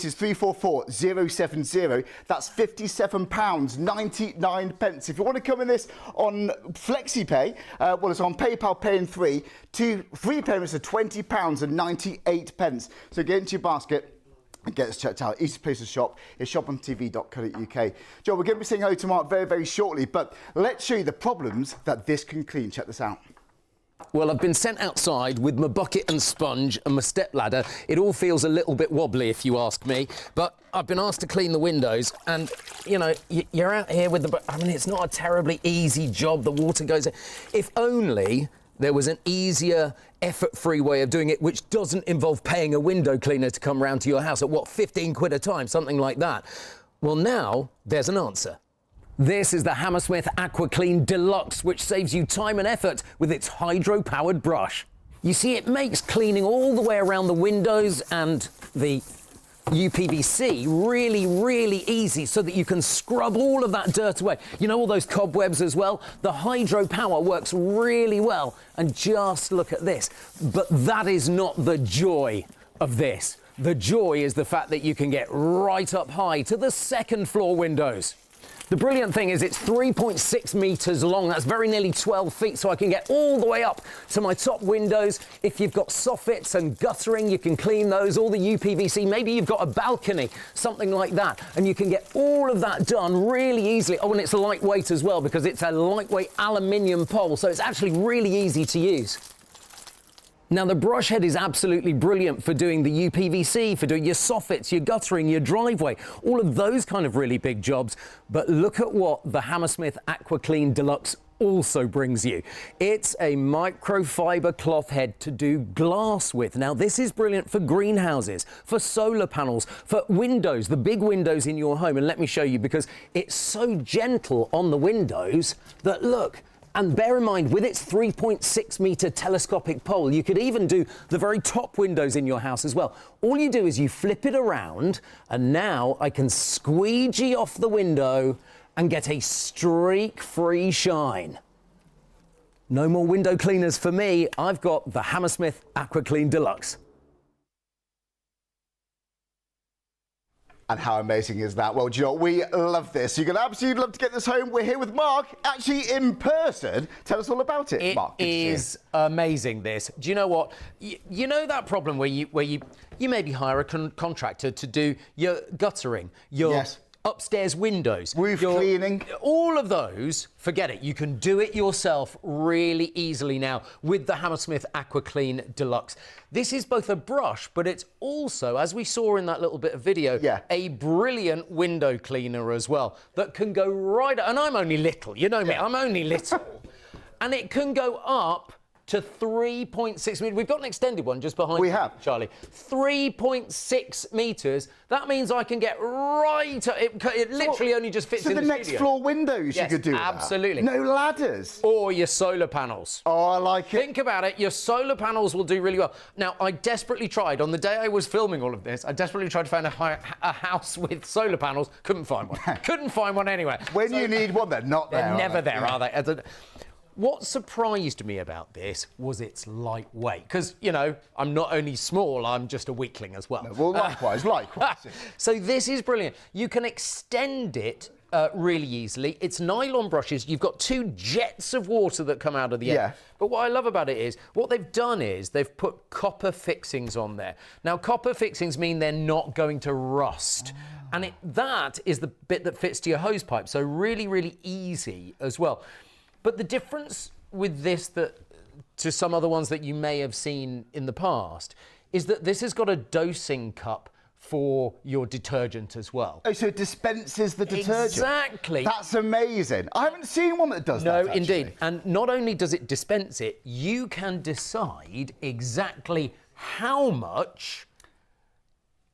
This is 344070. That's £57.99. If you want to come in this on FlexiPay, well, it's on PayPal Pay in 3. 3 payments of £20.98. So get into your basket and get this checked out. Easiest place to shop is shopontv.co.uk. Joe, we're going to be saying hello to Mark very, very shortly, but let's show you the problems that this can clean. Check this out. Well, I've been sent outside with my bucket and sponge and my stepladder. It all feels a little bit wobbly, if you ask me, but I've been asked to clean the windows, and, you know, you're out here with the... I mean, it's not a terribly easy job. The water goes... If only there was an easier, effort-free way of doing it, which doesn't involve paying a window cleaner to come round to your house at, what, 15 quid a time, something like that. Well, now there's an answer. This is the Hammersmith Aqua Clean Deluxe, which saves you time and effort with its hydro-powered brush. You see, it makes cleaning all the way around the windows and the UPVC really, really easy, so that you can scrub all of that dirt away. You know, all those cobwebs as well? The hydro power works really well. And just look at this. But that is not the joy of this. The joy is the fact that you can get right up high to the second floor windows. The brilliant thing is it's 3.6 metres long. That's very nearly 12 feet, so I can get all the way up to my top windows. If you've got soffits and guttering, you can clean those, all the UPVC. Maybe you've got a balcony, something like that, and you can get all of that done really easily. Oh, and it's lightweight as well, because it's a lightweight aluminium pole, so it's actually really easy to use. Now, the brush head is absolutely brilliant for doing the UPVC, for doing your soffits, your guttering, your driveway, all of those kind of really big jobs. But look at what the Hammersmith Aqua Clean Deluxe also brings you. It's a microfibre cloth head to do glass with. Now, this is brilliant for greenhouses, for solar panels, for windows, the big windows in your home. And let me show you, because it's so gentle on the windows that, look, and bear in mind, with its 3.6 metre telescopic pole, you could even do the very top windows in your house as well. All you do is you flip it around, and now I can squeegee off the window and get a streak-free shine. No more window cleaners for me. I've got the Hammersmith Aqua Clean Deluxe. And how amazing is that? Well, do you know what? We love this. You're going to absolutely love to get this home. We're here with Mark, actually in person. Tell us all about it, Mark. It is amazing, this. Do you know what? You know that problem where you maybe hire a contractor to do your guttering, your upstairs windows, roof cleaning, all of those, forget it. You can do it yourself really easily now with the Hammersmith Aqua Clean Deluxe. This is both a brush, but it's also, as we saw in that little bit of video, a brilliant window cleaner as well that can go right, and I'm only little, you know me, I'm only little, and it can go up to 3.6 metres. We've got an extended one just behind you, Charlie. 3.6 metres. That means I can get right up. It literally only just fits in the next floor windows you could do absolutely. That. No ladders. Or your solar panels. Oh, I like it. Think about it. Your solar panels will do really well. Now, I desperately tried, on the day I was filming all of this, I desperately tried to find a house with solar panels. Couldn't find one. Couldn't find one anywhere. When you need one, they're not there. They're never there, are they? What surprised me about this was its lightweight, because, you know, I'm not only small, I'm just a weakling as well. No, well, likewise. So this is brilliant. You can extend it really easily. It's nylon brushes. You've got 2 jets of water that come out of the end. But what I love about it is, what they've done is they've put copper fixings on there. Now, copper fixings mean they're not going to rust. And that is the bit that fits to your hose pipe, so really, really easy as well. But the difference with this to some other ones that you may have seen in the past is that this has got a dosing cup for your detergent as well. Oh, so it dispenses the detergent? Exactly. That's amazing. I haven't seen one that does that, No, indeed. And not only does it dispense it, you can decide exactly how much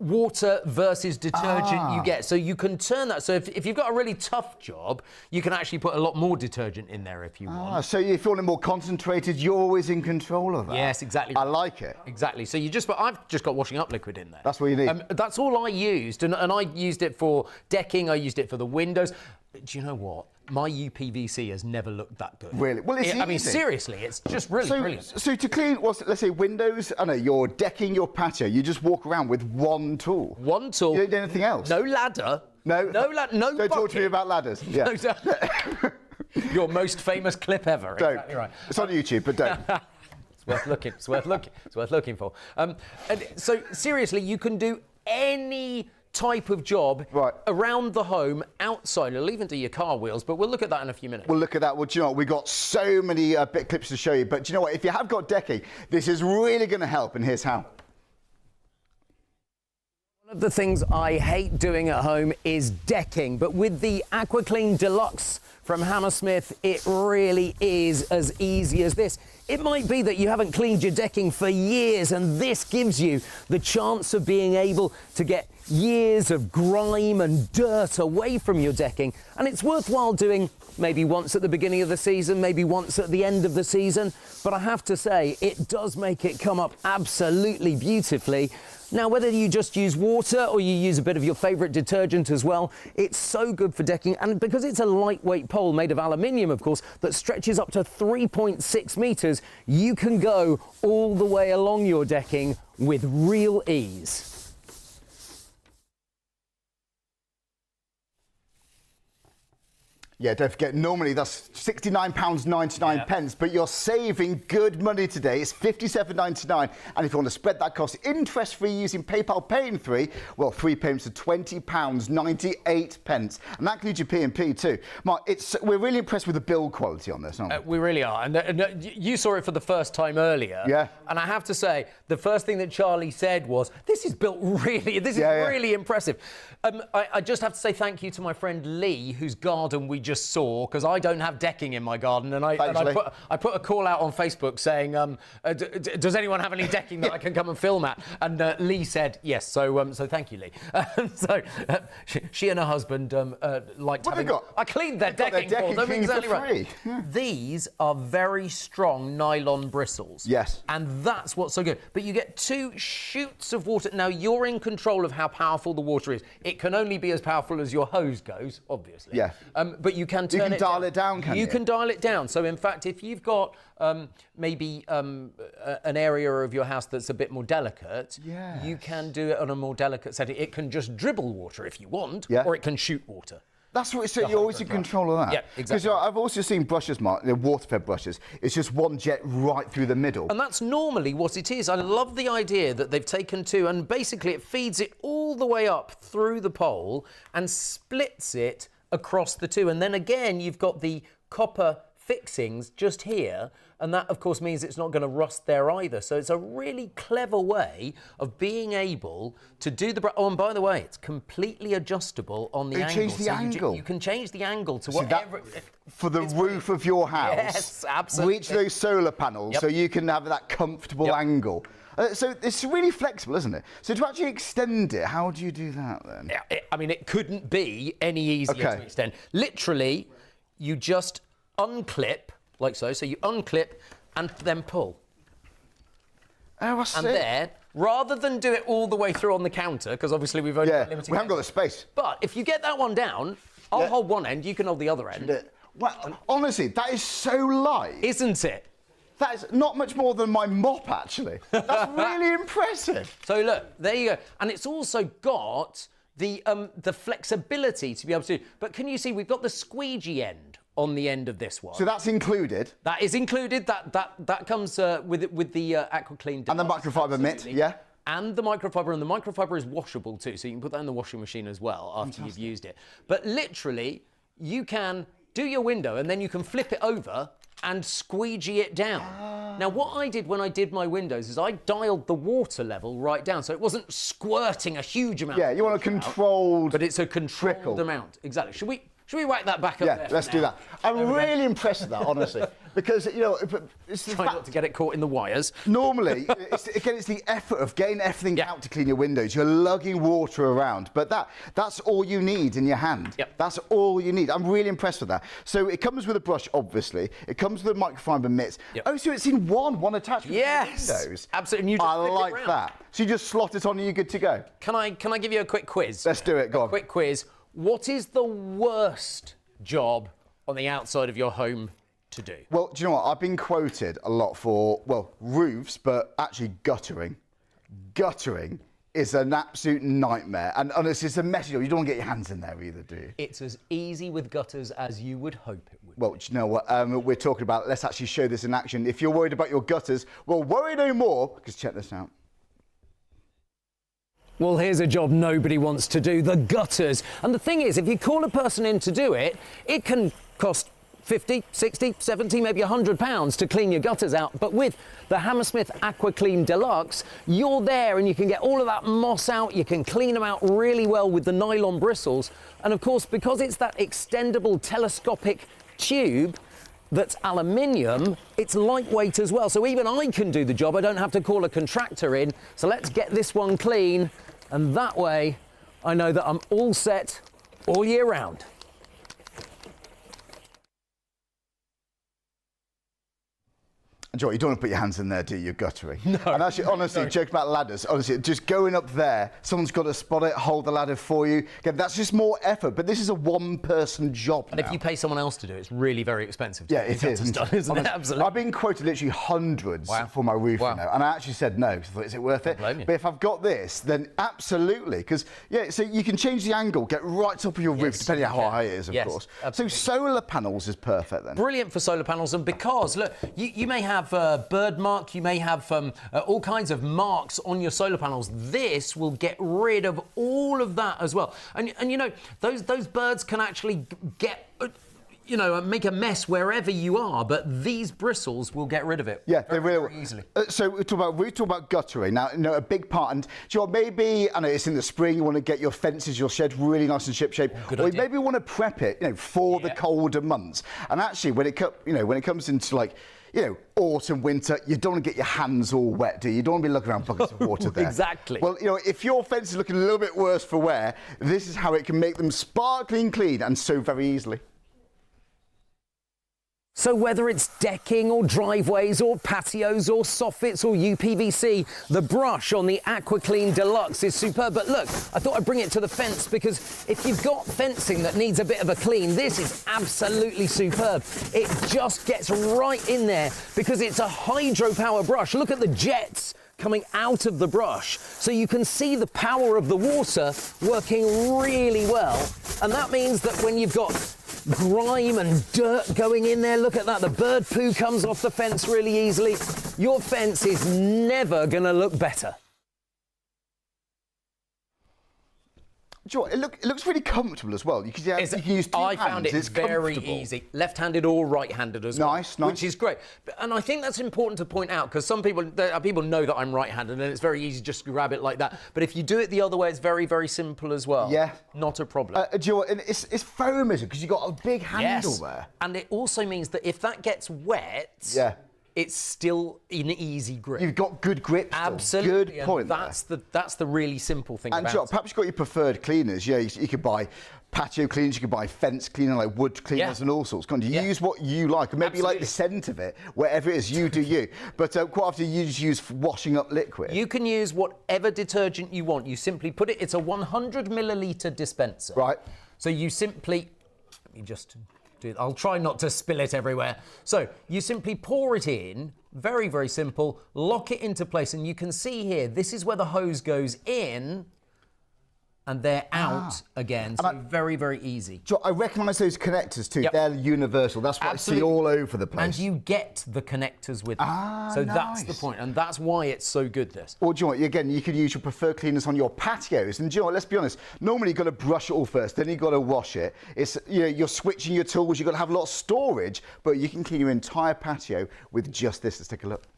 water versus detergent you get. So you can turn that. So if you've got a really tough job, you can actually put a lot more detergent in there if you want. So you're feeling more concentrated, you're always in control of that. Yes, exactly. I like it. Exactly. So I've just got washing up liquid in there. That's what you need. That's all I used. And I used it for decking, I used it for the windows. Do you know what? my UPVC has never looked that good. Really? Well, it's I mean, easy. seriously, it's just really brilliant. So to clean, let's say windows, I know, your decking, your patio, you just walk around with one tool. One tool. You don't do anything else? No ladder. No. No ladder. No Don't talk bucket. to me about ladders. Yeah. No, your most famous clip ever. Don't. Exactly right. It's on YouTube, but don't. It's worth looking. It's worth looking. It's worth looking for. And so seriously, you can do any type of job around the home, outside. It'll even do your car wheels, but we'll look at that in a few minutes. We'll look at that. Well, do you know what? We've got so many bit clips to show you, but do you know what? If you have got decking, this is really going to help, and here's how. One of the things I hate doing at home is decking, but with the Aqua Clean Deluxe from Hammersmith, it really is as easy as this. It might be that you haven't cleaned your decking for years, and this gives you the chance of being able to get years of grime and dirt away from your decking. And it's worthwhile doing maybe once at the beginning of the season, maybe once at the end of the season. But I have to say, it does make it come up absolutely beautifully. Now, whether you just use water or you use a bit of your favourite detergent as well, it's so good for decking. And because it's a lightweight pole made of aluminium, of course, that stretches up to 3.6 metres, you can go all the way along your decking with real ease. Yeah, don't forget, normally that's £69.99, but you're saving good money today. It's £57.99, and if you want to spread that cost interest-free using PayPal Pay in 3, well, 3 payments of £20.98, and that includes your P&P too. Mark, we're really impressed with the build quality on this, aren't we? We really are, and you saw it for the first time earlier. Yeah. And I have to say, the first thing that Charlie said was, "This is built really. This is really impressive." I just have to say thank you to my friend Lee, whose garden we just saw, because I don't have decking in my garden, and I put a call out on Facebook saying, does anyone have any decking that I can come and film at? And Lee said yes, so thank you, Lee. She and her husband liked what having. they got? I cleaned their decking for them. Exactly right. Yeah. These are very strong nylon bristles. Yes. And that's what's so good. But you get 2 shoots of water. Now, you're in control of how powerful the water is. It can only be as powerful as your hose goes, obviously. Yeah. But you can turn it down. You can dial it down, can you? You can dial it down. So, in fact, if you've got maybe an area of your house that's a bit more delicate, you can do it on a more delicate setting. It can just dribble water if you want, or it can shoot water. That's what it's saying. You're always in control of that. Yeah, exactly. Because I've also seen brushes, Mark, water-fed brushes. It's just one jet right through the middle. And that's normally what it is. I love the idea that they've taken 2, and basically it feeds it all the way up through the pole and splits it across the 2. And then again, you've got the copper fixings just here, and that of course means it's not going to rust there either. So it's a really clever way of being able to do the and by the way, it's completely adjustable on the angle. Change the angle. You can change the angle to whatever. For the roof of your house. Yes, absolutely. Reach those solar panels so you can have that comfortable angle. So it's really flexible, isn't it? So to actually extend it, how do you do that then? I mean, it couldn't be any easier to extend. Literally, you just unclip, like so. So you unclip and then pull. Oh, I see. And there, rather than do it all the way through on the counter, because obviously we've only got limited. We haven't got the space. But if you get that one down, I'll hold one end, you can hold the other end. Well, honestly, that is so light. Isn't it? That is not much more than my mop, actually. That's really impressive. So look, there you go. And it's also got the flexibility to be able to do. But can you see, we've got the squeegee end on the end of this one. So that's included? That is included. That comes with the Aqua Clean Deluxe. And the microfibre mitt, And the microfibre is washable too, so you can put that in the washing machine as well after you've used it. But literally, you can do your window and then you can flip it over and squeegee it down. Now, what I did when I did my windows is I dialed the water level right down, so it wasn't squirting a huge amount. Yeah, you want a controlled but it's a controlled amount. Exactly. Should we whack that back up there? Yeah, let's do that. I'm really impressed with that, honestly, because, you know, it's Try not to get it caught in the wires. Normally, it's the effort of getting everything out to clean your windows. You're lugging water around, but that's all you need in your hand. Yep. That's all you need. I'm really impressed with that. So it comes with a brush, obviously. It comes with a microfibre mitts. Yep. Oh, so it's in one attachment to the windows. Absolutely. And you just I flip like it that. So you just slot it on and you're good to go. Can I give you a quick quiz? Let's do it. Go on. Quick quiz. What is the worst job on the outside of your home to do. Well, do you know what? I've been quoted a lot for, well, roofs, but actually guttering. Guttering is an absolute nightmare. And honestly, it's a message. You don't want to get your hands in there either, do you? It's as easy with gutters as you would hope it would. Well, do you know what we're talking about? Let's actually show this in action. If you're worried about your gutters, well, worry no more, because check this out. Well, here's a job nobody wants to do, the gutters. And the thing is, if you call a person in to do it, it can cost 50, 60, 70, maybe £100 to clean your gutters out. But with the Hammersmith Aqua Clean Deluxe, you're there and you can get all of that moss out. You can clean them out really well with the nylon bristles. And of course, because it's that extendable telescopic tube that's aluminium, it's lightweight as well. So even I can do the job. I don't have to call a contractor in. So let's get this one clean. And that way, I know that I'm all set all year round. And Joe, you don't want to put your hands in there, do you? You're guttering. No. And actually, honestly, joke about ladders. Honestly, just going up there, someone's got to spot it, hold the ladder for you. Again, that's just more effort. But this is a one-person job. And if you pay someone else to do it, it's really very expensive. Yeah, it is. Isn't it? Absolutely. I've been quoted literally hundreds for my roofing now, and I actually said no. Because I thought, is it worth it? Blame you. But if I've got this, then absolutely. Because yeah, so you can change the angle, get right top of your roof, depending on how high it is, of course. Absolutely. So solar panels is perfect then. Brilliant for solar panels, and because look, you may have bird mark, you may have all kinds of marks on your solar panels. This will get rid of all of that as well. And you know, those birds can actually get you know, make a mess wherever you are, but these bristles will get rid of it. Yeah, they will. Very easily. So we talk about guttering. Now, you know, a big part, and you know, maybe, I know it's in the spring, you want to get your fences, your shed really nice and ship-shape, or you maybe want to prep it, you know, for the colder months. And actually, when it comes into like, you know, autumn, winter, you don't want to get your hands all wet, do you? You don't want to be looking around buckets of water there. Exactly. Well, you know, if your fence is looking a little bit worse for wear, this is how it can make them sparkling clean, and so very easily. So whether it's decking or driveways or patios or soffits or UPVC, the brush on the Aquaclean Deluxe is superb. But look, I thought I'd bring it to the fence because if you've got fencing that needs a bit of a clean, this is absolutely superb. It just gets right in there because it's a hydropower brush. Look at the jets coming out of the brush, so you can see the power of the water working really well. And that means that when you've got grime and dirt going in there, look at that, the bird poo comes off the fence really easily. Your fence is never going to look better. Sure, it looks really comfortable as well. You can use two hands. I found it very easy, left-handed or right-handed as well. Nice. Which is great. And I think that's important to point out because some people know that I'm right-handed and it's very easy just to grab it like that. But if you do it the other way, it's very, very simple as well. Yeah. Not a problem. Do you know what? It's foam, because you've got a big handle there. And it also means that if that gets wet, it's still an easy grip. You've got good grip. Absolutely. Good point. That's the really simple thing about it. Perhaps you've got your preferred cleaners. Yeah, you could buy patio cleaners, you could buy fence cleaner, like wood cleaners and all sorts. You use what you like, and maybe you like the scent of it, wherever it is, you do you. But quite often you just use washing up liquid. You can use whatever detergent you want. You simply put it, it's a 100 millilitre dispenser. Right. So you simply, let me just I'll try not to spill it everywhere. So you simply pour it in, very, very simple, lock it into place, and you can see here, this is where the hose goes in, and they're out again, so very, very easy. I recognise those connectors too. They're universal. That's what I see all over the place. And you get the connectors with them. So that's the point, and that's why it's so good, this. Or do you know what, again, you could use your preferred cleaners on your patios. And do you know what, let's be honest, normally you've got to brush it all first, then you've got to wash it. It's, you know, you're switching your tools, you've got to have a lot of storage, but you can clean your entire patio with just this. Let's take a look.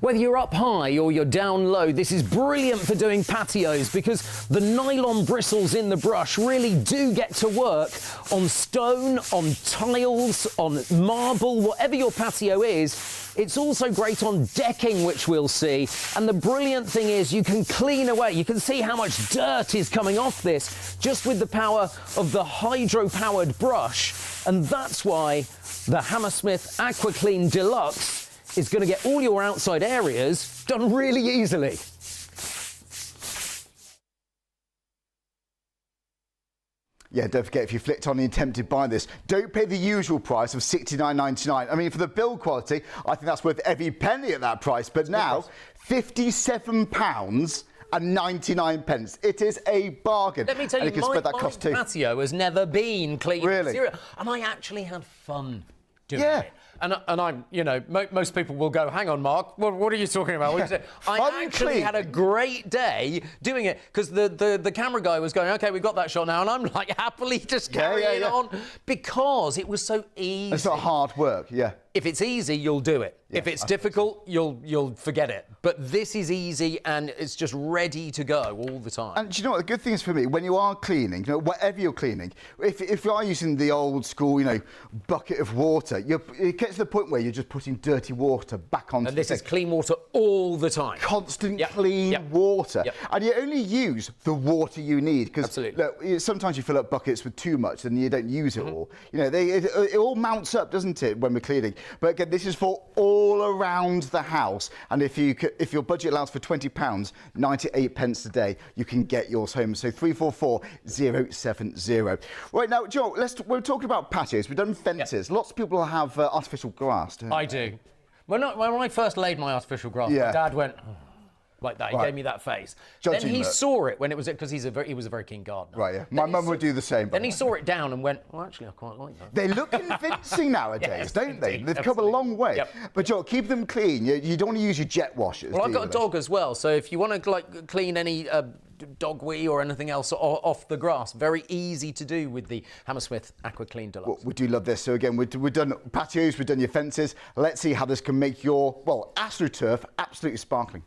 Whether you're up high or you're down low, this is brilliant for doing patios because the nylon bristles in the brush really do get to work on stone, on tiles, on marble, whatever your patio is. It's also great on decking, which we'll see. And the brilliant thing is you can clean away. You can see how much dirt is coming off this just with the power of the hydro-powered brush. And that's why the Hammersmith Aqua Clean Deluxe is going to get all your outside areas done really easily. Yeah, don't forget, if you flicked on and tempted by this, don't pay the usual price of $69.99. I mean, for the build quality, I think that's worth every penny at that price. But now, £57.99. It is a bargain. Let me tell you, my patio has never been clean. Really? And I actually had fun doing it. And I'm, you know, most people will go, hang on, Mark, what are you talking about? What are you saying? I actually had a great day doing it, because the camera guy was going, OK, we've got that shot now, and I'm like happily just carrying on, because it was so easy. It's not hard work, If it's easy, you'll do it. Yeah, if it's difficult, you'll forget it. But this is easy, and it's just ready to go all the time. And do you know what the good thing is for me? When you are cleaning, you know, whatever you're cleaning, if you are using the old school, you know, bucket of water, it gets to the point where you're just putting dirty water back onto. And this is clean water all the time. Constant clean water. And you only use the water you need, because sometimes you fill up buckets with too much and you don't use it all. You know, it all mounts up, doesn't it, when we're cleaning? But again, this is for all around the house, and if your budget allows for £20, 98 pence a day, you can get yours home. So 344070. Right now, Joe, we're talking about patios. We've done fences. Lots of people have artificial grass. I do. When I first laid my artificial grass, my dad went like that. He gave me that face. Then he saw it when it was, because he was a very keen gardener. Right, yeah. My mum would do the same. Then he saw it down and went, well, actually, I quite like that. They look convincing nowadays, don't they? They've come a long way. But Joe, keep them clean. You don't want to use your jet washers. Well, I've got a dog as well, so if you want to clean any dog wee or anything else off the grass, very easy to do with the Hammersmith Aqua Clean Deluxe. Well, we do love this. So again, we've done patios, we've done your fences. Let's see how this can make your, well, AstroTurf absolutely sparkling.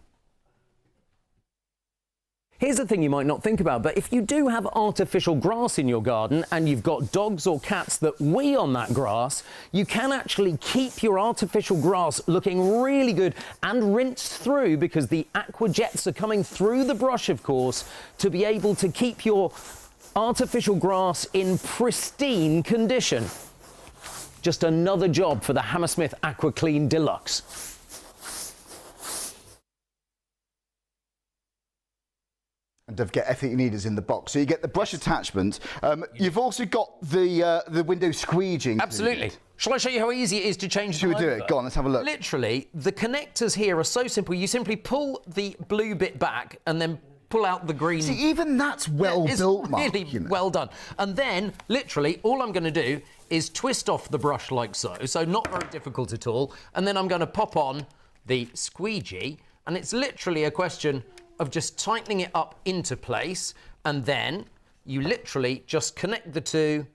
Here's the thing you might not think about, but if you do have artificial grass in your garden and you've got dogs or cats that wee on that grass, you can actually keep your artificial grass looking really good and rinsed through, because the aqua jets are coming through the brush, of course, to be able to keep your artificial grass in pristine condition. Just another job for the Hammersmith Aqua Clean Deluxe. And don't forget, everything you need is in the box. So you get the brush attachment. You've also got the window squeegeeing. Absolutely. Shall I show you how easy it is to change the Should we do it? Go on, let's have a look. Literally, the connectors here are so simple. You simply pull the blue bit back and then pull out the green. See, even that's well built, Mark. Really well done. And then, literally, all I'm going to do is twist off the brush like so. So not very difficult at all. And then I'm going to pop on the squeegee, and it's literally a question of just tightening it up into place, and then you literally just connect the two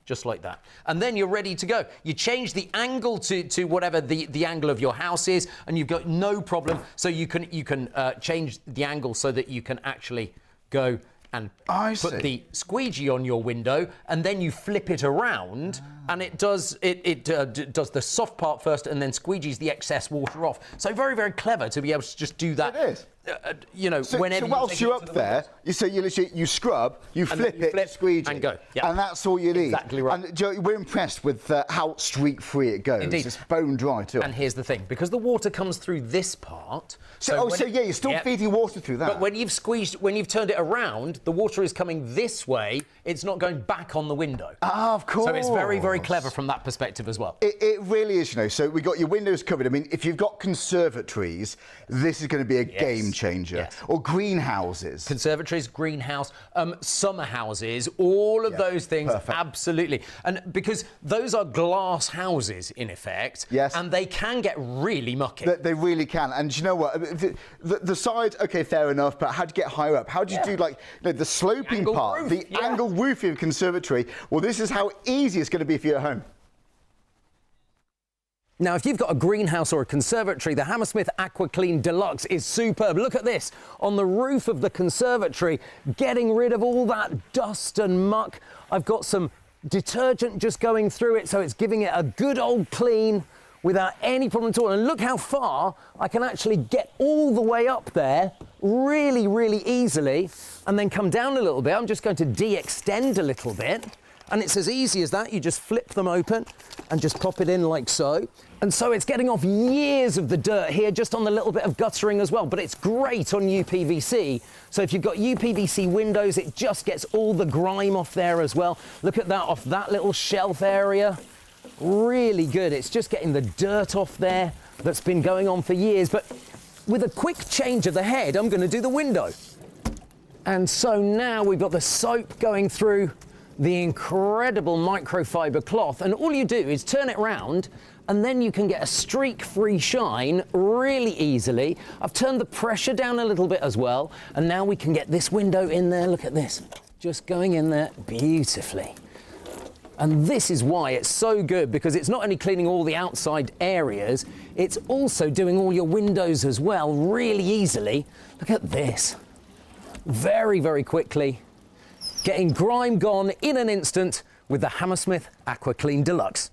just like that. And then you're ready to go. You change the angle to whatever the angle of your house is, and you've got no problem. So you can change the angle so that you can actually go and put the squeegee on your window, and then you flip it around, and it does does the soft part first, and then squeegees the excess water off. So very, very clever to be able to just do that. It is. You know, whenever whilst you're up there, you literally you scrub, you flip it, squeegee, and go. And that's all you need. Exactly right. And Joe, we're impressed with how streak-free it goes. Indeed. It's bone dry too. And here's the thing, because the water comes through this part. So you're still feeding water through that. But when you've turned it around, the water is coming this way. It's not going back on the window. Ah, of course. So it's very, very clever from that perspective as well. It really is, you know. So we got your windows covered. I mean, if you've got conservatories, this is going to be a game changer. Yes. Or greenhouses. Conservatories, greenhouse, summer houses, all of those things, absolutely. And because those are glass houses, in effect, and they can get really mucky. They really can. And you know what? The side, okay, fair enough, but how do you get higher up? How do you do, like, the sloping part, the angle roof of your conservatory? Well, this is how easy it's going to be for you at home. Now, if you've got a greenhouse or a conservatory, the Hammersmith Aqua Clean Deluxe is superb. Look at this, on the roof of the conservatory, getting rid of all that dust and muck. I've got some detergent just going through it, so it's giving it a good old clean without any problem at all. And look how far I can actually get all the way up there really, really easily, and then come down a little bit. I'm just going to de-extend a little bit, And it's as easy as that. You just flip them open and just pop it in like so. And so it's getting off years of the dirt here just on the little bit of guttering as well, but it's great on UPVC. So if you've got UPVC windows, it just gets all the grime off there as well. Look at that off that little shelf area. Really good. It's just getting the dirt off there that's been going on for years. But with a quick change of the head, I'm going to do the window. And so now we've got the soap going through the incredible microfibre cloth, and all you do is turn it round and then you can get a streak-free shine really easily. I've turned the pressure down a little bit as well, and now we can get this window in there. Look at this, just going in there beautifully. And this is why it's so good, because it's not only cleaning all the outside areas, it's also doing all your windows as well really easily. Look at this. Very, very quickly, getting grime gone in an instant with the Hammersmith Aqua Clean Deluxe.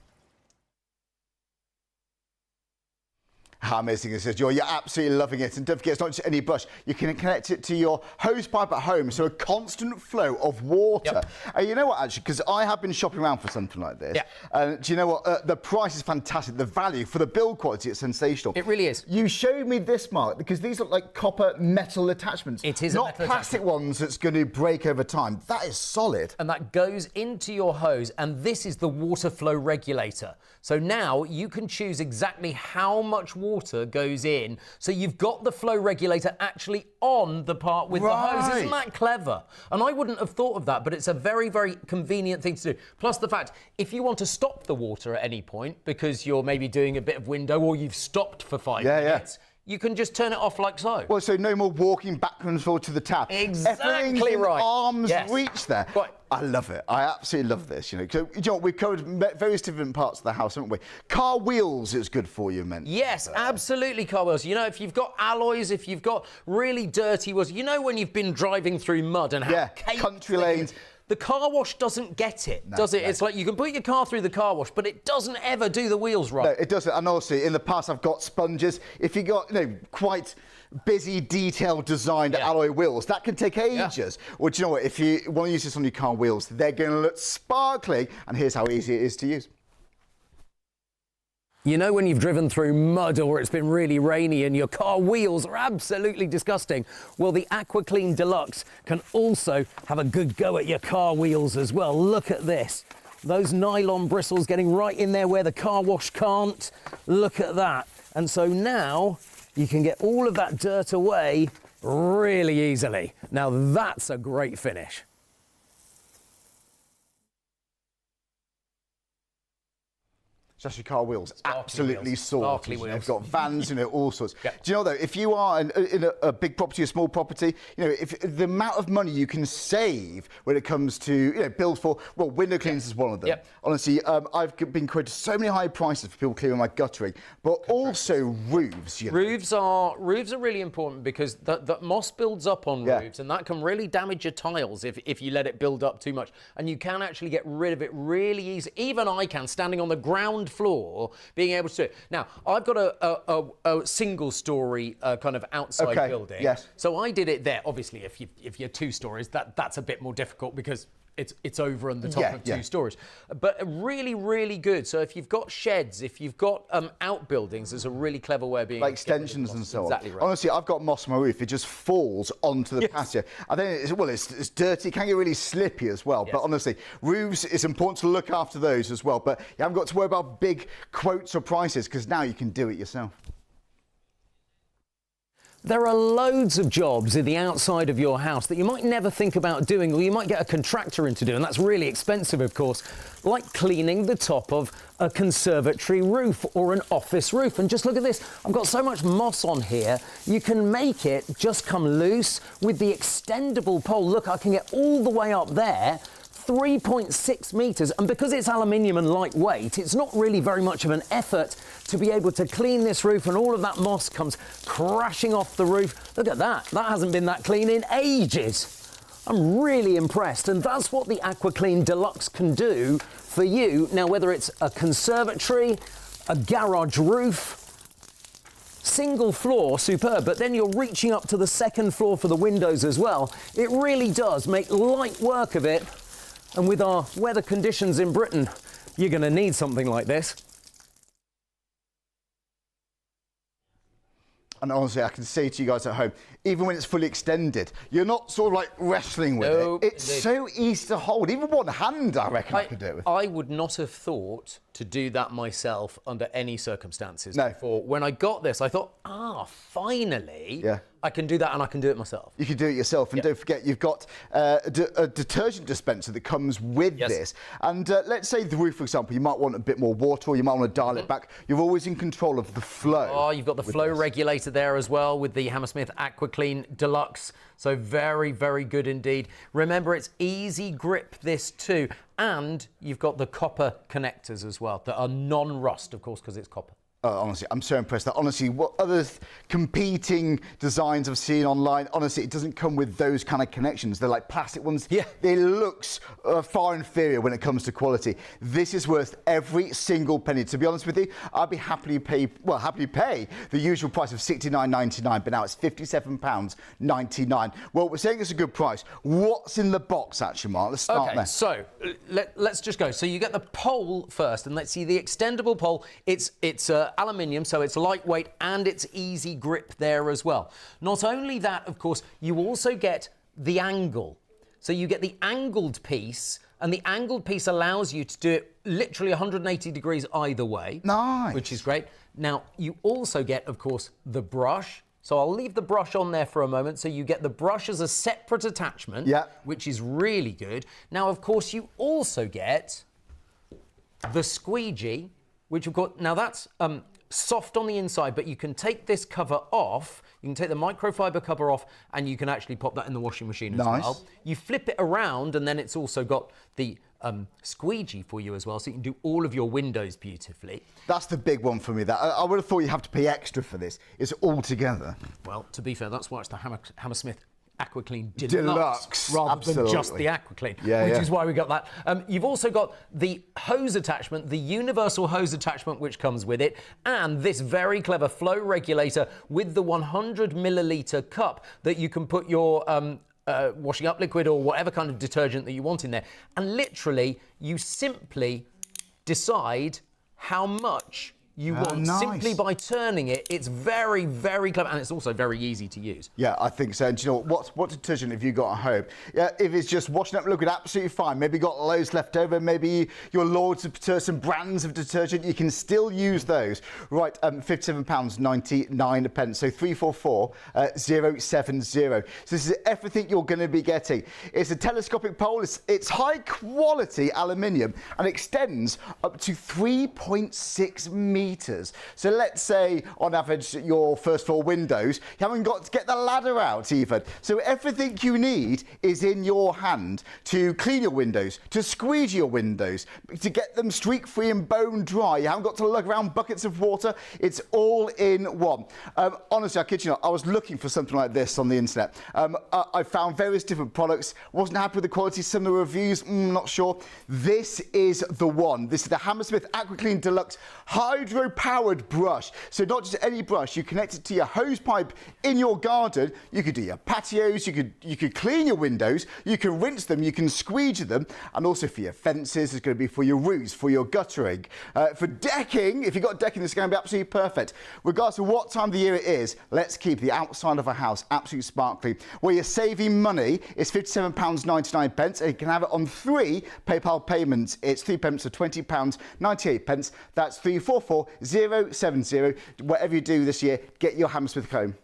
How amazing is this, Joy? You're absolutely loving it. And don't forget, it's not just any brush. You can connect it to your hose pipe at home, so a constant flow of water. Yep. And you know what, actually, because I have been shopping around for something like this. Yeah. Do you know what? The price is fantastic. The value for the build quality is sensational. It really is. You showed me this, Mark, because these look like copper metal attachments. It is not a metal plastic attachment. ones that's going to break over time. That is solid. And that goes into your hose, and this is the water flow regulator. So now you can choose exactly how much water goes in. So you've got the flow regulator actually on the part with the hose. Isn't that clever? And I wouldn't have thought of that, but it's a very, very convenient thing to do. Plus the fact, if you want to stop the water at any point because you're maybe doing a bit of window or you've stopped for 5 minutes, you can just turn it off like so. Well, so no more walking backwards and forwards to the tap. Exactly right. Arm's reach there. Right. I love it. I absolutely love this. You know, so, you know, we've covered various different parts of the house, haven't we? Car wheels is good for you, man. Yes, absolutely, car wheels. You know, if you've got alloys, if you've got really dirty wheels, you know when you've been driving through mud and how country lanes. The car wash doesn't get it, does it? No. It's like you can put your car through the car wash, but it doesn't ever do the wheels right. No, it doesn't. And also, in the past, I've got sponges. If you got, you know, quite busy, detailed, designed alloy wheels, that can take ages. Well, do you know what? If you want to use this on your car wheels, they're going to look sparkling. And here's how easy it is to use. You know when you've driven through mud or it's been really rainy and your car wheels are absolutely disgusting? Well, the Aquaclean Deluxe can also have a good go at your car wheels as well. Look at this. Those nylon bristles getting right in there where the car wash can't. Look at that. And so now you can get all of that dirt away really easily. Now that's a great finish. Especially car wheels, absolutely sorted. They've got vans, you know, all sorts. Yep. Do you know though, if you are in a big property, a small property, you know, if the amount of money you can save when it comes to, you know, bills for, well, window cleaners is one of them. Yep. Honestly, I've been quoted so many high prices for people clearing my guttering, but also roofs. You know. Roofs are really important because the moss builds up on roofs, and that can really damage your tiles if you let it build up too much. And you can actually get rid of it really easy. Even I can, standing on the ground floor, being able to do it. Now, I've got a single-story kind of outside building. Yes. So I did it there. Obviously, if you're 2 stories, that's a bit more difficult because it's over on the top of 2 stories. But really, really good. So if you've got sheds, if you've got outbuildings, there's a really clever way of being like extensions and so on. Exactly right. Honestly, I've got moss on my roof. It just falls onto the patio. And then it's dirty. It can get really slippy as well. But honestly, roofs, it's important to look after those as well. But you haven't got to worry about big quotes or prices because now you can do it yourself. There are loads of jobs in the outside of your house that you might never think about doing, or you might get a contractor in to do, and that's really expensive, of course, like cleaning the top of a conservatory roof or an office roof. And just look at this. I've got so much moss on here. You can make it just come loose with the extendable pole. Look, I can get all the way up there. 3.6 metres, and because it's aluminium and lightweight, it's not really very much of an effort to be able to clean this roof, and all of that moss comes crashing off the roof. Look at that. That hasn't been that clean in ages. I'm really impressed, and that's what the Aquaclean Deluxe can do for you. Now, whether it's a conservatory, a garage roof, single floor, superb, but then you're reaching up to the 2nd floor for the windows as well. It really does make light work of it. And with our weather conditions in Britain, you're going to need something like this. And honestly, I can say to you guys at home, even when it's fully extended, you're not sort of like wrestling with it. It's so easy to hold. Even one hand, I reckon I could do it with. I would not have thought to do that myself under any circumstances No. before. When I got this, I thought, finally, I can do that and I can do it myself. You can do it yourself. And don't forget, you've got a detergent dispenser that comes with this. And let's say the roof, for example, you might want a bit more water or you might want to dial it back. You're always in control of the flow. Oh, you've got the flow regulator there as well with the Hammersmith Aqua Clean Deluxe. So very, very good indeed. Remember, it's easy grip this too. And you've got the copper connectors as well that are non-rust, of course, because it's copper. Honestly, I'm so impressed. That honestly, what other competing designs I've seen online, honestly, it doesn't come with those kind of connections. They're like plastic ones. Yeah. It looks far inferior when it comes to quality. This is worth every single penny. To be honest with you, I'd be happily pay the usual price of £69.99, but now it's £57.99. Well, we're saying it's a good price. What's in the box, actually, Mark? Let's start there. So let's just go. So you get the pole first, and let's see the extendable pole. It's aluminium, so it's lightweight and it's easy grip there as well. Not only that, of course, you also get the angle. So you get the angled piece, and the angled piece allows you to do it literally 180 degrees either way. Nice. Which is great. Now, you also get, of course, the brush. So I'll leave the brush on there for a moment. So you get the brush as a separate attachment, which is really good. Now, of course, you also get the squeegee, which you've got. Now that's soft on the inside, but you can take this cover off. You can take the microfibre cover off, and you can actually pop that in the washing machine as well. You flip it around, and then it's also got the squeegee for you as well, so you can do all of your windows beautifully. That's the big one for me. That I would have thought you have to pay extra for this. It's all together. Well, to be fair, that's why it's the Hammersmith Aqua Clean Deluxe rather than just the Aqua Clean, which is why we got that. You've also got the hose attachment, the universal hose attachment which comes with it, and this very clever flow regulator with the 100 millilitre cup that you can put your washing up liquid or whatever kind of detergent that you want in there. And literally, you simply decide how much you want simply by turning it. It's very, very clever, and it's also very easy to use. Yeah, I think so. And do you know what detergent have you got at home? Yeah, if it's just washing up liquid, absolutely fine. Maybe you got loads left over. Maybe you're loyal to some brands of detergent. You can still use those. Right, £57.99. So 344-070. So this is everything you're going to be getting. It's a telescopic pole. It's high quality aluminium and extends up to 3.6 meters. So let's say, on average, your first floor windows, you haven't got to get the ladder out even. So everything you need is in your hand to clean your windows, to squeegee your windows, to get them streak-free and bone-dry. You haven't got to lug around buckets of water. It's all in one. Honestly, I kid you not, I was looking for something like this on the internet. I found various different products. Wasn't happy with the quality. Some of the reviews, not sure. This is the one. This is the Hammersmith Aqua Clean Deluxe hydro-powered brush. So not just any brush, you connect it to your hose pipe in your garden. You could do your patios, you could clean your windows, you can rinse them, you can squeegee them, and also for your fences, it's going to be for your roofs, for your guttering. For decking, if you've got decking, it's going to be absolutely perfect. Regardless of what time of the year it is, let's keep the outside of a house absolutely sparkly. Where you're saving money, it's £57.99, and you can have it on 3 PayPal payments. It's 3 payments of £20.98. That's 344-070. Whatever you do this year, get your Hammersmith home.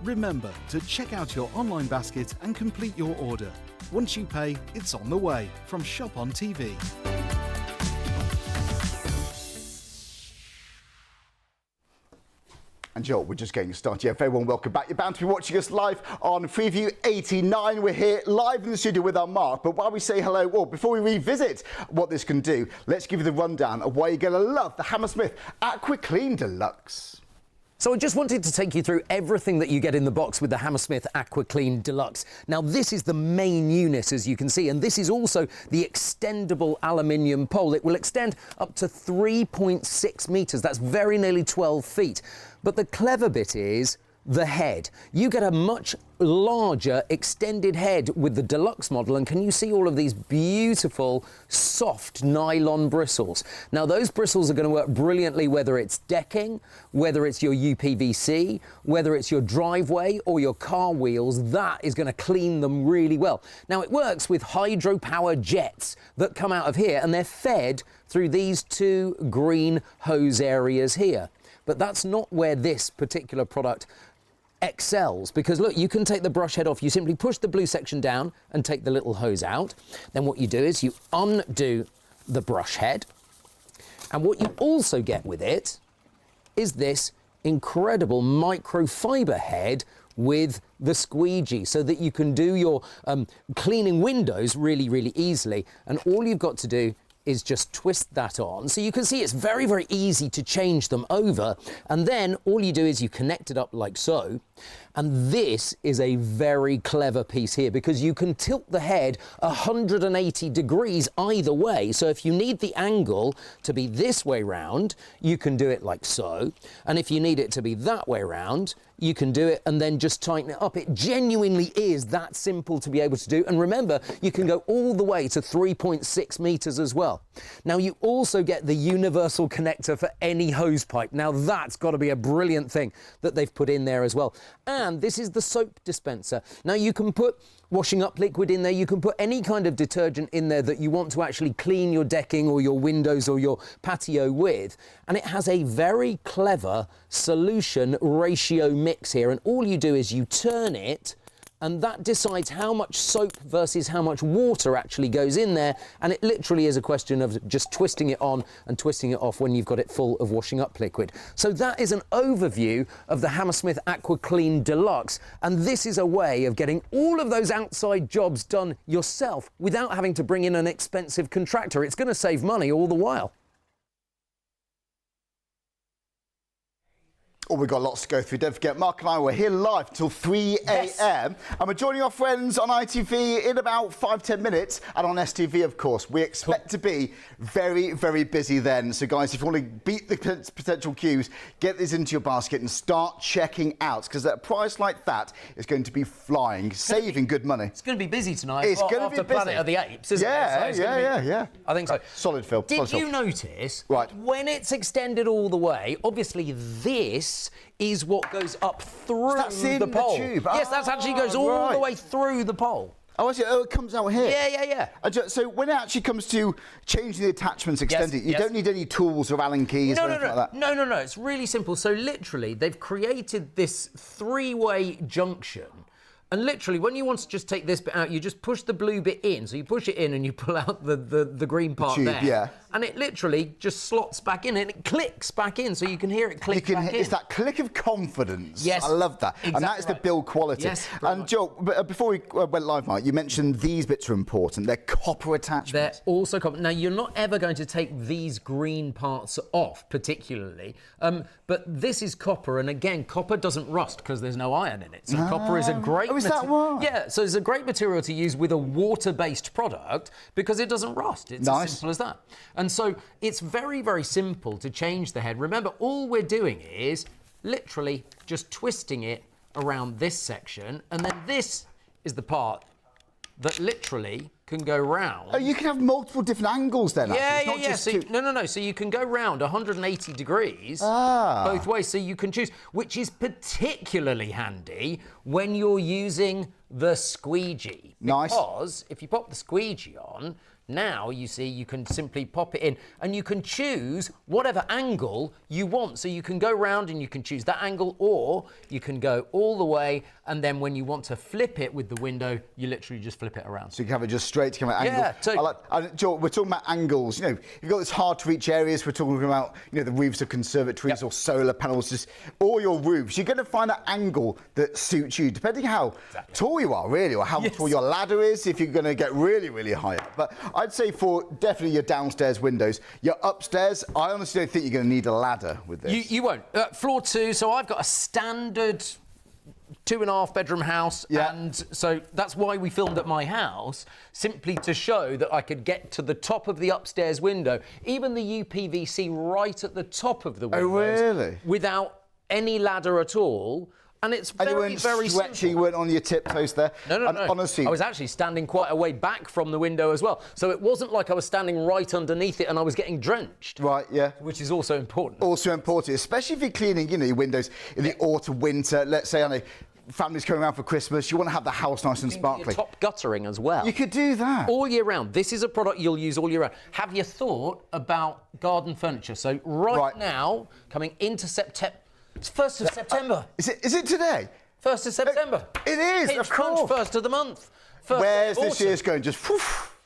Remember to check out your online basket and complete your order. Once you pay, it's on the way from Shop on TV. And Joel, we're just getting started. Yeah, very warm welcome back. You're bound to be watching us live on Freeview 89. We're here live in the studio with our Mark. But while we say hello, well, before we revisit what this can do, let's give you the rundown of why you're going to love the Hammersmith Aqua Clean Deluxe. So I just wanted to take you through everything that you get in the box with the Hammersmith Aqua Clean Deluxe. Now, this is the main unit, as you can see, and this is also the extendable aluminium pole. It will extend up to 3.6 metres. That's very nearly 12 feet. But the clever bit is the head. You get a much larger extended head with the deluxe model, and can you see all of these beautiful soft nylon bristles? Now those bristles are going to work brilliantly whether it's decking, whether it's your UPVC, whether it's your driveway or your car wheels. That is going to clean them really well. Now it works with hydropower jets that come out of here, and they're fed through these two green hose areas here. But that's not where this particular product excels, because look, you can take the brush head off. You simply push the blue section down and take the little hose out. Then what you do is you undo the brush head, and what you also get with it is this incredible microfibre head with the squeegee, so that you can do your cleaning windows really easily. And all you've got to do is just twist that on. So you can see it's very easy to change them over, and then all you do is you connect it up like so. And this is a very clever piece here, because you can tilt the head 180 degrees either way. So if you need the angle to be this way round, you can do it like so. And if you need it to be that way round, you can do it and then just tighten it up. It genuinely is that simple to be able to do. And remember, you can go all the way to 3.6 meters as well. Now you also get the universal connector for any hose pipe. Now that's got to be a brilliant thing that they've put in there as well. And this is the soap dispenser. Now you can put washing up liquid in there, you can put any kind of detergent in there that you want to actually clean your decking or your windows or your patio with. And it has a very clever solution ratio mix here. And all you do is you turn it, and that decides how much soap versus how much water actually goes in there. And it literally is a question of just twisting it on and twisting it off when you've got it full of washing up liquid. So that is an overview of the Hammersmith Aqua Clean Deluxe. And this is a way of getting all of those outside jobs done yourself without having to bring in an expensive contractor. It's going to save money all the while. Oh, we've got lots to go through. Don't forget, Mark and I were here live till 3 a.m. And we're joining our friends on ITV in about 5-10 minutes, and on STV, of course. We expect to be very busy then. So, guys, if you want to beat the potential queues, get these into your basket and start checking out, because at a price like that is going to be flying, saving good money. It's going to be busy tonight. It's going to be busy. Planet of the Apes, isn't it? So yeah. I think so. Solid, Phil. Did you notice, right, when it's extended all the way, obviously this is what goes up through the pole. Tube. Yes, that actually goes all the way through the pole. Oh, I see. Oh, it comes out here. Yeah. So when it actually comes to changing the attachments, extending, you don't need any tools or Allen keys or anything like that? No. It's really simple. So literally, they've created this three-way junction. And literally, when you want to just take this bit out, you just push the blue bit in. So you push it in and you pull out the green part tube, there. Yeah. And it literally just slots back in and it clicks back in. So you can hear it click back in. It's that click of confidence. Yes. I love that. Exactly, and that is the build quality. Yes. And Joe, before we went live, Mike, you mentioned these bits are important. They're copper attachments. They're also copper. Now, you're not ever going to take these green parts off, particularly. But this is copper. And again, copper doesn't rust because there's no iron in it. So copper is a great is that why? Yeah, so it's a great material to use with a water-based product because it doesn't rust. It's as simple as that. And so it's very simple to change the head. Remember, all we're doing is literally just twisting it around this section, and then this is the part that literally can go round. Oh, you can have multiple different angles then. Yeah. So no. So you can go round 180 degrees both ways. So you can choose, which is particularly handy when you're using the squeegee. Nice. Because if you pop the squeegee on, now you see you can simply pop it in and you can choose whatever angle you want. So you can go round and you can choose that angle, or you can go all the way, and then when you want to flip it with the window, you literally just flip it around. So you can have it just straight to come at angle. Yeah. Joe, we're talking about angles. You know, you've got this hard to reach areas. We're talking about, the roofs of conservatories or solar panels, just all your roofs. You're going to find that angle that suits you, depending how tall you are, really, or how tall your ladder is, if you're going to get really high up. But I'd say for definitely your downstairs windows, your upstairs, I honestly don't think you're going to need a ladder with this. You won't. Floor 2, so I've got a standard 2.5 bedroom house, and so that's why we filmed at my house, simply to show that I could get to the top of the upstairs window, even the UPVC right at the top of the windows, really? Without any ladder at all. And it's And you very, weren't very stretching, simple. you weren't on your tiptoes there. No. Honestly, I was actually standing quite a way back from the window as well. So it wasn't like I was standing right underneath it and I was getting drenched. right, yeah. Which is also important. Also important, especially if you're cleaning, your windows in the autumn, winter. Let's say, I know, families coming around for Christmas, you want to have the house nice and sparkly. Top guttering as well. You could do that. All year round. This is a product you'll use all year round. Have you thought about garden furniture? So right now, coming into September, it's 1st of September. Is it today? 1st of September. It is, Pinch of course. crunch, 1st of the month. Where's this year's going? Just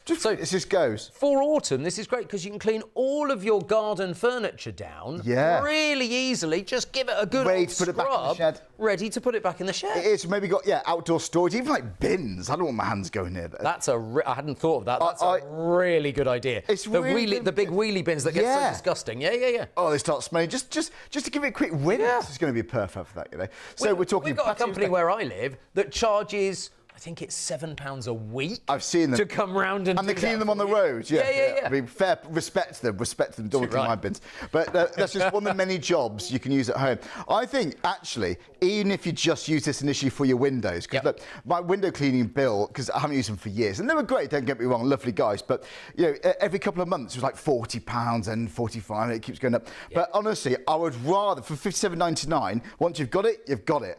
it just goes. For autumn, this is great because you can clean all of your garden furniture down really easily. Just give it a good Ready old to put it back in the scrub, shed. ready to put it back in the shed. It is. Maybe got outdoor storage, even like bins. I don't want my hands going near there. That's I hadn't thought of that. That's a really good idea. It's the really the big wheelie bins that get so disgusting. Yeah. Oh, they start smelling. Just to give it a quick rinse. It's going to be perfect for that, So we're talking. We've got a company where I live that charges, I think it's £7 a week. I've seen them to come round and they clean them on the road. Yeah. I mean, fair, respect them. Don't clean my bins. But that's just one of the many jobs you can use at home. I think actually, even if you just use this initially for your windows, because look, my window cleaning bill, because I haven't used them for years, and they were great. Don't get me wrong, lovely guys, but every couple of months it was like £40 and £45, and it keeps going up. But honestly, I would rather for £57.99. Once you've got it,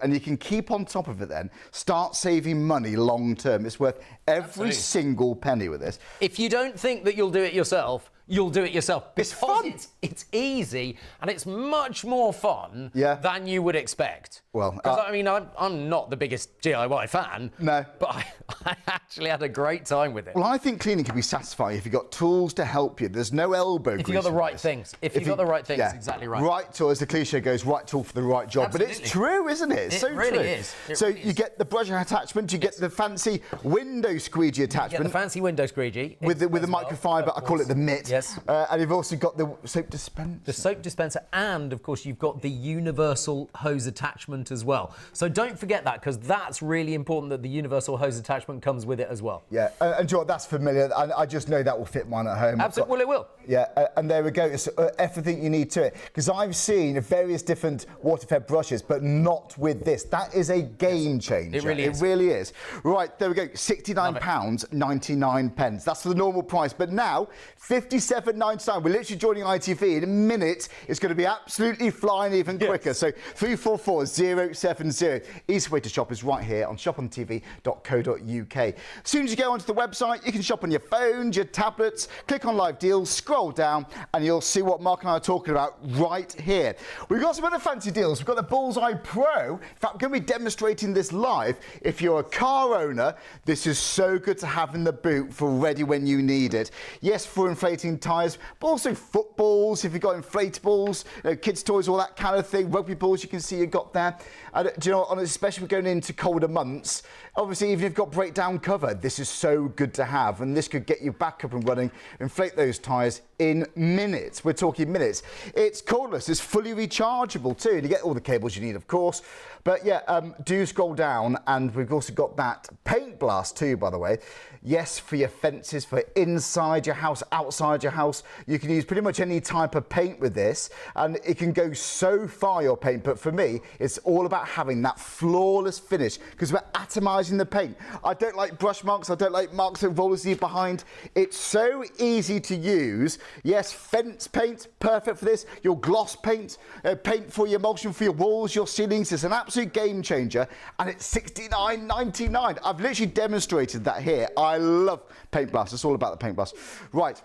and you can keep on top of it. Then start saving money long term. It's worth every single penny with this. If you don't think that you'll do it yourself, you'll do it yourself. It's fun. It's easy and it's much more fun than you would expect. Well, I mean, I'm not the biggest DIY fan. No. But I actually had a great time with it. Well, I think cleaning can be satisfying if you've got tools to help you. There's no elbow grease. If you've got the right things. If you've got the right things, exactly right. Right tool, as the cliche goes, right tool for the right job. Absolutely. But it's true, isn't it? It's so really true. is. So you get the brush attachment, you get the fancy window squeegee attachment. You get the fancy window squeegee. With the microfibre, I call it the mitt. Yes. And you've also got the soap dispenser. The soap dispenser, and of course you've got the universal hose attachment as well. So don't forget that, because that's really important, that the universal hose attachment comes with it as well. Yeah, and Joe, that's familiar. I just know that will fit mine at home. Absolutely, well, it will. Yeah, and there we go. It's everything you need to it. Because I've seen various different water-fed brushes, but not with this. That is a game changer. It really is. It really is. Right, there we go. £69.99. That's the normal price. But now, £57.99. We're literally joining ITV. In a minute, it's going to be absolutely flying even quicker. So 344070. Easiest way to shop is right here on shopontv.co.uk. As soon as you go onto the website, you can shop on your phones, your tablets, click on live deals, scroll down, and you'll see what Mark and I are talking about right here. We've got some other fancy deals. We've got the Bullseye Pro. In fact, we're going to be demonstrating this live. If you're a car owner, this is so good to have in the boot for ready when you need it. Yes, for inflating tyres, but also footballs, if you've got inflatables, kids' toys, all that kind of thing. Rugby balls, you can see you've got there. Do you know, especially going into colder months, obviously, even if you've got breakdown cover, this is so good to have, and this could get you back up and running, inflate those tyres in minutes. We're talking minutes. It's cordless, it's fully rechargeable too, and you get all the cables you need, of course. But yeah, do scroll down, and we've also got that paint blast too, by the way. Yes, for your fences, for inside your house, outside your house. You can use pretty much any type of paint with this, and it can go so far, your paint. But for me, it's all about having that flawless finish, because we're atomizing the paint. I don't like brush marks. I don't like marks that rollers leave behind. It's so easy to use. Yes, fence paint, perfect for this. Your gloss paint, paint for your emulsion for your walls, your ceilings. It's an absolute game changer, and it's £69.99. I've literally demonstrated that here. I love Paint Blast. It's all about the Paint Blast. Right.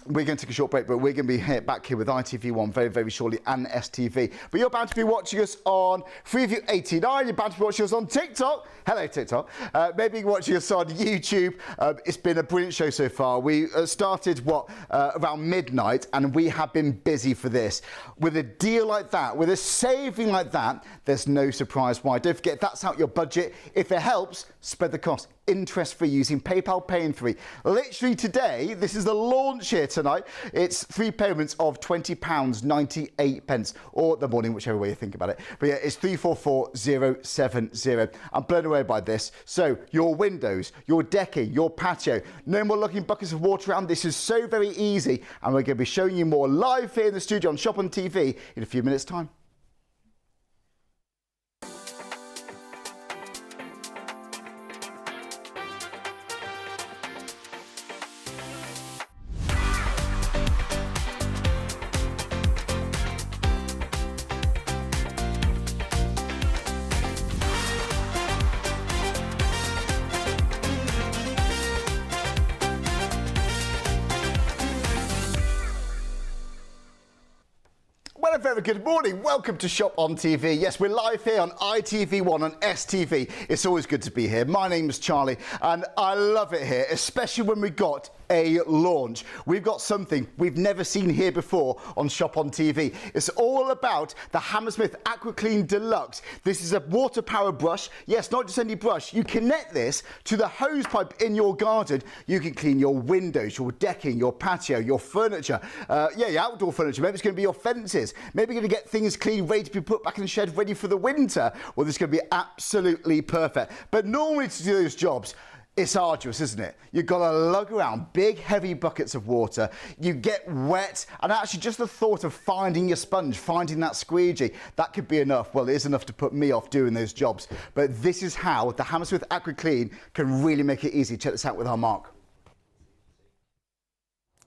We're going to take a short break, but we're going to be back here with ITV1 very, very shortly, and STV. But you're bound to be watching us on Freeview 89. You're bound to be watching us on TikTok. Hello, TikTok. Maybe you're watching us on YouTube. It's been a brilliant show so far. We started, around midnight, and we have been busy for this. With a deal like that, with a saving like that, there's no surprise why. Don't forget, if that's out your budget, if it helps, spread the cost. Interest-free using PayPal Pay-in-3. Literally today, this is the launch here tonight. It's 3 payments of £20.98, or the morning, whichever way you think about it. But yeah, it's 344070. I'm blown away by this. So your windows, your decking, your patio, no more looking buckets of water around. This is so very easy, and we're going to be showing you more live here in the studio on Shop on TV in a few minutes' time. And a very good morning. Welcome to Shop on TV. Yes, we're live here on ITV1 and STV. It's always good to be here. My name's Charlie, and I love it here, especially when we got a launch. We've got something we've never seen here before on Shop on TV. It's all about the Hammersmith Aqua Clean Deluxe. This is a water power brush. Yes, not just any brush. You connect this to the hose pipe in your garden. You can clean your windows, your decking, your patio, your furniture. Your outdoor furniture. Maybe it's going to be your fences. Maybe you're going to get things clean, ready to be put back in the shed, ready for the winter. Well, this is going to be absolutely perfect. But normally to do those jobs, it's arduous, isn't it? You've got to lug around big, heavy buckets of water. You get wet, and actually just the thought of finding your sponge, finding that squeegee, that could be enough. Well, it is enough to put me off doing those jobs. But this is how the Hammersmith Aqua Clean can really make it easy. Check this out with our Mark.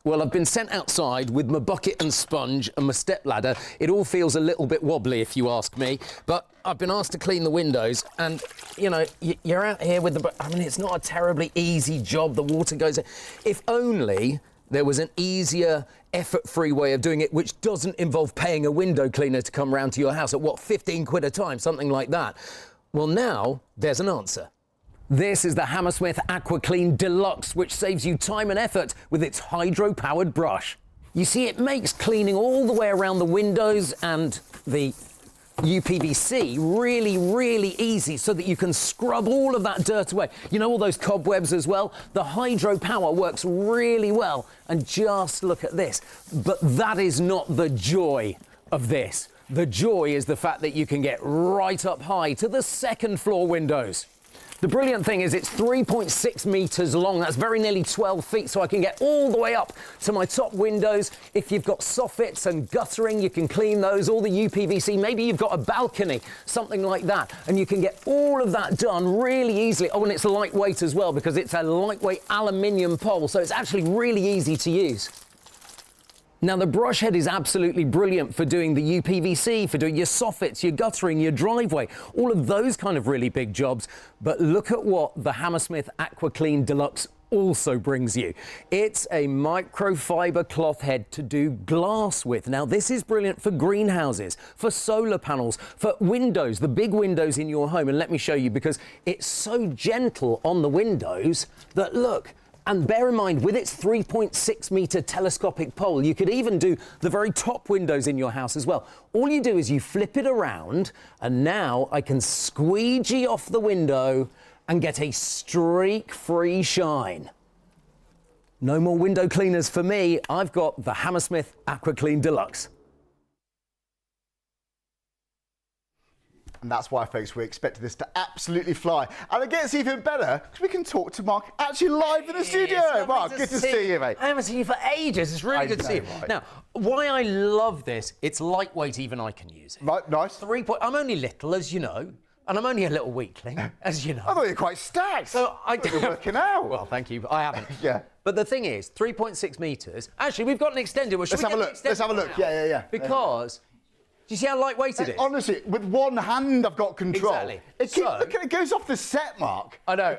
Well, I've been sent outside with my bucket and sponge and my stepladder. It all feels a little bit wobbly, if you ask me. But I've been asked to clean the windows, and, you know, you're out here with the... I mean, it's not a terribly easy job. The water goes in. If only there was an easier, effort-free way of doing it, which doesn't involve paying a window cleaner to come round to your house at, what, 15 quid a time, something like that. Well, now there's an answer. This is the Hammersmith Aqua Clean Deluxe, which saves you time and effort with its hydro-powered brush. You see, it makes cleaning all the way around the windows and the UPVC really, really easy so that you can scrub all of that dirt away. You know, all those cobwebs as well? The hydro power works really well. And just look at this. But that is not the joy of this. The joy is the fact that you can get right up high to the second floor windows. The brilliant thing is it's 3.6 metres long. That's very nearly 12 feet, so I can get all the way up to my top windows. If you've got soffits and guttering, you can clean those, all the UPVC. Maybe you've got a balcony, something like that, and you can get all of that done really easily. Oh, and it's lightweight as well, because it's a lightweight aluminium pole, so it's actually really easy to use. Now, the brush head is absolutely brilliant for doing the UPVC, for doing your soffits, your guttering, your driveway, all of those kind of really big jobs. But look at what the Hammersmith Aqua Clean Deluxe also brings you. It's a microfibre cloth head to do glass with. Now, this is brilliant for greenhouses, for solar panels, for windows, the big windows in your home. And let me show you, because it's so gentle on the windows that, look, and bear in mind, with its 3.6 metre telescopic pole, you could even do the very top windows in your house as well. All you do is you flip it around, and now I can squeegee off the window and get a streak-free shine. No more window cleaners for me. I've got the Hammersmith Aqua Clean Deluxe. And that's why, folks, we expected this to absolutely fly. And it gets even better because we can talk to Mark actually live in the studio. Mark, good to see you, mate. I haven't seen you for ages. It's really good to see you. Right. Now, why I love this, it's lightweight, even I can use it. Right, nice. I'm only little, as you know, and I'm only a little weakling, as you know. I thought you were quite stacked. So I did. You're working out. Well, thank you, but I haven't. Yeah. But the thing is, 3.6 metres. Actually, we've got an extender. Well, Let's have a look. Let's have a look. Yeah. Because... do you see how lightweight it is? Honestly, with one hand I've got control. Exactly. Look at it, goes off the set, Mark. I know.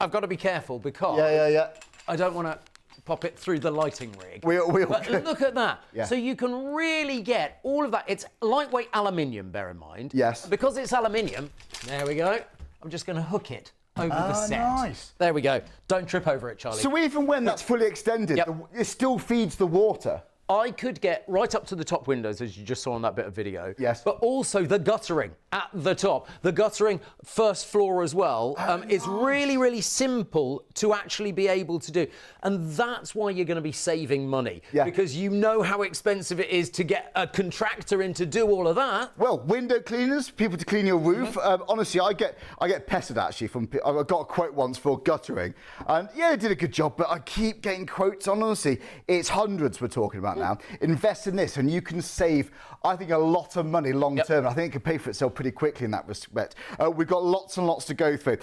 I've got to be careful because I don't want to pop it through the lighting rig. But look at that. Yeah. So you can really get all of that. It's lightweight aluminium, bear in mind. Yes. Because it's aluminium, there we go. I'm just going to hook it over the set. Nice. There we go. Don't trip over it, Charlie. So even when that's fully extended, it still feeds the water. I could get right up to the top windows, as you just saw on that bit of video. Yes. But also the guttering at the top. The guttering first floor as well is really, really simple to actually be able to do. And that's why you're going to be saving money. Yeah. Because you know how expensive it is to get a contractor in to do all of that. Well, window cleaners, people to clean your roof. Honestly, I get pestered actually from. I got a quote once for guttering, and yeah, they did a good job. But I keep getting quotes on. Honestly, it's hundreds we're talking about now. Invest in this, and you can save, I think, a lot of money long term. I think it can pay for itself pretty quickly in that respect. We've got lots and lots to go through.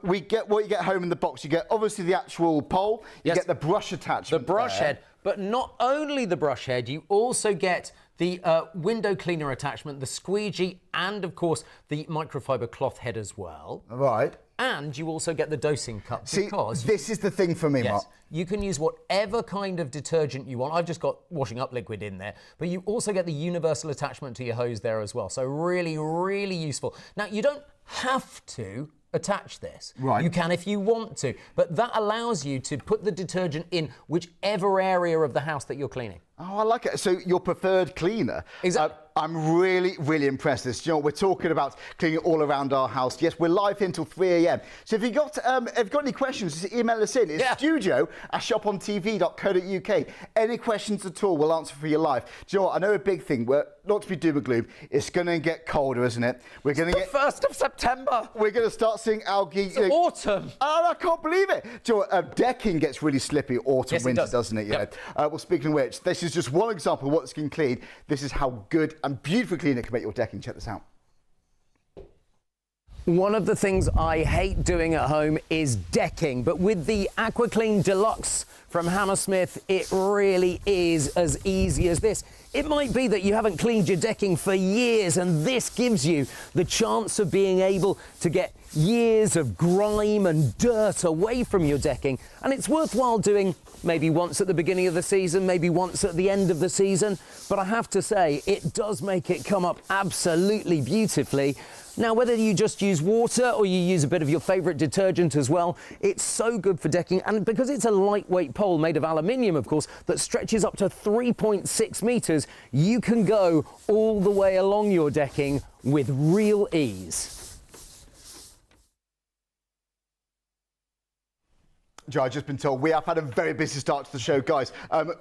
We get what you get home in the box. You get obviously the actual pole. You get the brush attachment. The brush head, but not only the brush head. You also get the window cleaner attachment, the squeegee, and of course the microfibre cloth head as well. Right. And you also get the dosing cup. See, because this is the thing for me, Mark. You can use whatever kind of detergent you want. I've just got washing up liquid in there, but you also get the universal attachment to your hose there as well. So really, really useful. Now, you don't have to attach this. Right. You can if you want to, but that allows you to put the detergent in whichever area of the house that you're cleaning. Oh, I like it. So your preferred cleaner. Exactly. I'm really, really impressed with this. You know, we're talking about cleaning all around our house. Yes, we're live here until 3 a.m. So if you've got any questions, just email us in. It's studio@shopontv.co.uk. Any questions at all, we'll answer for you live. Do you know what? I know a big thing. Not to be doom and gloom. It's going to get colder, isn't it? We're going to get 1st of September. We're going to start seeing algae. It's autumn. Oh, I can't believe it. Do you know what? Decking gets really slippy autumn, Yes, winter, it does. doesn't it? Yep. Well, speaking of which, this is just one example of what's can clean. This is how good and beautifully clean it can make your decking. Check this out. One of the things I hate doing at home is decking, but with the Aqua Clean Deluxe from Hammersmith, it really is as easy as this. It might be that you haven't cleaned your decking for years, and this gives you the chance of being able to get years of grime and dirt away from your decking. And it's worthwhile doing maybe once at the beginning of the season, maybe once at the end of the season. But I have to say, it does make it come up absolutely beautifully. Now, whether you just use water or you use a bit of your favourite detergent as well, it's so good for decking. And because it's a lightweight pole made of aluminium, of course, that stretches up to 3.6 metres, you can go all the way along your decking with real ease. Joe, I've just been told we have had a very busy start to the show, guys.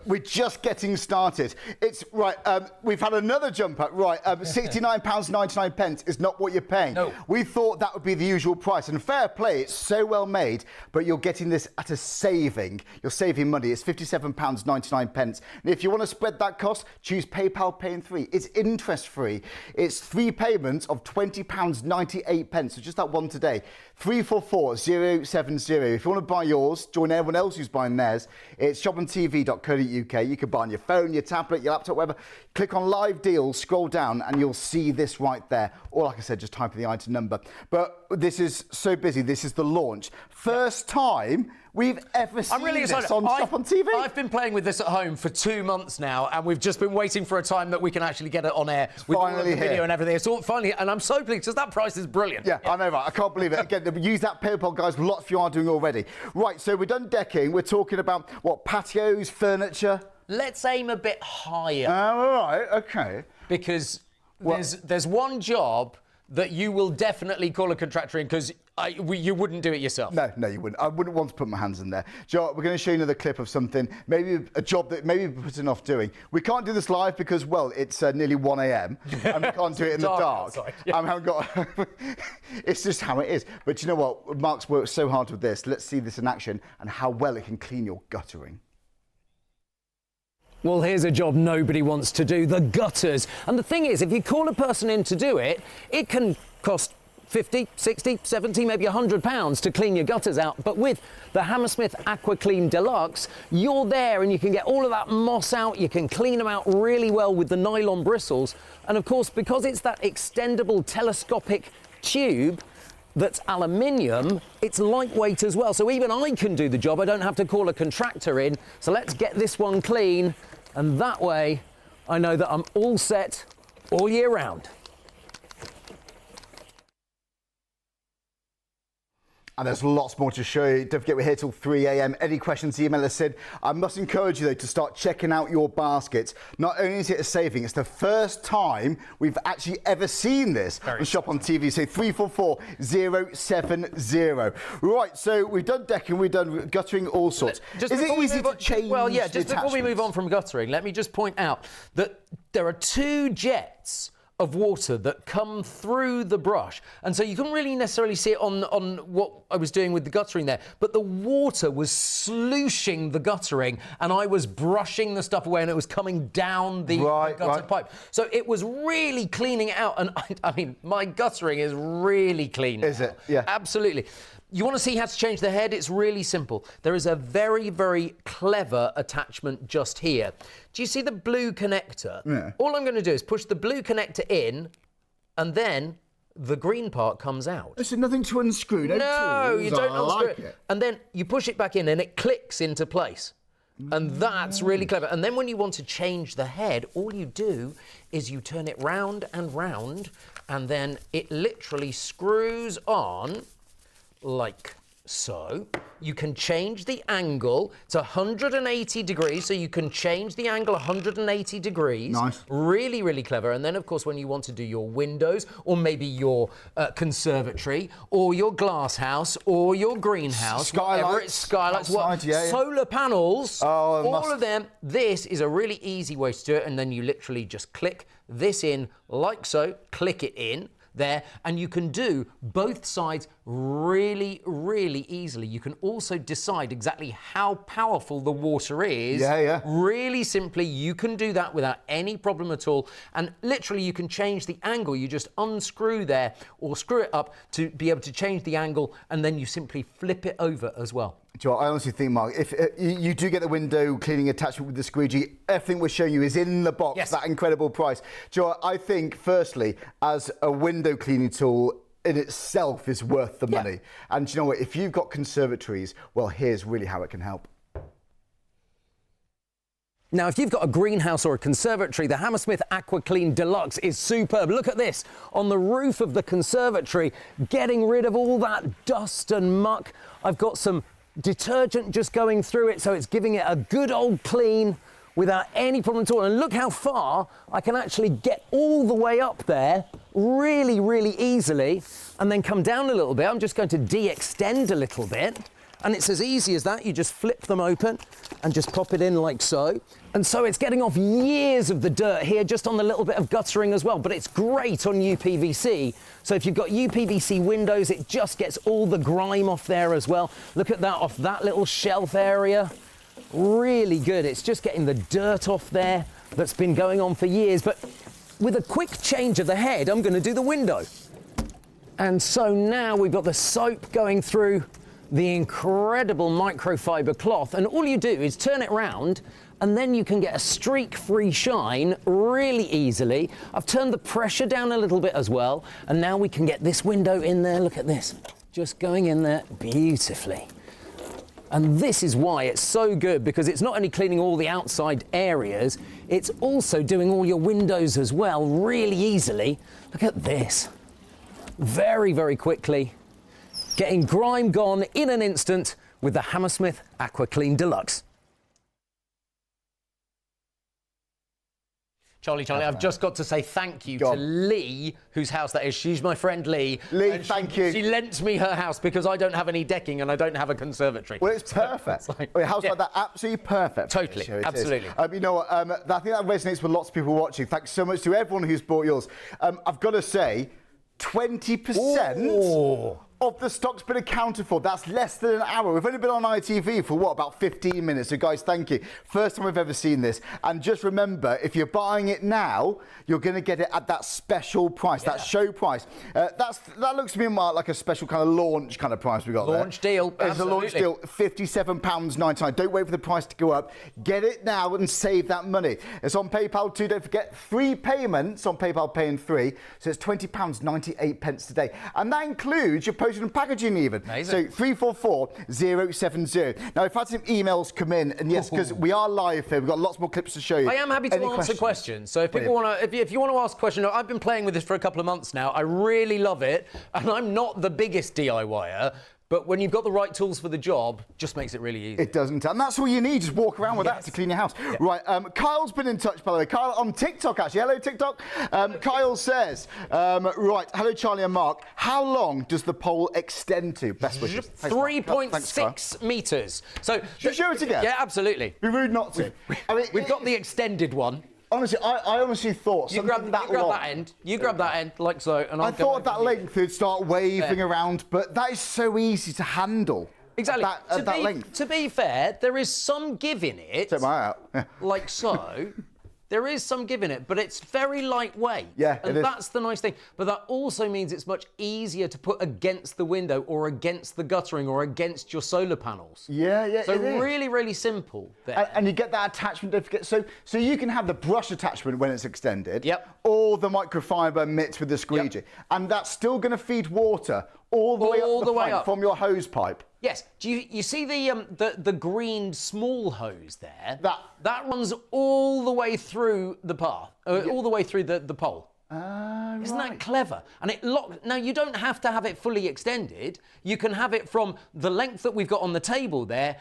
We're just getting started. It's right. We've had another jump up. Right, £69.99 is not what you're paying. No. We thought that would be the usual price, and fair play. It's so well made, but you're getting this at a saving. You're saving money. It's £57.99. And if you want to spread that cost, choose PayPal Pay in 3. It's interest free. It's 3 payments of £20.98. So just that one today. 344070. If you want to buy yours, join everyone else who's buying theirs. It's shopontv.co.uk. You can buy on your phone, your tablet, your laptop, whatever. Click on live deals, scroll down, and you'll see this right there. Or like I said, just type in the item number. But this is so busy. This is the launch. First time we've ever seen this on Shop on TV. I've been playing with this at home for 2 months now, and we've just been waiting for a time that we can actually get it on air with all of the video and everything. It's all finally, and I'm so pleased because that price is brilliant. Yeah, I know, right? I can't believe it. Again, use that PayPal, guys. Lots of you are doing already. Right, so we're done decking. We're talking about what, patios, furniture. Let's aim a bit higher. All right, okay. Because there's one job that you will definitely call a contractor in because you wouldn't do it yourself. No, you wouldn't. I wouldn't want to put my hands in there. Joe, we're going to show you another clip of something, maybe a job that maybe we're putting off doing. We can't do this live because, well, it's nearly 1 a.m. and we can't do it in the dark. Outside, yeah. I haven't got... It's just how it is. But you know what? Mark's worked so hard with this. Let's see this in action and how well it can clean your guttering. Well, here's a job nobody wants to do, the gutters. And the thing is, if you call a person in to do it, it can cost 50, 60, 70, maybe £100 to clean your gutters out. But with the Hammersmith Aqua Clean Deluxe, you're there and you can get all of that moss out. You can clean them out really well with the nylon bristles. And of course, because it's that extendable telescopic tube that's aluminium, it's lightweight as well. So even I can do the job. I don't have to call a contractor in. So let's get this one clean. And that way, I know that I'm all set all year round. And there's lots more to show you. Don't forget, we're here till 3 a.m. Any questions, email us in. I must encourage you, though, to start checking out your baskets. Not only is it a saving, it's the first time we've actually ever seen this on Shop on TV. So 344070. Right, so we've done decking, we've done guttering, all sorts. Is it easy to change? Well, yeah, just before we move on from guttering, let me just point out that there are 2 jets of water that come through the brush. And so you couldn't really necessarily see it on what I was doing with the guttering there, but the water was slushing the guttering and I was brushing the stuff away and it was coming down the gutter pipe. So it was really cleaning it out. And I mean, my guttering is really clean. Is it? Yeah. Absolutely. You want to see how to change the head? It's really simple. There is a very, very clever attachment just here. Do you see the blue connector? Yeah. All I'm going to do is push the blue connector in and then the green part comes out. So nothing to unscrew, no tools. You don't I unscrew like it. And then you push it back in and it clicks into place. And that's really clever. And then when you want to change the head, all you do is you turn it round, and then it literally screws on like so. You can change the angle to 180 degrees, so you can change the angle 180 degrees. Nice. Really, really clever. And then, of course, when you want to do your windows, or maybe your conservatory, or your glass house, or your greenhouse, skylights, solar panels, all of them, this is a really easy way to do it. And then you literally just click this in like so, click it in there, and you can do both sides really, really easily. You can also decide exactly how powerful the water is. Really simply, you can do that without any problem at all. And literally, you can change the angle. You just unscrew there or screw it up to be able to change the angle, and then you simply flip it over as well. Joe, I honestly think, Mark, if you do get the window cleaning attachment with the squeegee, everything we're showing you is in the box, that incredible price. Joe, I think, firstly, as a window cleaning tool, in itself is worth the money. And do you know what? If you've got conservatories, well, here's really how it can help. Now, if you've got a greenhouse or a conservatory, the Hammersmith Aqua Clean Deluxe is superb. Look at this on the roof of the conservatory, getting rid of all that dust and muck. I've got some detergent just going through it, so it's giving it a good old clean without any problem at all. And look how far I can actually get all the way up there really, really easily, and then come down a little bit. I'm just going to de-extend a little bit, and it's as easy as that. You just flip them open and just pop it in like so. And so it's getting off years of the dirt here just on the little bit of guttering as well, but it's great on UPVC. So if you've got UPVC windows, it just gets all the grime off there as well. Look at that, off that little shelf area. Really good. It's just getting the dirt off there that's been going on for years. But with a quick change of the head, I'm going to do the window. And so now we've got the soap going through the incredible microfibre cloth, and all you do is turn it round, and then you can get a streak-free shine really easily. I've turned the pressure down a little bit as well, and now we can get this window in there. Look at this, just going in there beautifully. And this is why it's so good, because it's not only cleaning all the outside areas, it's also doing all your windows as well really easily. Look at this. Very, very quickly. Getting grime gone in an instant with the Hammersmith Aqua Clean Deluxe. Charlie, I've just got to say thank you to Lee, whose house that is. She's my friend Lee. Lee, thank you. She lent me her house because I don't have any decking and I don't have a conservatory. Well, it's perfect. A house like that, absolutely perfect. Totally, absolutely. You know what, I think that resonates with lots of people watching. Thanks so much to everyone who's bought yours. I've got to say, 20% of the stock's been accounted for. That's less than an hour. We've only been on ITV for, what, about 15 minutes. So, guys, thank you. First time we've ever seen this. And just remember, if you're buying it now, you're going to get it at that special price, that show price. That looks to me like a special kind of launch kind of price we got there. Launch deal, It's a launch deal, £57.99. Don't wait for the price to go up. Get it now and save that money. It's on PayPal too. Don't forget, 3 payments on PayPal Pay in 3. So it's £20.98 today. And that includes your postage and packaging even. Amazing. So 344070. Now, I've had some emails come in, and yes, because we are live here, we've got lots more clips to show you. I am happy to answer questions. So if people want to, if you want to ask a question, I've been playing with this for a couple of months now. I really love it, and I'm not the biggest DIYer. But when you've got the right tools for the job, just makes it really easy. It doesn't. And that's all you need. Just walk around with that to clean your house. Yeah. Right. Kyle's been in touch, by the way. Kyle on TikTok, actually. Hello, TikTok. Kyle says, right. Hello, Charlie and Mark. How long does the pole extend to? Best wishes. 3.6 metres. So, should we show it again? Yeah, absolutely. Be rude not to. I mean, we've got the extended one. Honestly, I honestly thought you grab that end. You grab that end like so, and I thought at that length it'd start waving around, but that is so easy to handle. Exactly. At that length. To be fair, there is some give in it. Take my eye out. Yeah. Like so. There is some give in it, but it's very lightweight. Yeah, and it is. that's the nice thing. But that also means it's much easier to put against the window or against the guttering or against your solar panels. Yeah, So it is. really, really simple there. And you get that attachment, don't forget. So you can have the brush attachment when it's extended. Yep. Or the microfibre mitts with the squeegee. Yep. And that's still going to feed water all the way up the way pipe up. from your hose pipe. Yes. Do you see the green small hose there? That runs all the way through the path, all the way through the pole. Isn't that clever? And it locks. Now you don't have to have it fully extended. You can have it from the length that we've got on the table there,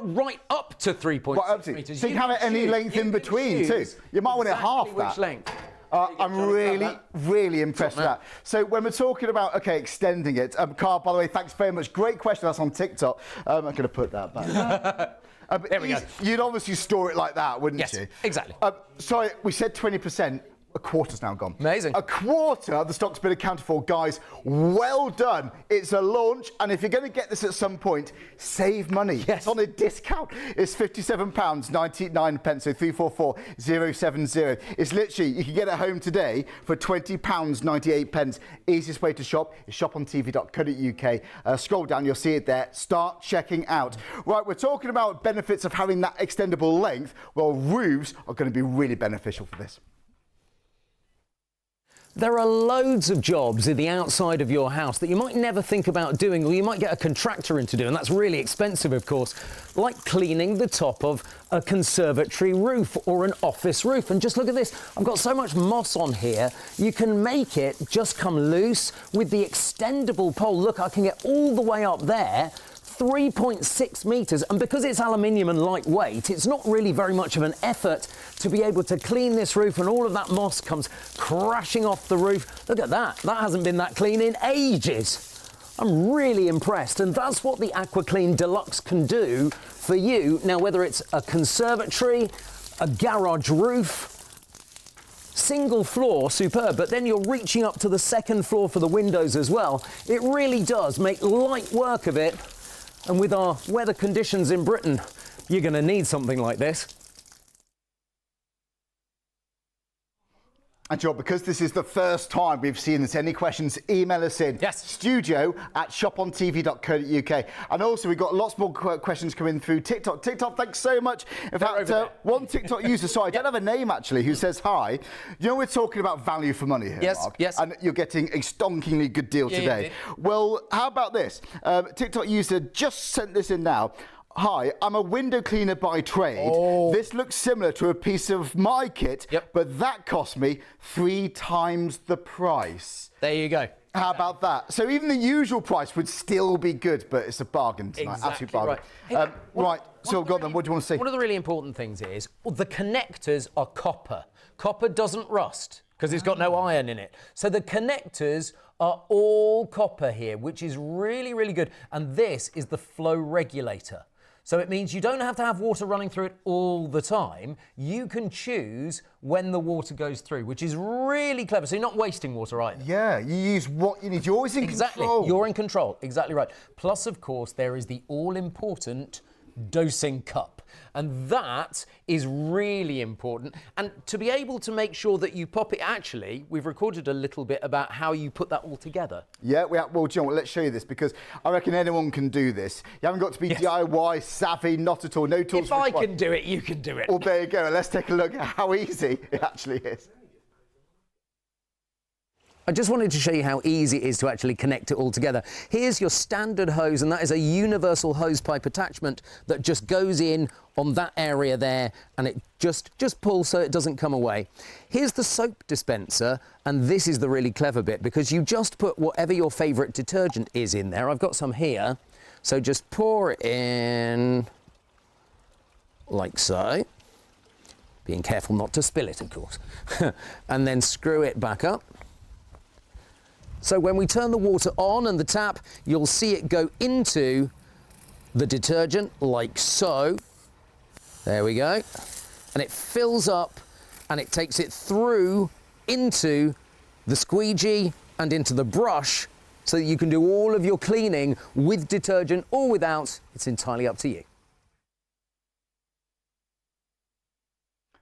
right up to 3.6 metres. So you can have it any length in between too. You might want it half that. Which length? I'm really impressed with that. So when we're talking about, extending it, Carl, by the way, thanks very much. Great question. That's on TikTok. I'm going to put that back. There we go. You'd obviously store it like that, wouldn't you? Yes, exactly. Sorry, we said 20%. A quarter's now gone. Amazing. A quarter of the stock's been accounted for. Guys, well done. It's a launch, and if you're going to get this at some point, save money. Yes. It's on a discount. It's £57.99, so 344070. It's literally, you can get it home today for £20.98. Easiest way to shop is shopontv.co.uk. Scroll down, you'll see it there. Start checking out. Right, we're talking about benefits of having that extendable length. Well, roofs are going to be really beneficial for this. There are loads of jobs in the outside of your house that you might never think about doing, or you might get a contractor in to do, and that's really expensive, of course, like cleaning the top of a conservatory roof or an office roof. And just look at this. I've got so much moss on here. You can make it just come loose with the extendable pole. Look, I can get all the way up there. 3.6 metres, and because it's aluminium and lightweight, it's not really very much of an effort to be able to clean this roof, and all of that moss comes crashing off the roof. Look at that. That hasn't been that clean in ages. I'm really impressed, and that's what the Aquaclean Deluxe can do for you. Now, whether it's a conservatory, a garage roof, single floor, superb, but then you're reaching up to the second floor for the windows as well. It really does make light work of it. And with our weather conditions in Britain, you're going to need something like this. And John, because this is the first time we've seen this, any questions, email us in. Yes. studio@shopontv.co.uk. And also, we've got lots more questions coming through TikTok. TikTok, thanks so much. In fact, one TikTok user, sorry, I don't have a name actually, who says hi. You know, we're talking about value for money here, yes, Mark. Yes. And you're getting a stonkingly good deal today. Well, how about this? TikTok user just sent this in now. Hi, I'm a window cleaner by trade. This looks similar to a piece of my kit, but that cost me 3 times the price. There you go. How about that? So even the usual price would still be good, but it's a bargain tonight. Exactly Absolute bargain. right. Hey, Right, so go on then, what do you want to say? One of the really important things is the connectors are copper. Copper doesn't rust because it's got no iron in it. So the connectors are all copper here, which is really, really good. And this is the flow regulator. So it means you don't have to have water running through it all the time. You can choose when the water goes through, which is really clever. So you're not wasting water either. Yeah, you use what you need. You're always in control. You're in control. Exactly right. Plus, of course, there is the all-important dosing cup. And that is really important. And to be able to make sure that you pop it, actually, we've recorded a little bit about how you put that all together. Yeah, well, John, let's show you this, because I reckon anyone can do this. You haven't got to be DIY savvy, not at all. No tools. If I can do it, you can do it. Well, there you go. Let's take a look at how easy it actually is. I just wanted to show you how easy it is to actually connect it all together. Here's your standard hose, and that is a universal hose pipe attachment that just goes in on that area there, and it just pulls so it doesn't come away. Here's the soap dispenser, and this is the really clever bit, because you just put whatever your favourite detergent is in there. I've got some here, so just pour it in like so. Being careful not to spill it, of course. And then screw it back up. So when we turn the water on and the tap, you'll see it go into the detergent like so. There we go. And it fills up and it takes it through into the squeegee and into the brush, so that you can do all of your cleaning with detergent or without. It's entirely up to you.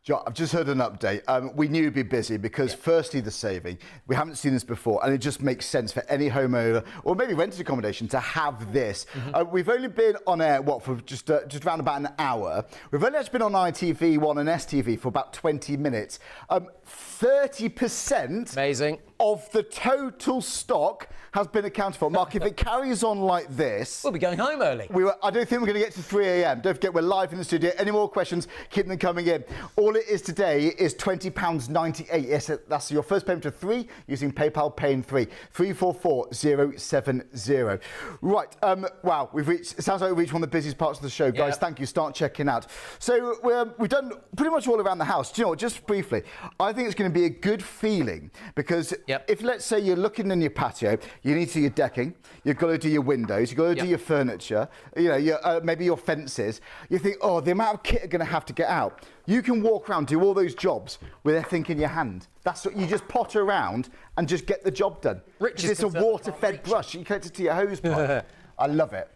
John, I've just heard an update. We knew you'd be busy because firstly, the saving. We haven't seen this before, and it just makes sense for any homeowner or maybe rented accommodation to have this. We've only been on air, for just around about an hour. We've only actually been on ITV1 and STV for about 20 minutes. 30% Amazing. of the total stock has been accounted for. Mark, if it carries on like this... We'll be going home early. I don't think we're going to get to 3 a.m. Don't forget, we're live in the studio. Any more questions, keep them coming in. All it is today is £20.98. Yes, that's your first payment of 3 using PayPal Pay in 3. 344070. Right, wow, it sounds like we've reached one of the busiest parts of the show. Guys, thank you. Start checking out. So we've done pretty much all around the house. Do you know what, just briefly, I think it's going to be a good feeling because if, let's say, you're looking in your patio, you need to do your decking, you've got to do your windows, you've got to do your furniture, you know, maybe your fences. You think, oh, the amount of kit are going to have to get out. You can walk around, do all those jobs with everything in your hand. That's what you just potter around and just get the job done. Rich, it's a water-fed brush. You connect it to your hose pipe. I love it.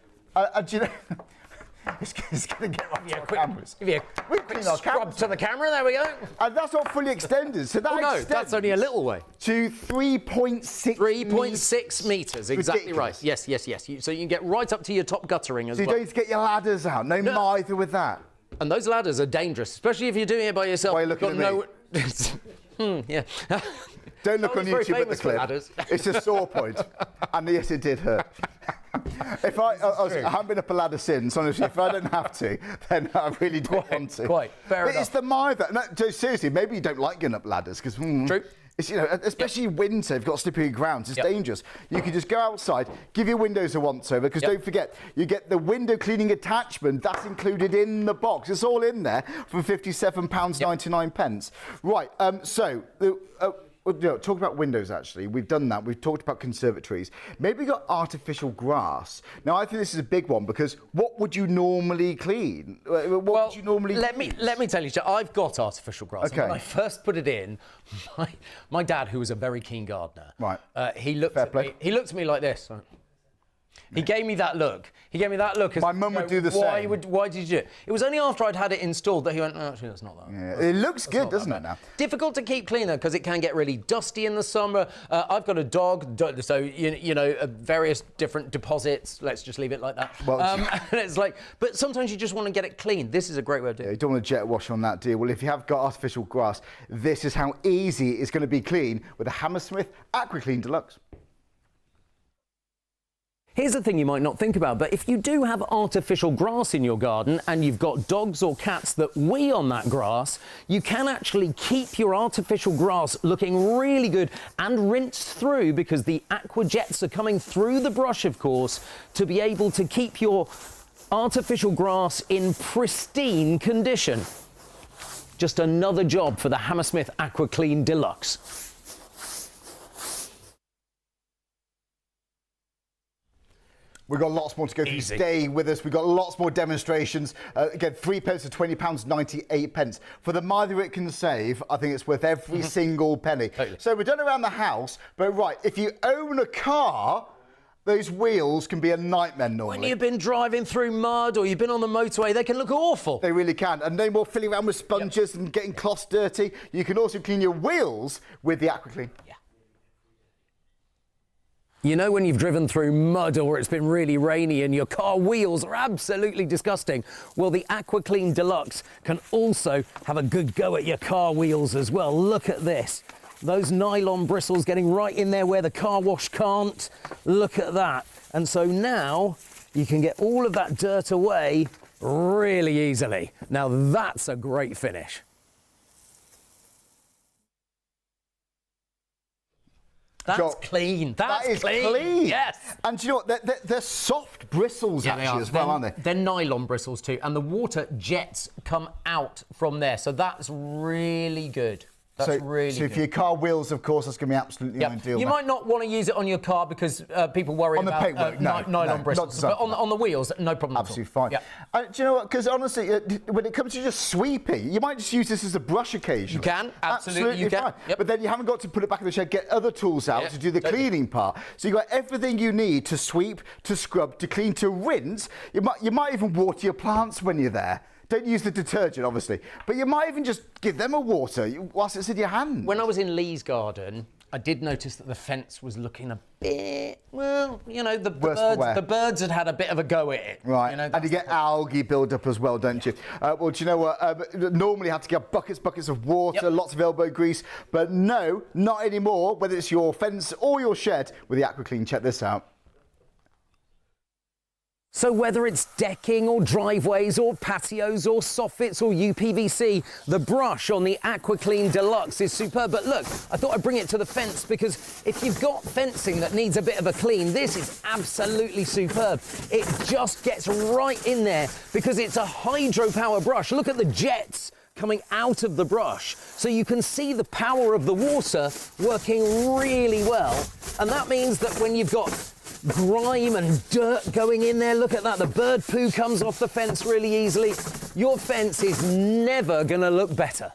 Do you know? It's going to get right to our cameras. Give you a quick scrub to the camera. There we go. And that's not fully extended. So that extends that's only a little way. To 3.6 3.6 metres, exactly Ridiculous. right. Yes. So you can get right up to your top guttering as So you well. don't need to get your ladders out. No mither with that. And those ladders are dangerous, especially if you're doing it by yourself. Why are you looking at Yeah. Don't look on very YouTube at the famous for clip. ladders. It's a sore point. And yes, it did hurt. If I haven't been up a ladder since, honestly, if I don't have to, then I really don't want to. Quite, fair enough. It's the mither. No, seriously, maybe you don't like getting up ladders because True. It's, you know, especially winter, if you've got slippery grounds, it's dangerous. You can just go outside, give your windows a once-over, because don't forget, you get the window cleaning attachment, that's included in the box. It's all in there for £57.99. Right, talk about windows, actually. We've done that. We've talked about conservatories. Maybe we've got artificial grass. Now, I think this is a big one because what would you normally clean? What would you normally let me tell you, I've got artificial grass. Okay. And when I first put it in, my dad, who was a very keen gardener, Right. He looked at me like this. He gave me that look. As, My mum would do the same. Why did you do it? It was only after I'd had it installed that he went, no, actually, that's not that. Yeah, it looks good, doesn't it, now? Difficult to keep clean, though, because it can get really dusty in the summer. I've got a dog, so, you know, various different deposits. Let's just leave it like that. Well, and it's like, but sometimes you just want to get it clean. This is a great way of doing it. You don't want to jet wash on that, do you? Well, if you have got artificial grass, this is how easy it's going to be clean with a Hammersmith Aqua Clean Deluxe. Here's the thing you might not think about, but if you do have artificial grass in your garden and you've got dogs or cats that wee on that grass, you can actually keep your artificial grass looking really good and rinsed through because the aqua jets are coming through the brush, of course, to be able to keep your artificial grass in pristine condition. Just another job for the Hammersmith Aqua Clean Deluxe. We've got lots more to go through. Stay with us. We've got lots more demonstrations. Again, 3 pence to £20.98. For the mither it can save, I think it's worth every single penny. Totally. So we're done around the house, but right, if you own a car, those wheels can be a nightmare normally. When you've been driving through mud or you've been on the motorway, they can look awful. They really can. And no more filling around with sponges and getting cloths dirty. You can also clean your wheels with the Aquaclean. You know when you've driven through mud or it's been really rainy and your car wheels are absolutely disgusting? Well, the Aquaclean Deluxe can also have a good go at your car wheels as well. Look at this. Those nylon bristles getting right in there where the car wash can't. Look at that. And so now you can get all of that dirt away really easily. Now that's a great finish. That's clean. That is clean. Yes. And do you know what? They're soft bristles actually as well, aren't they? They're nylon bristles too. And the water jets come out from there. So that's really good. That's really good. So if your car wheels, of course, that's going to be absolutely ideal. You might not want to use it on your car because people worry on the about paintwork, nylon bristles. But on the wheels, no problem Absolutely at all. fine. Do you know what? Because honestly, when it comes to just sweeping, you might just use this as a brush occasionally. You can, absolutely you can. Fine. But then you haven't got to put it back in the shed, get other tools out to do the cleaning part. So you've got everything you need to sweep, to scrub, to clean, to rinse. You might even water your plants when you're there. Don't use the detergent, obviously. But you might even just give them a water whilst it's in your hand. When I was in Lee's garden, I did notice that the fence was looking a bit, well, you know, the birds had had a bit of a go at it. Right, you know, and you get algae build-up as well, don't you? Well, do you know what? Normally you have to get buckets of water, lots of elbow grease, but no, not anymore, whether it's your fence or your shed with the AquaClean. Check this out. So whether it's decking or driveways or patios or soffits or UPVC, the brush on the AquaClean Deluxe is superb. But look, I thought I'd bring it to the fence because if you've got fencing that needs a bit of a clean, this is absolutely superb. It just gets right in there because it's a hydropower brush. Look at the jets coming out of the brush. So you can see the power of the water working really well. And that means that when you've got grime and dirt going in there, look at that, the bird poo comes off the fence really easily. Your fence is never going to look better.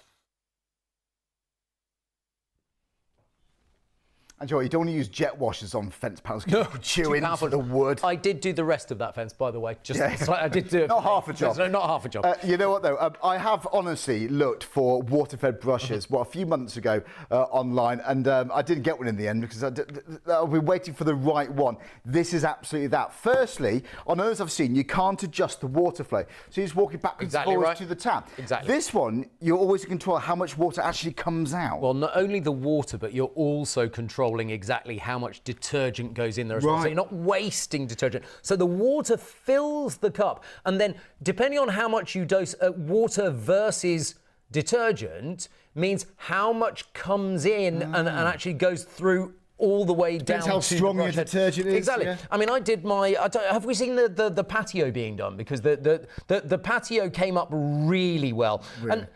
And Joy, you don't want to use jet washers on fence panels because you chew into the wood. I did do the rest of that fence, by the way. I did do it. Not half a job. No, not half a job. You know what, though? I have honestly looked for water-fed brushes, a few months ago online, and I didn't get one in the end because I've been waiting for the right one. This is absolutely that. Firstly, on others I've seen, you can't adjust the water flow. So you're just walking backwards and forwards to the tap. Exactly. This one, you're always in control of how much water actually comes out. Well, not only the water, but you're also controlling exactly how much detergent goes in there as well. So you're not wasting detergent. So the water fills the cup, and then depending on how much you dose, water versus detergent means how much comes in and actually goes through all the way down. Depends how strong your detergent is. Exactly. Yeah. I mean, I did my. Have we seen the patio being done? Because the patio came up really well. Really? And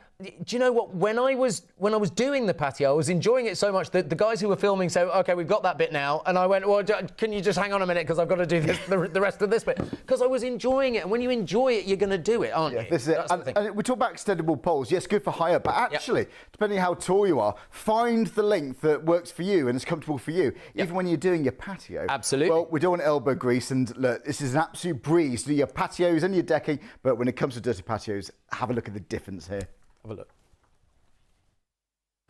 do you know what? When I was doing the patio, I was enjoying it so much that the guys who were filming said, "Okay, we've got that bit now," and I went, "Well, can you just hang on a minute because I've got to do this, the rest of this bit?" Because I was enjoying it, and when you enjoy it, you're going to do it, aren't you? This is it. And we talk about extendable poles. Yes, good for hire, but actually, depending how tall you are, find the length that works for you and is comfortable for you, even when you're doing your patio. Absolutely. Well, we don't want elbow grease, and look, this is an absolute breeze. Do your patios and your decking, but when it comes to dirty patios, have a look at the difference here. Have a look.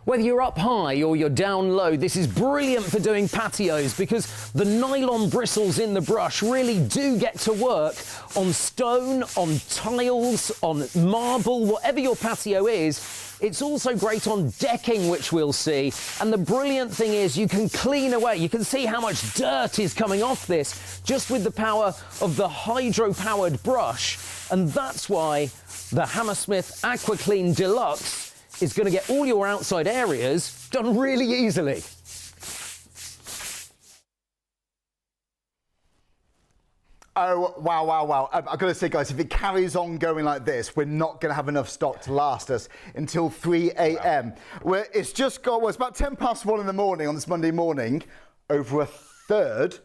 Whether you're up high or you're down low, this is brilliant for doing patios because the nylon bristles in the brush really do get to work on stone, on tiles, on marble, whatever your patio is. It's also great on decking, which we'll see. And the brilliant thing is you can clean away. You can see how much dirt is coming off this just with the power of the hydro-powered brush. And that's why the Hammersmith Aqua Clean Deluxe is going to get all your outside areas done really easily. Oh, wow. I've got to say, guys, if it carries on going like this, we're not going to have enough stock to last us until 3 a.m. Wow. It's just got, well, it's about 1:10 in the morning on this Monday morning. Over a third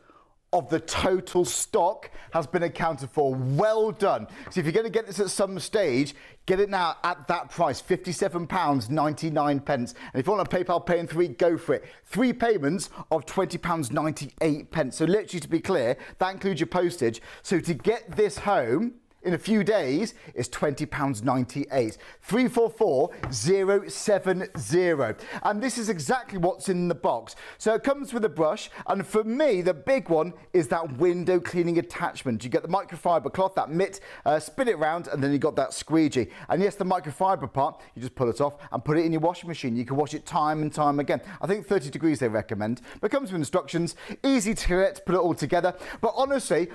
of the total stock has been accounted for. Well done. So if you're going to get this at some stage, get it now at that price, £57.99. And if you want a PayPal Pay in 3, go for it. 3 payments of £20.98. So literally, to be clear, that includes your postage. So to get this home in a few days, it's £20.98. 344070. And this is exactly what's in the box. So it comes with a brush, and for me, the big one is that window cleaning attachment. You get the microfibre cloth, that mitt, spin it around, and then you got that squeegee. And yes, the microfibre part, you just pull it off and put it in your washing machine. You can wash it time and time again. I think 30 degrees they recommend. But it comes with instructions, easy to get, put it all together. But honestly,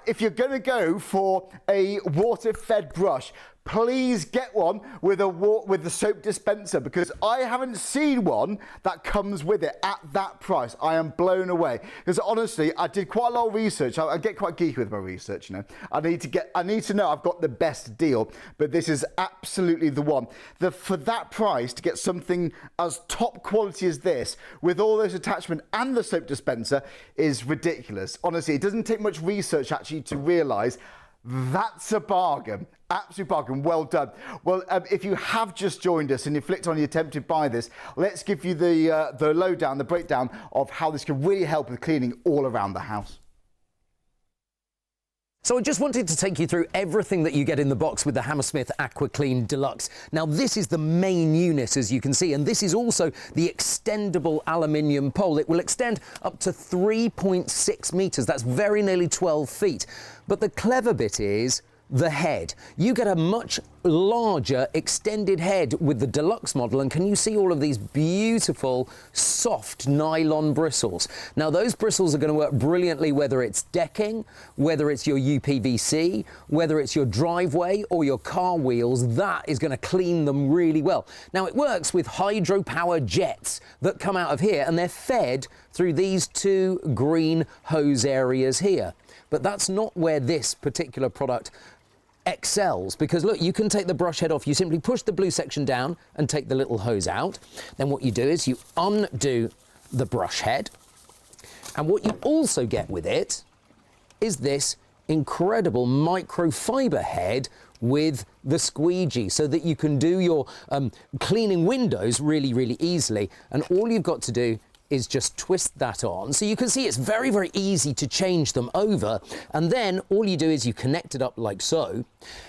if you're going to go for a water-fed brush, please get one with the soap dispenser, because I haven't seen one that comes with it at that price. I am blown away, because honestly, I did quite a lot of research. I get quite geeky with my research, you know. I need to know I've got the best deal, but this is absolutely the one. For that price, to get something as top quality as this, with all those attachments and the soap dispenser, is ridiculous. Honestly, it doesn't take much research actually to realise that's a bargain. Absolute bargain. Well done. Well, if you have just joined us and you flicked on you're tempted by this, let's give you the lowdown, the breakdown of how this can really help with cleaning all around the house. So I just wanted to take you through everything that you get in the box with the Hammersmith Aqua Clean Deluxe. Now this is the main unit, as you can see, and this is also the extendable aluminium pole. It will extend up to 3.6 metres. That's very nearly 12 feet. But the clever bit is the head. You get a much larger extended head with the deluxe model, and can you see all of these beautiful soft nylon bristles? Now those bristles are going to work brilliantly whether it's decking, whether it's your UPVC, whether it's your driveway or your car wheels. That is going to clean them really well. Now it works with hydropower jets that come out of here, and they're fed through these two green hose areas here. But that's not where this particular product excels, because look, you can take the brush head off. You simply push the blue section down and take the little hose out. Then what you do is you undo the brush head, and what you also get with it is this incredible microfibre head with the squeegee, so that you can do your cleaning windows really easily. And all you've got to do is just twist that on. So you can see it's very easy to change them over. And then all you do is you connect it up like so.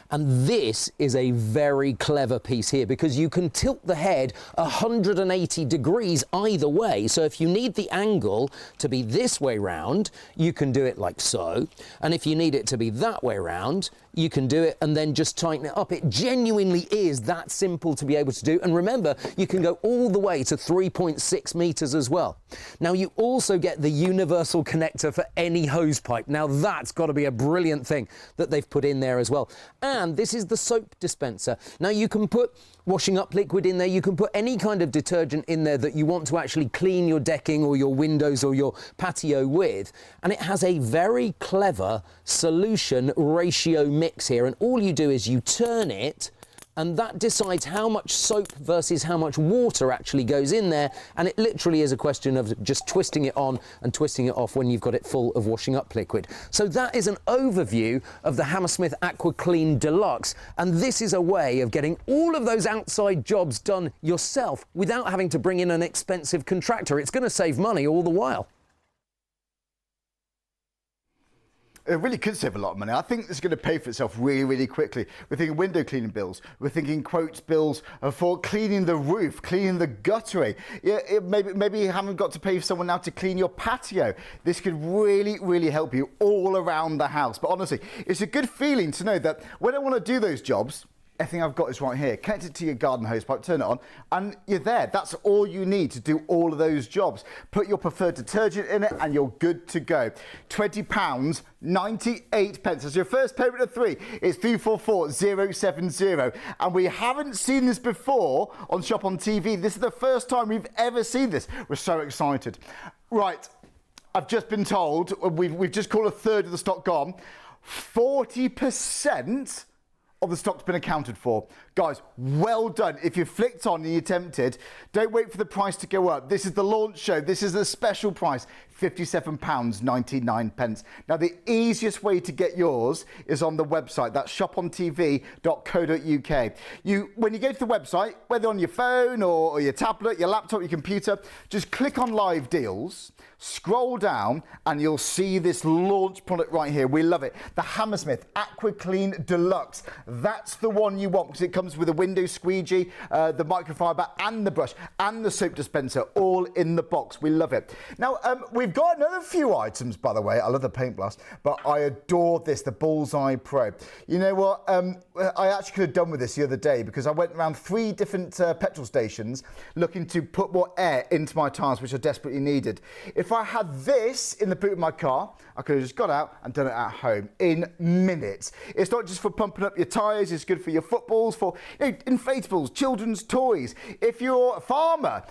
And this is a very clever piece here, because you can tilt the head 180 degrees either way. So if you need the angle to be this way round, you can do it like so. And if you need it to be that way round, you can do it and then just tighten it up. It genuinely is that simple to be able to do. And remember, you can go all the way to 3.6 meters as well. Now you also get the universal connector for any hose pipe. Now that's got to be a brilliant thing that they've put in there as well. And this is the soap dispenser. Now you can put washing up liquid in there, you can put any kind of detergent in there that you want to actually clean your decking or your windows or your patio with, and it has a very clever solution ratio mix here, and all you do is you turn it, and that decides how much soap versus how much water actually goes in there, and it literally is a question of just twisting it on and twisting it off when you've got it full of washing up liquid. So that is an overview of the Hammersmith Aqua Clean Deluxe, and this is a way of getting all of those outside jobs done yourself without having to bring in an expensive contractor. It's going to save money all the while. It really could save a lot of money. I think this is going to pay for itself really quickly. We're thinking window cleaning bills. We're thinking quotes bills for cleaning the roof, cleaning the guttering. Yeah, maybe you haven't got to pay for someone now to clean your patio. This could really help you all around the house. But honestly, it's a good feeling to know that when I want to do those jobs, everything I've got is right here. Connect it to your garden hose pipe, turn it on, and you're there. That's all you need to do all of those jobs. Put your preferred detergent in it and you're good to go. £20.98. As your first payment of 3, it's 344070. And we haven't seen this before on Shop on TV. This is the first time we've ever seen this. We're so excited. Right, I've just been told, we've just called a third of the stock gone. 40% of the stock's been accounted for. Guys, well done. If you flicked on and you're tempted, don't wait for the price to go up. This is the launch show. This is the special price, £57.99. Now, the easiest way to get yours is on the website. That's shopontv.co.uk. When you go to the website, whether on your phone or your tablet, your laptop, your computer, just click on live deals, scroll down, and you'll see this launch product right here. We love it. The Hammersmith Aqua Clean Deluxe. That's the one you want, because it comes with a window squeegee, the microfibre and the brush and the soap dispenser all in the box. We love it. Now, we've got another few items, by the way. I love the paint blast, but I adore this, the Bullseye Pro. You know what? I actually could have done with this the other day, because I went around 3 different petrol stations looking to put more air into my tyres, which I desperately needed. If I had this in the boot of my car, I could have just got out and done it at home in minutes. It's not just for pumping up your tyres, it's good for your footballs, for inflatables, children's toys. If you're a farmer,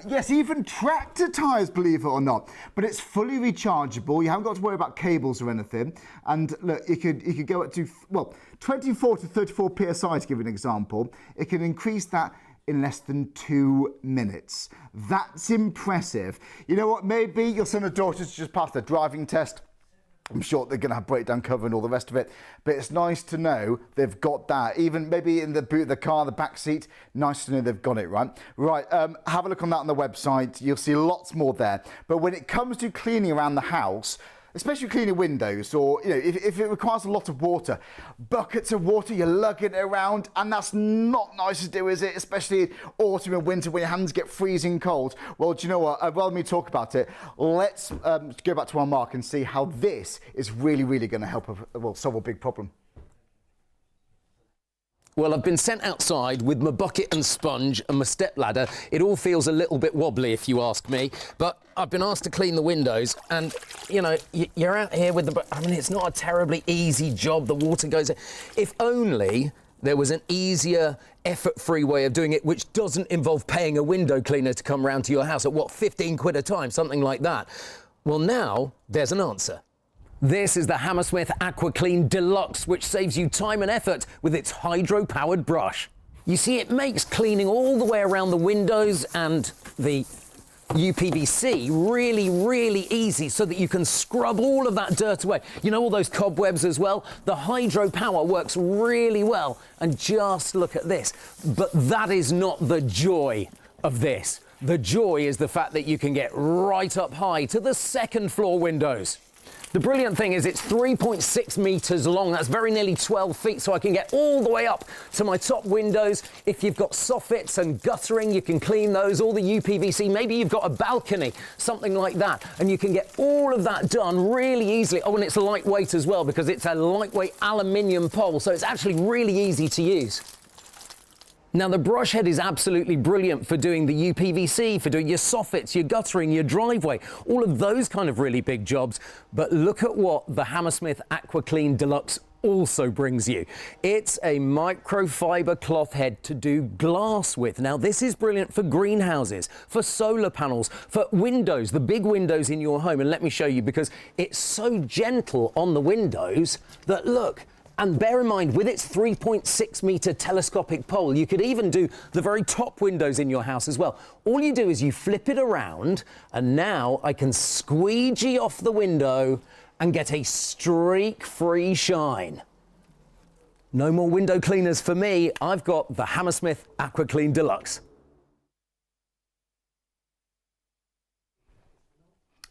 yes, even tractor tyres, believe it or not. But it's fully rechargeable. You haven't got to worry about cables or anything. And look, you could go up to, well, 24 to 34 PSI to give an example. It can increase that in less than 2 minutes. That's impressive. You know what? Maybe your son or daughter's just passed their driving test. I'm sure they're going to have breakdown cover and all the rest of it, but it's nice to know they've got that. Even maybe in the boot of the car, the back seat, nice to know they've got it, right? Right, have a look on that on the website. You'll see lots more there. But when it comes to cleaning around the house, especially cleaning windows, or if it requires a lot of water, buckets of water, you're lugging it around, and that's not nice to do, is it? Especially in autumn and winter when your hands get freezing cold. Well, do you know what? Rather than me talk about it, let's go back to our mark and see how this is really, really going to help solve a big problem. Well, I've been sent outside with my bucket and sponge and my stepladder. It all feels a little bit wobbly, if you ask me. But I've been asked to clean the windows, and, you're out here with the... I mean, it's not a terribly easy job. The water goes... If only there was an easier, effort-free way of doing it, which doesn't involve paying a window cleaner to come round to your house at, 15 quid a time, something like that. Well, now there's an answer. This is the Hammersmith Aqua Clean Deluxe, which saves you time and effort with its hydro-powered brush. You see, it makes cleaning all the way around the windows and the UPVC really, really easy, so that you can scrub all of that dirt away. All those cobwebs as well? The hydro power works really well. And just look at this. But that is not the joy of this. The joy is the fact that you can get right up high to the second floor windows. The brilliant thing is it's 3.6 metres long. That's very nearly 12 feet, so I can get all the way up to my top windows. If you've got soffits and guttering, you can clean those, all the UPVC. Maybe you've got a balcony, something like that, and you can get all of that done really easily. Oh, and it's lightweight as well, because it's a lightweight aluminium pole, so it's actually really easy to use. Now, the brush head is absolutely brilliant for doing the UPVC, for doing your soffits, your guttering, your driveway, all of those kind of really big jobs. But look at what the Hammersmith Aqua Clean Deluxe also brings you. It's a microfibre cloth head to do glass with. Now, this is brilliant for greenhouses, for solar panels, for windows, the big windows in your home. And let me show you, because it's so gentle on the windows that, look, and bear in mind, with its 3.6 metre telescopic pole, you could even do the very top windows in your house as well. All you do is you flip it around, and now I can squeegee off the window and get a streak-free shine. No more window cleaners for me. I've got the Hammersmith Aqua Clean Deluxe.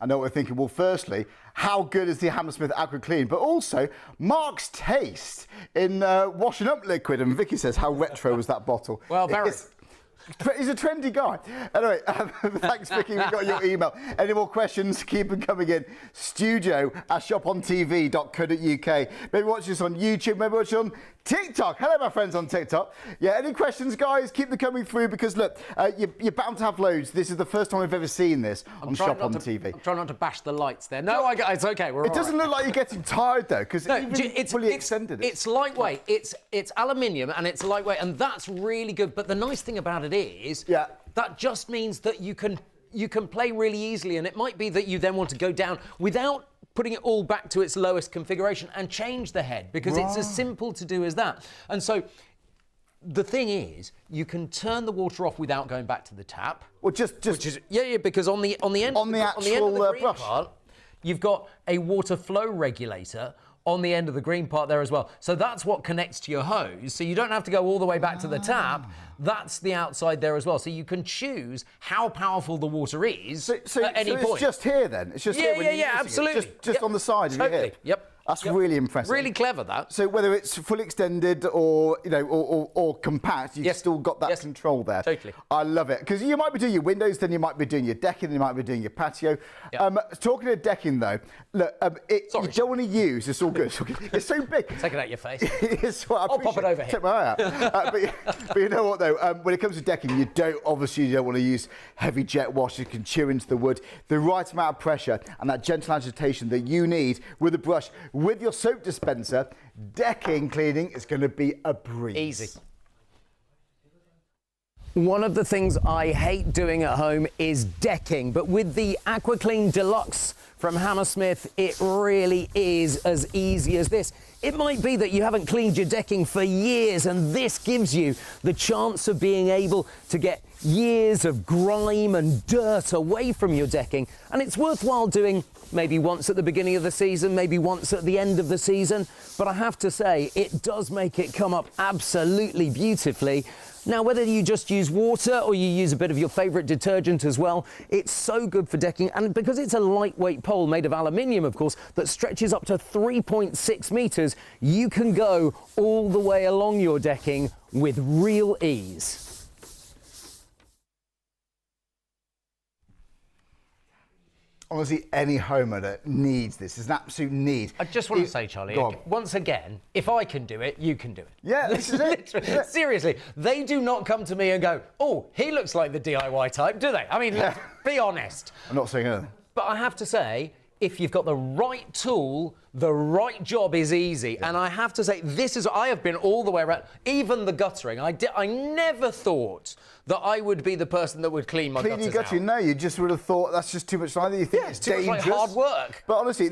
I know what we're thinking. Well, firstly, how good is the Hammersmith Aqua Clean? But also, Mark's taste in washing up liquid. And Vicky says, how retro was that bottle? Well, very. He's a trendy guy. Anyway, thanks, Vicky. We got your email. Any more questions? Keep them coming in. studio@shopontv.co.uk. Maybe watch this on YouTube. Maybe watch it on TikTok. Hello, my friends on TikTok. Yeah, any questions, guys? Keep them coming through, because, look, you're bound to have loads. This is the first time I've ever seen this on Shop on TV. I'm trying not to bash the lights there. No, it's OK. It doesn't look like you're getting tired, though, because it's fully extended. It's lightweight. It's aluminium, and it's lightweight, and that's really good. But the nice thing about it is that just means that you can play really easily, and it might be that you then want to go down without putting it all back to its lowest configuration and change the head, because it's as simple to do as that. And so the thing is, you can turn the water off without going back to the tap. Well, because on the end of the green brush part, you've got a water flow regulator on the end of the green part there as well. So that's what connects to your hose. So you don't have to go all the way back to the tap. That's the outside there as well. So you can choose how powerful the water is at any point. It's just here then? It's just here when you're using absolutely. It. Just on the side of your hip? Yep. That's really impressive. Really clever, that. So whether it's fully extended or or compact, you've still got that control there. Totally. I love it, because you might be doing your windows, then you might be doing your decking, then you might be doing your patio. Yep. Talking of decking though, look, you don't want to use. It's all good. It's so big. Take it out your face. It's what I'll pop it over here. Check my eye out. But you know what though? When it comes to decking, you don't want to use heavy jet wash. You can chew into the wood. The right amount of pressure and that gentle agitation that you need with a brush. With your soap dispenser, decking cleaning is going to be a breeze. Easy. One of the things I hate doing at home is decking, but with the Aqua Clean Deluxe from Hammersmith, it really is as easy as this. It might be that you haven't cleaned your decking for years, and this gives you the chance of being able to get years of grime and dirt away from your decking. And it's worthwhile doing maybe once at the beginning of the season, maybe once at the end of the season. But I have to say, it does make it come up absolutely beautifully. Now, whether you just use water or you use a bit of your favourite detergent as well, it's so good for decking. And because it's a lightweight pole made of aluminium, of course, that stretches up to 3.6 metres, you can go all the way along your decking with real ease. Honestly, any homeowner needs this. It's an absolute need. I just want to say, Charlie, once again, if I can do it, you can do it. Yeah, this is it. Yeah. Seriously, they do not come to me and go, oh, he looks like the DIY type, do they? I mean, let's be honest. I'm not saying anything. But I have to say, if you've got the right tool, the right job is easy. Yeah. And I have to say, I have been all the way around, even the guttering. I never thought that I would be the person that would clean my gutters out. No, you just would have thought that's just too much time. You think it's too dangerous. much like hard work. But honestly,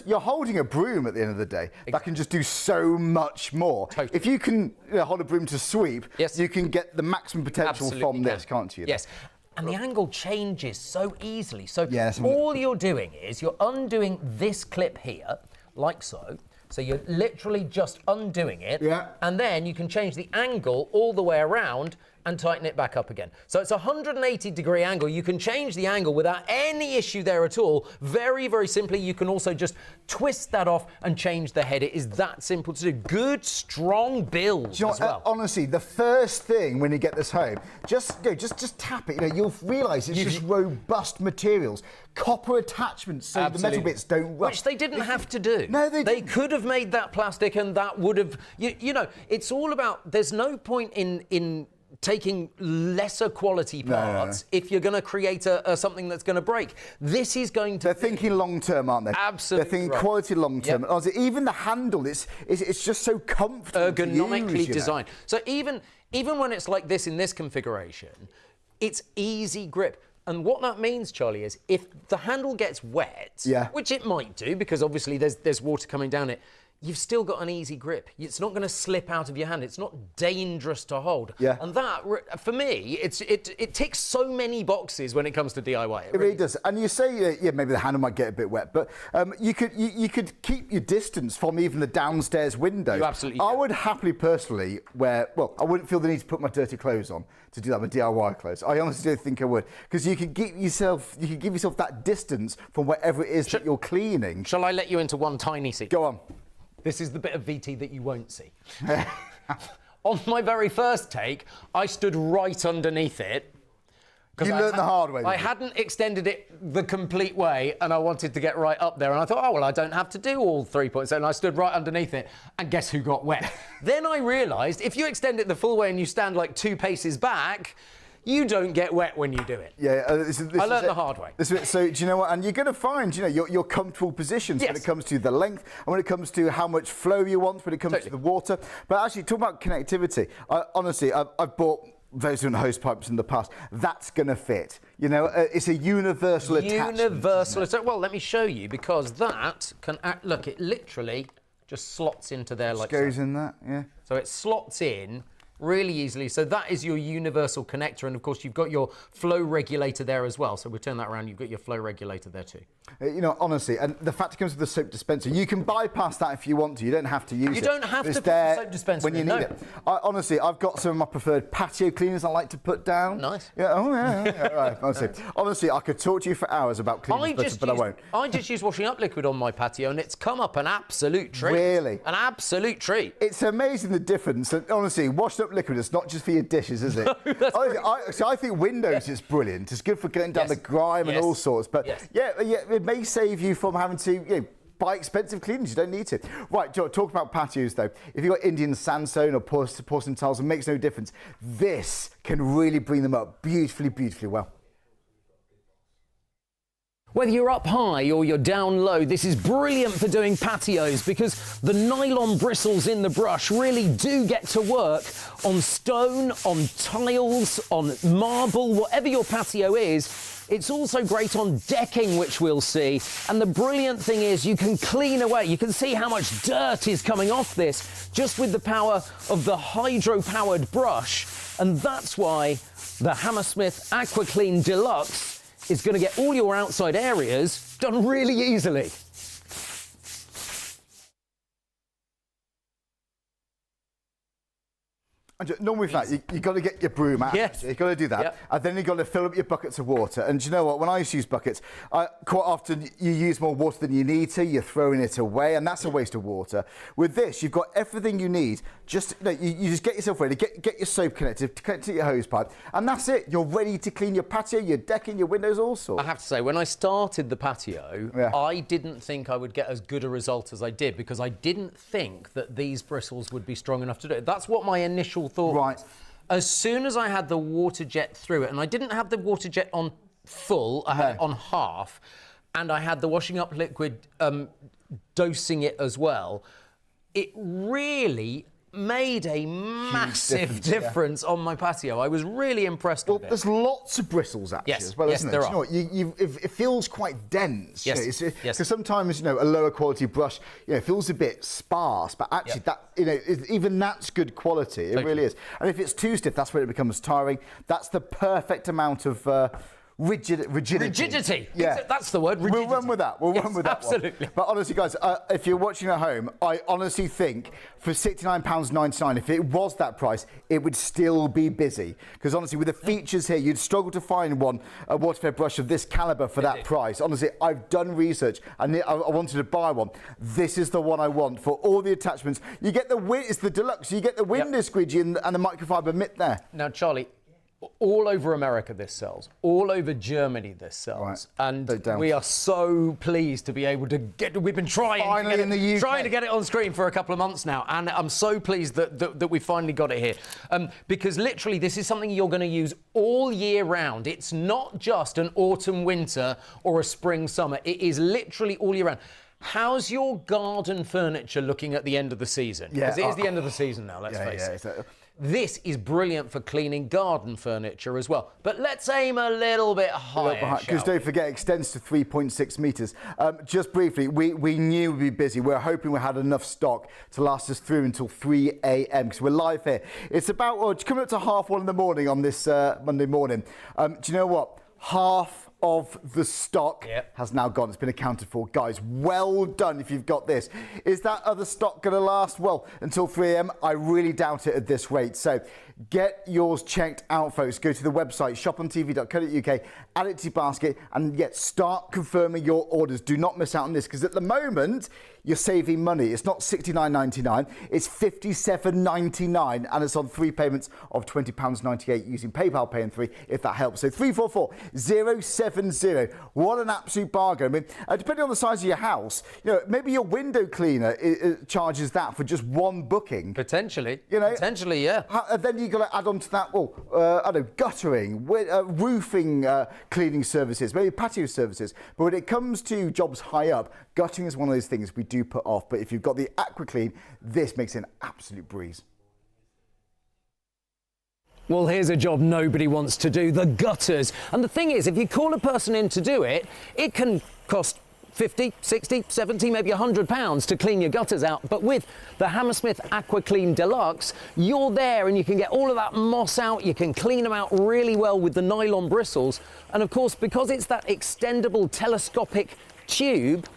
you're holding a broom at the end of the day. Exactly. That can just do so much more. Totally. If you can hold a broom to sweep, you can get the maximum potential from this, can't you? Yes. And the angle changes so easily. So all you're doing is you're undoing this clip here, like so. So you're literally just undoing it. Yeah. And then you can change the angle all the way around and tighten it back up again. So it's a 180-degree angle. You can change the angle without any issue there at all. Very, very simply, you can also just twist that off and change the head. It is that simple to do. Good, strong build as well. Honestly, the first thing when you get this home, just tap it. You'll realise it's just robust materials. Copper attachments so the metal bits don't rust. Which they didn't have to do. No, they didn't. They could have made that plastic and that would have... You know, it's all about... There's no point in taking lesser quality parts if you're going to create something that's going to break. This is going to... They're thinking long-term, aren't they? Absolutely. They're thinking quality long-term. Yep. Even the handle, it's just so comfortable ergonomically to use, designed. So even when it's like this in this configuration, it's easy grip. And what that means, Charlie, is if the handle gets wet, which it might do because obviously there's water coming down it, you've still got an easy grip. It's not going to slip out of your hand. It's not dangerous to hold. Yeah. And that, for me, it ticks so many boxes when it comes to DIY. It really does. And you say, maybe the handle might get a bit wet, but you could keep your distance from even the downstairs window. You absolutely I would happily, personally, I wouldn't feel the need to put my dirty clothes on to do that, my DIY clothes. I honestly don't think I would, because you could give yourself that distance from wherever it is that you're cleaning. Shall I let you into one tiny secret? Go on. This is the bit of VT that you won't see. On my very first take, I stood right underneath it. You learned the hard way. I hadn't extended it the complete way, and I wanted to get right up there. And I thought, oh, well, I don't have to do all 3 points. And I stood right underneath it, and guess who got wet? Then I realised if you extend it the full way and you stand like 2 paces back, you don't get wet when you do it. Yeah, I learned the hard way. So do you know what? And you're going to find, your comfortable positions when it comes to the length and when it comes to how much flow you want, when it comes to the water. But actually, talk about connectivity. Honestly, I've bought those different hose pipes in the past. That's going to fit. It's a universal attachment. Universal. Well, let me show you, because that can act. Look, it literally just slots into there like goes in that. Yeah. So it slots in really easily. So that is your universal connector, and of course you've got your flow regulator there as well. So we'll turn that around, you've got your flow regulator there too. Honestly, and the fact it comes with the soap dispenser, you can bypass that if you want to. You don't have to use it. You don't have to put the soap dispenser when you need it. Honestly, I've got some of my preferred patio cleaners I like to put down. Nice. Yeah, right. Honestly, I could talk to you for hours about cleaning this, but I won't. I just use washing up liquid on my patio, and it's come up an absolute treat. Really? An absolute treat. It's amazing the difference. And honestly, washed up liquid, it's not just for your dishes, is it? I think Windows is brilliant. It's good for getting down the grime and all sorts. But it may save you from having to buy expensive cleaners. You don't need to. Right, Joe, talk about patios though. If you've got Indian sandstone or porcelain tiles, it makes no difference. This can really bring them up beautifully, beautifully well. Whether you're up high or you're down low, this is brilliant for doing patios, because the nylon bristles in the brush really do get to work on stone, on tiles, on marble, whatever your patio is. It's also great on decking, which we'll see. And the brilliant thing is you can clean away. You can see how much dirt is coming off this just with the power of the hydro-powered brush. And that's why the Hammersmith Aqua Clean Deluxe is going to get all your outside areas done really easily. Normally for that, you've got to get your broom out. Yes. You've got to do that. Yep. And then you've got to fill up your buckets of water. And do you know what? When I used to use buckets, quite often you use more water than you need to. You're throwing it away, and that's a waste of water. With this, you've got everything you need. Just you just get yourself ready. Get your soap connected to your hose pipe, and that's it. You're ready to clean your patio, your decking, your windows, all sorts. I have to say, when I started the patio, I didn't think I would get as good a result as I did because I didn't think that these bristles would be strong enough to do it. That's what my initial thought was. As soon as I had the water jet through it, and I didn't have the water jet on full, I had it on half, and I had the washing up liquid dosing it as well, it really made a massive difference on my patio. I was really impressed with it. There's lots of bristles actually as well, isn't there? There are. You know, it feels quite dense. Yes. Because sometimes, a lower quality brush, feels a bit sparse, but actually even that's good quality. It really is. And if it's too stiff, that's when it becomes tiring. That's the perfect amount of rigidity. Yeah. That's the word, rigidity. We'll run with that. We'll run with that. Absolutely. But honestly, guys, if you're watching at home, I honestly think for £69.99, if it was that price, it would still be busy. Because honestly, with the features here, you'd struggle to find a water-fed brush of this caliber for that price. Honestly, I've done research and I wanted to buy one. This is the one I want for all the attachments. You get it's the deluxe. You get the window squeegee and the microfibre mitt there. Now, Charlie, all over America this sells, all over Germany this sells, and we are so pleased to be able to we've been trying to get it on screen for a couple of months now, and I'm so pleased that we finally got it here, because literally this is something you're going to use all year round. It's not just an autumn, winter or a spring, summer. It is literally all year round. How's your garden furniture looking at the end of the season? Because it is the end of the season now, let's face it. This is brilliant for cleaning garden furniture as well. But let's aim a little bit higher. Because don't forget, it extends to 3.6 metres. Just briefly, we knew we'd be busy. We're hoping we had enough stock to last us through until 3 a.m. because we're live here. It's about coming up to 1:30 in the morning on this Monday morning. Do you know what? Half of the stock has now gone. It's been accounted for. Guys, well done if you've got this. Is that other stock going to last? Well, until 3 a.m? I really doubt it at this rate. So get yours checked out, folks. Go to the website, shopontv.co.uk, add it to your basket, and start confirming your orders. Do not miss out on this, because at the moment, you're saving money. It's not £69.99, it's £57.99, and it's on 3 payments of £20.98 using PayPal Pay in 3, if that helps. So 344-070. What an absolute bargain. I mean, depending on the size of your house, maybe your window cleaner charges that for just one booking. Potentially. Potentially, yeah. Then you've got to add on to that, I don't know, guttering, roofing cleaning services, maybe patio services. But when it comes to jobs high up, guttering is one of those things we do put off. But if you've got the Aquaclean, this makes it an absolute breeze. Well, here's a job nobody wants to do, the gutters. And the thing is, if you call a person in to do it, it can cost 50, 60, 70, maybe £100 to clean your gutters out. But with the Hammersmith Aqua Clean Deluxe, you're there and you can get all of that moss out. You can clean them out really well with the nylon bristles. And of course, because it's that extendable telescopic tube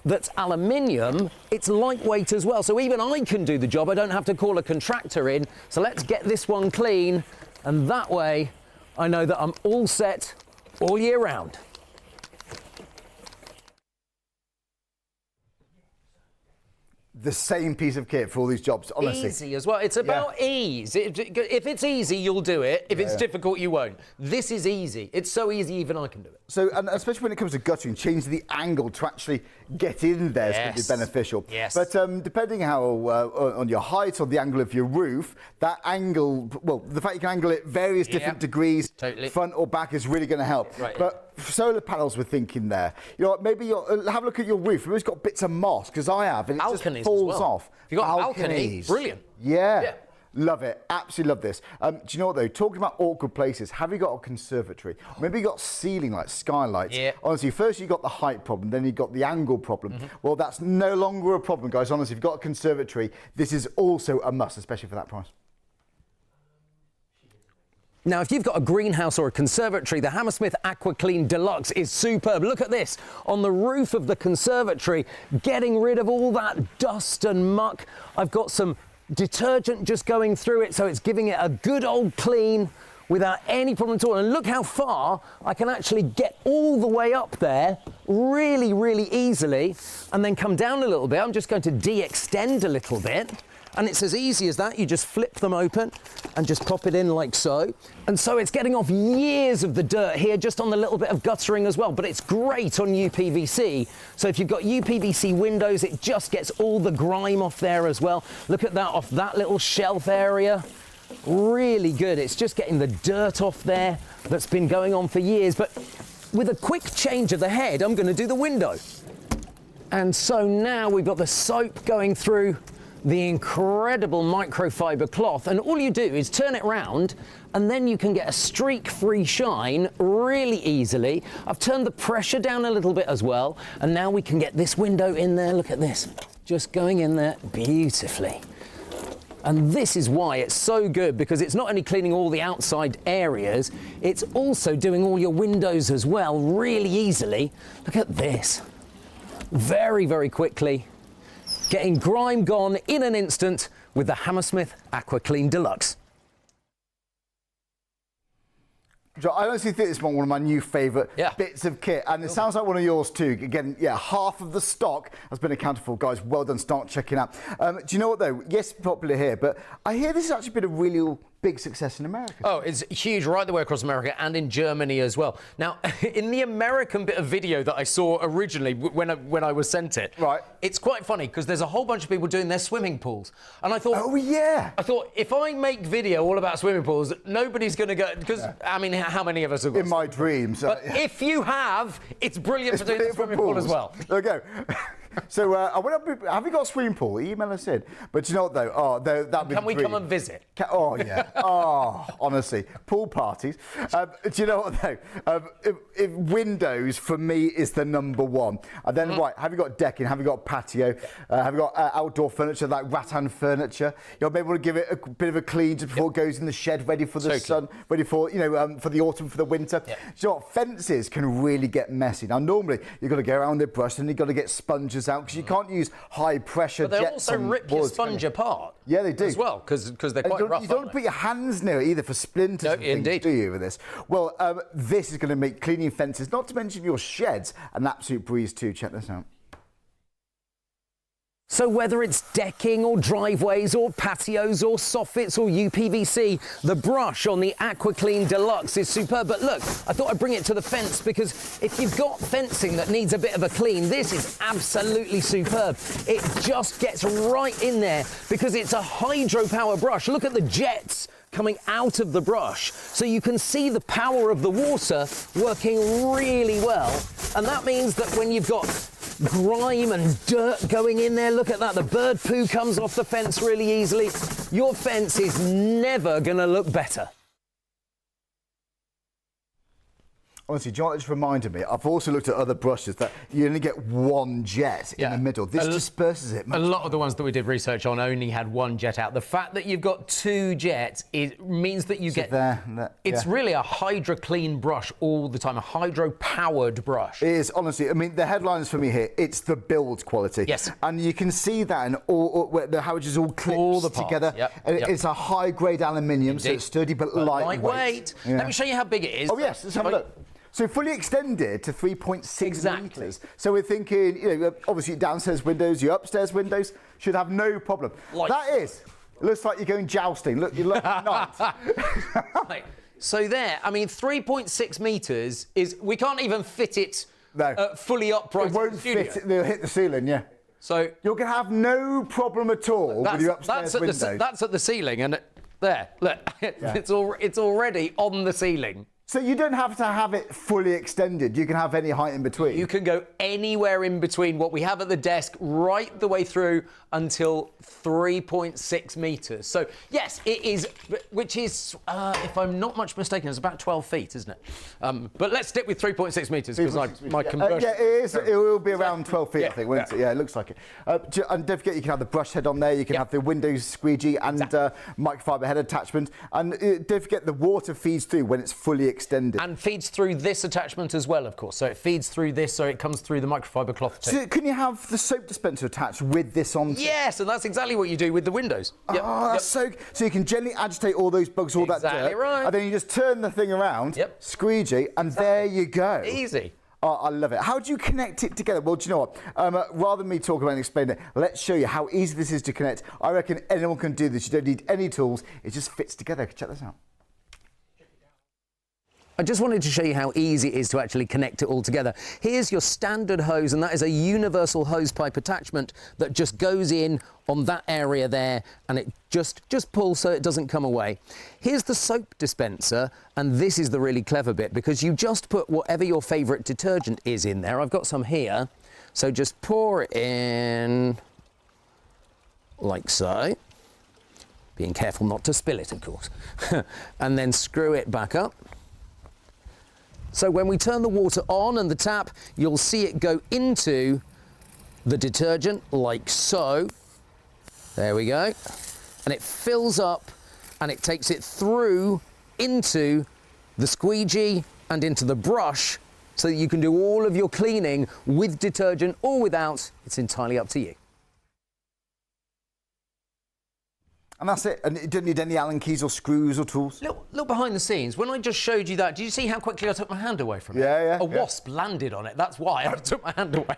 that's aluminium, it's lightweight as well. So even I can do the job. I don't have to call a contractor in. So let's get this one clean. And that way, I know that I'm all set all year round. The same piece of kit for all these jobs, honestly. Easy as well. It's about ease. If it's easy, you'll do it. If it's difficult, you won't. This is easy. It's so easy, even I can do it. So, and especially when it comes to guttering, change the angle to actually get in there is going to be beneficial. Yes. But depending how on your height or the angle of your roof, that angle, well, the fact you can angle it various different degrees, front or back, is really going to help. Right. But solar panels, we're thinking there. Maybe have a look at your roof. Maybe it's got bits of moss, because I have, and it just falls off. If you've got balcony, brilliant. Yeah. Love it. Absolutely love this. Do you know what, though? Talking about awkward places, have you got a conservatory? Maybe you got ceiling lights, skylights. Yeah. Honestly, first you got the height problem, then you got the angle problem. Well, that's no longer a problem, guys. Honestly, if you've got a conservatory, this is also a must, especially for that price. Now, if you've got a greenhouse or a conservatory, the Hammersmith Aqua Clean Deluxe is superb. Look at this, on the roof of the conservatory, getting rid of all that dust and muck. I've got some detergent just going through it, so it's giving it a good old clean without any problem at all. And look how far I can actually get all the way up there really, really easily, and then come down a little bit. I'm just going to de-extend a little bit. And it's as easy as that. You just flip them open and just pop it in like so. And so it's getting off years of the dirt here, just on the little bit of guttering as well. But it's great on UPVC. So if you've got UPVC windows, it just gets all the grime off there as well. Look at that, off that little shelf area. Really good. It's just getting the dirt off there that's been going on for years. But with a quick change of the head, I'm going to do the window. And so now we've got the soap going through the incredible microfibre cloth, and all you do is turn it round and then you can get a streak-free shine really easily. I've turned the pressure down a little bit as well, and now we can get this window in there. Look at this, just going in there beautifully. And this is why it's so good, because it's not only cleaning all the outside areas, it's also doing all your windows as well really easily. Look at this, very, very quickly. Getting grime gone in an instant with the Hammersmith Aqua Clean Deluxe. I honestly think it's one of my new favourite bits of kit, and it sounds like one of yours too. Again, yeah, half of the stock has been accounted for, guys. Well done, start checking out. Do you know what though? Yes, popular here, but I hear this has actually been a really big success in America. Oh, it's huge right the way across America and in Germany as well. Now, in the American bit of video that I saw originally when I was sent it, right, it's quite funny because there's a whole bunch of people doing their swimming pools, and I thought, oh yeah, I thought if I make video all about swimming pools, nobody's going to go, because I mean, how many of us have got in my dreams? But if you have, it's brilliant for doing the swimming pool as well. There we go. So I went up. Have you got a swimming pool? Email us in. But you know what though? Oh, that'd be. Can we come and visit? Oh yeah. Oh, honestly, pool parties. Do you know what though? If windows for me is the number one. And then right, have you got decking? Have you got patio? Have you got outdoor furniture like rattan furniture? You know, maybe want to give it a bit of a clean just before it goes in the shed, ready for the sun, ready for for the autumn, for the winter. Do you know what? Fences can really get messy. Now normally you've got to go around the brush and you've got to get sponges out because you can't use high pressure jets. But they jets also rip your sponge apart. Yeah, they do as well, because they're quite rough. You don't put your hands near it either for splinters. No, and things, indeed. do you with this? Well, this is going to make cleaning fences, not to mention your sheds, an absolute breeze too. Check this out. So whether it's decking or driveways or patios or soffits or UPVC, the brush on the Aquaclean Deluxe is superb. But look, I thought I'd bring it to the fence because if you've got fencing that needs a bit of a clean, this is absolutely superb. It just gets right in there because it's a hydropower brush. Look at the jets coming out of the brush, so you can see the power of the water working really well. And that means that when you've got grime and dirt going in there, look at that, the bird poo comes off the fence really easily. Your fence is never going to look better. Honestly, do you know what this reminded me? I've also looked at other brushes that you only get one jet in the middle. This disperses it much. A lot of the ones that we did research on only had one jet out. The fact that you've got two jets means that you get... It's really a hydro-clean brush all the time, a hydro-powered brush. It is, honestly. I mean, the headlines for me here, it's the build quality. Yes. And you can see that in how it just all clips all the parts together. It's a high-grade aluminium, so it's sturdy but lightweight. Yeah. Let me show you how big it is. Oh, yes. Let's have a look. So fully extended to 3.6 metres. So we're thinking, obviously downstairs windows, your upstairs windows should have no problem. It looks like you're going jousting. Look, you look nice. So there, I mean, 3.6 metres is, we can't even fit it fully upright. It won't fit, it'll hit the ceiling, yeah. So you're going to have no problem at all with your upstairs windows. That's at the ceiling, and there, look, it's already on the ceiling. So you don't have to have it fully extended. You can have any height in between. You can go anywhere in between what we have at the desk right the way through until 3.6 metres. So, yes, it is, which is, if I'm not much mistaken, it's about 12 feet, isn't it? But let's stick with 3.6 metres because my conversion... yeah, it is. It will be around 12 feet, I think, won't it? Yeah, it looks like it. And don't forget, you can have the brush head on there. You can have the Windows squeegee and microfibre head attachment. And don't forget, the water feeds through when it's fully extended. And feeds through this attachment as well, of course. So it feeds through this, so it comes through the microfibre cloth too. So can you have the soap dispenser attached with this on? Yes, and that's exactly what you do with the windows. Yep. Oh, that's so you can gently agitate all those bugs, all that dirt. Exactly right. And then you just turn the thing around, squeegee, and there you go. Easy. Oh, I love it. How do you connect it together? Well, do you know what? Rather than me talk about it and explain it, let's show you how easy this is to connect. I reckon anyone can do this. You don't need any tools. It just fits together. Check this out. I just wanted to show you how easy it is to actually connect it all together. Here's your standard hose, and that is a universal hose pipe attachment that just goes in on that area there, and it just pulls so it doesn't come away. Here's the soap dispenser, and this is the really clever bit, because you just put whatever your favourite detergent is in there. I've got some here, so just pour it in like so. Being careful not to spill it, of course. And then screw it back up. So when we turn the water on and the tap, you'll see it go into the detergent like so. There we go. And it fills up and it takes it through into the squeegee and into the brush so that you can do all of your cleaning with detergent or without. It's entirely up to you. And that's it. And it didn't need any Allen keys or screws or tools. Look behind the scenes. When I just showed you that, did you see how quickly I took my hand away from it? Yeah. A wasp landed on it. That's why I took my hand away.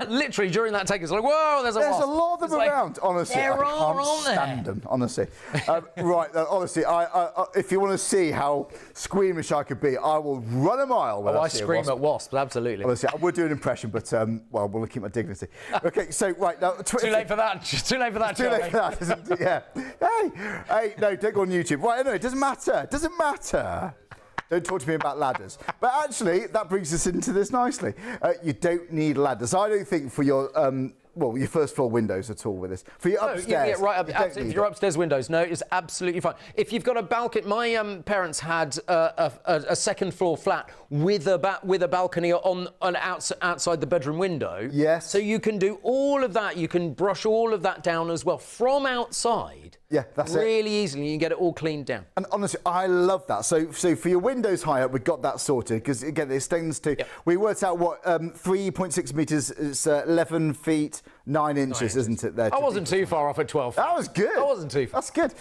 Literally, during that take, it's like, whoa, there's a wasp. There's a lot of them around, honestly. There I are, can't aren't there? stand them, honestly. Right, honestly, if you want to see how squeamish I could be, I will run a mile when I see a scream wasp. at wasps, absolutely. Honestly, I would do an impression, but, well, we'll keep my dignity. Okay, so, right, now... Too late for that. Too late for that, Too late for that, isn't it? Yeah. Hey, no, don't go on YouTube. Right, anyway, it doesn't matter. It doesn't matter. Don't talk to me about ladders. But actually, that brings us into this nicely. You don't need ladders. I don't think for your, well, your first floor windows at all with this. For your upstairs. Yeah, right. Absolutely. For your upstairs windows, no, it's absolutely fine. If you've got a balcony, my parents had a second floor flat with a balcony outside the bedroom window. Yes. So you can do all of that. You can brush all of that down as well from outside. Yeah, that's really easily. You can get it all cleaned down. And honestly, I love that. So for your windows high up, we've got that sorted because again, it extends to. Yep. We worked out what 3.6 meters is 11 feet 9 inches, isn't it? There. I wasn't too far off at 12. That was good. I wasn't too far. That's good.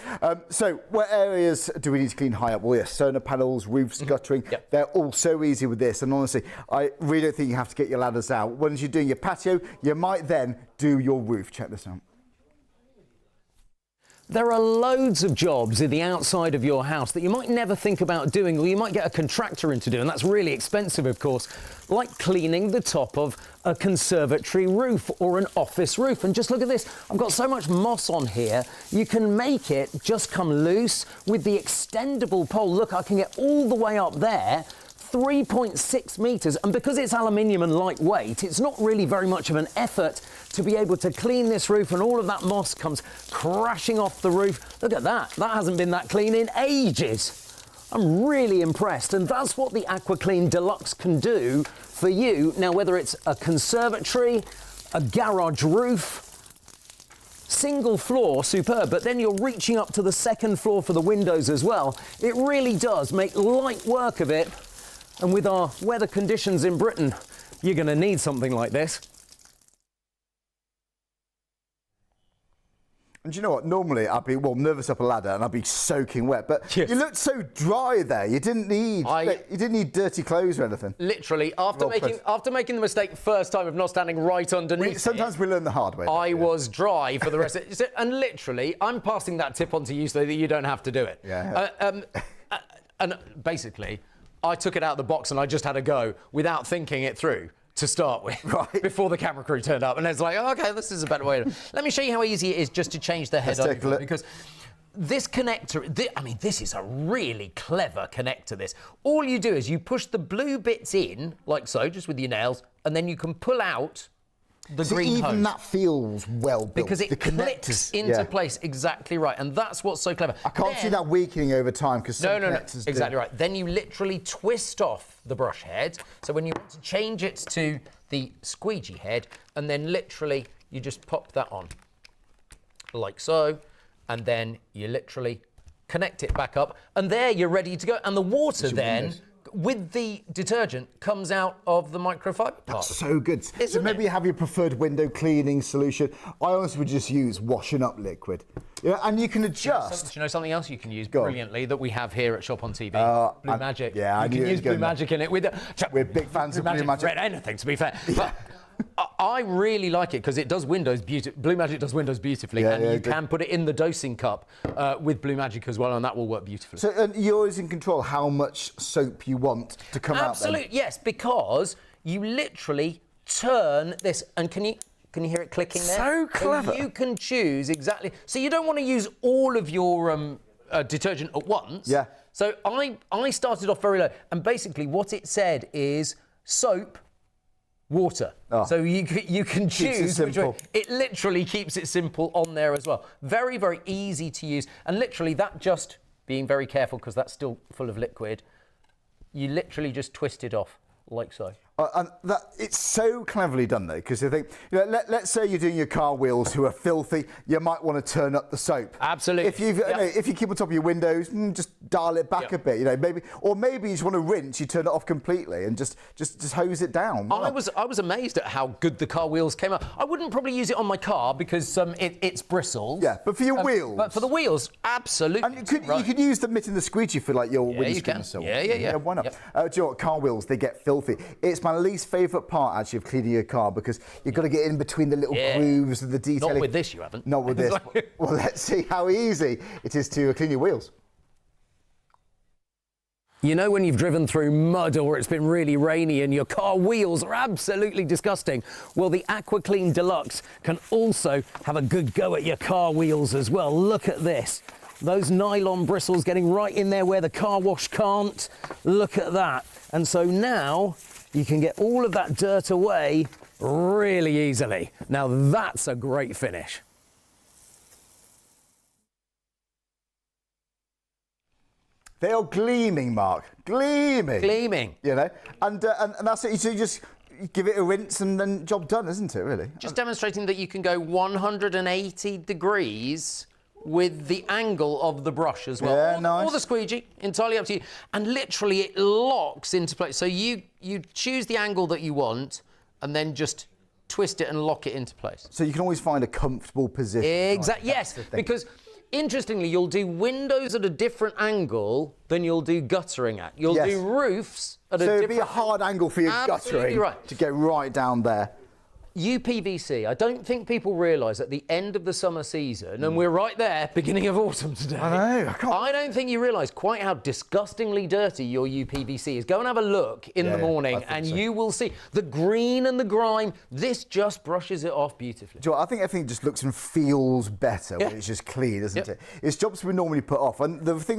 So what areas do we need to clean high up? Well, yes, solar panels, roofs, guttering. Yep. They're all so easy with this. And honestly, I really don't think you have to get your ladders out. Once you're doing your patio, you might then do your roof. Check this out. There are loads of jobs in the outside of your house that you might never think about doing, or you might get a contractor in to do, and that's really expensive, of course, like cleaning the top of a conservatory roof or an office roof. And just look at this. I've got so much moss on here. You can make it just come loose with the extendable pole. Look, I can get all the way up there. 3.6 meters, and because it's aluminium and lightweight, it's not really very much of an effort to be able to clean this roof, and all of that moss comes crashing off the roof. Look at that. That hasn't been that clean in ages. I'm really impressed, and that's what the Aquaclean Deluxe can do for you. Now, whether it's a conservatory, a garage roof, single floor, superb, but then you're reaching up to the second floor for the windows as well. It really does make light work of it. And with our weather conditions in Britain, you're going to need something like this. And do you know what? Normally I'd be nervous up a ladder and I'd be soaking wet, but yes. You looked so dry there. You didn't need dirty clothes or anything. Literally, after making the mistake first time of not standing right underneath. Sometimes we learn the hard way. I was dry for the rest of it. And literally, I'm passing that tip on to you so that you don't have to do it. Yeah. And basically, I took it out of the box and I just had a go without thinking it through to start with, right. Before the camera crew turned up. And it's like, oh, okay, this is a better way. Let me show you how easy it is just to change the head over. Because this connector, this is a really clever connector, this. All you do is you push the blue bits in, like so, just with your nails, and then you can pull out the green hose. Even that feels well built. Because it clicks into place exactly right, and that's what's so clever. I can't see that weakening over time because some connectors do. Exactly right. Then you literally twist off the brush head. So when you want to change it to the squeegee head, and then literally you just pop that on, like so, and then you literally connect it back up, and there you're ready to go. And the water then with the detergent comes out of the microfibre part. So good. So maybe you have your preferred window cleaning solution. I honestly would just use washing up liquid. Yeah, and you can adjust. Do you know something else you can use brilliantly that we have here at Shop on TV? Blue Magic. Yeah, you can use Blue Magic in it. We're big fans of Blue Magic. Read anything, to be fair. But I really like it because it does windows beautifully. Blue Magic does windows beautifully, and you can put it in the dosing cup with Blue Magic as well, and that will work beautifully. So and you're always in control how much soap you want to come out. Absolutely, yes, because you literally turn this, and can you hear it clicking there? So clever. So you can choose exactly. So you don't want to use all of your detergent at once. Yeah. So I started off very low, and basically what it said is soap, water. Oh. So you can choose which way. simple. It literally keeps it simple on there as well. Very, very easy to use. And literally that just, being very careful because that's still full of liquid, you literally just twist it off like so. And it's so cleverly done though, because you think, let's say you're doing your car wheels who are filthy, you might want to turn up the soap. Absolutely. If you keep on top of your windows, just dial it back a bit, maybe you just want to rinse, you turn it off completely and just hose it down. Wow. I was amazed at how good the car wheels came out. I wouldn't probably use it on my car because it's bristles. Yeah, but for your wheels. But for the wheels, absolutely. And you could use the mitt and the squeegee for like your windscreen and so on. Yeah. Why not? Yep. Do you know what? Car wheels, they get filthy. It's my least favourite part actually of cleaning your car because you've got to get in between the little grooves and the detailing. Not with this, you haven't. Not with this. Well, let's see how easy it is to clean your wheels. You know when you've driven through mud or it's been really rainy and your car wheels are absolutely disgusting? Well, the Aqua Clean Deluxe can also have a good go at your car wheels as well. Look at this. Those nylon bristles getting right in there where the car wash can't. Look at that. And so now you can get all of that dirt away really easily. Now that's a great finish. They are gleaming, Mark. Gleaming. Gleaming. And that's it. So you just give it a rinse and then job done, isn't it, really? Just demonstrating that you can go 180 degrees with the angle of the brush as well. Yeah, nice. Or the squeegee, entirely up to you. And literally it locks into place. So you choose the angle that you want and then just twist it and lock it into place. So you can always find a comfortable position. Exactly, yes, because interestingly, you'll do windows at a different angle than you'll do guttering at. You'll do roofs at a different... So it'd be a hard angle for your guttering right. to get right down there. UPVC, I don't think people realise at the end of the summer season, and we're right there, beginning of autumn today. I know, I don't think you realise quite how disgustingly dirty your UPVC is. Go and have a look in the morning and you will see the green and the grime. This just brushes it off beautifully. Do you know what? I think everything just looks and feels better when it's just clean, isn't it? It's jobs we normally put off. And the thing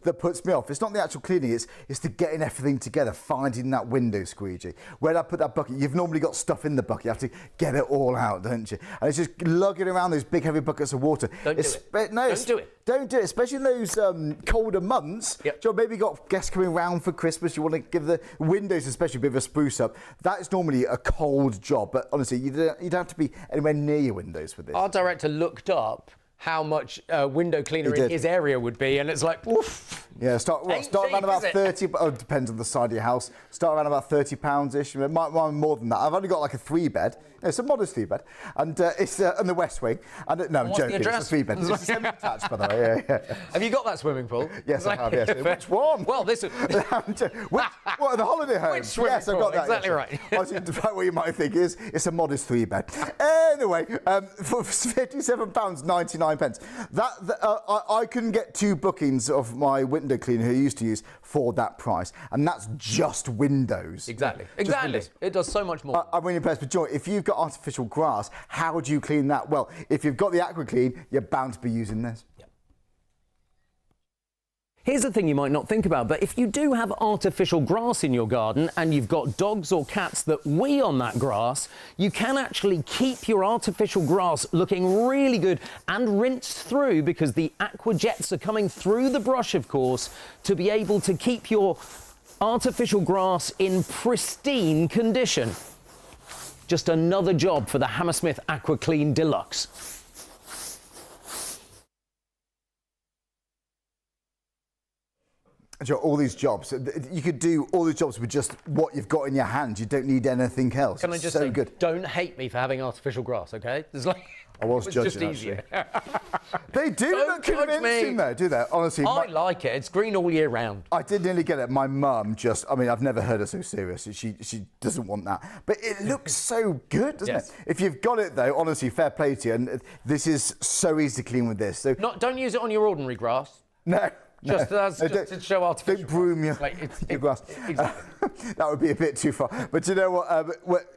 that puts me off, it's not the actual cleaning, it's the getting everything together, finding that window squeegee. Where I put that bucket, you've normally got stuff in the bucket. You have to get it all out, don't you? And it's just lugging around those big heavy buckets of water. Don't do it. Don't do it, especially in those colder months. Do you know, maybe you've got guests coming round for Christmas, you want to give the windows especially a bit of a spruce up. That is normally a cold job, but honestly, you don't have to be anywhere near your windows for this. Our director looked up how much window cleaner in his area would be, and it's like, oof. Yeah, start around about 30, it depends on the side of your house, start around about £30-ish, it might be more than that. I've only got like a 3-bed, it's a modest 3-bed, and it's in the West Wing, and no, I'm joking, it's a 3-bed, it's a semi-detached by the way, yeah. Have you got that swimming pool? Yes, I have, yes. Which one? Well, this... What, the holiday home? Which swimming yes, I've pool? got that. Exactly right. In fact, what you might think is, it's a modest 3-bed. Anyway, for £57.99, I couldn't get 2 bookings of my window cleaner who I used to use for that price, and that's just windows. Exactly. Windows. It does so much more. I'm really impressed. But Joy, if you've got artificial grass, how do you clean that? Well, if you've got the AquaClean, you're bound to be using this. Here's the thing you might not think about, but if you do have artificial grass in your garden and you've got dogs or cats that wee on that grass, you can actually keep your artificial grass looking really good and rinsed through, because the aqua jets are coming through the brush, of course, to be able to keep your artificial grass in pristine condition. Just another job for the Hammersmith Aqua Clean Deluxe. Joe, all these jobs, you could do all the jobs with just what you've got in your hand. You don't need anything else. Can I just so say, good. don't hate me for having artificial grass, okay? It's like, I was it's judging, just easier. They do Don't look judge convincing me. though, do they? Honestly, I like it. It's green all year round. I did nearly get it. My mum just, I mean, I've never heard her so serious. She doesn't want that. But it looks so good, doesn't Yes. it? If you've got it though, honestly, fair play to you. And this is so easy to clean with this. So Don't use it on your ordinary grass. no. Just to show artificial. Don't broom your, Like, your grass. exactly. That would be a bit too far. But you know what?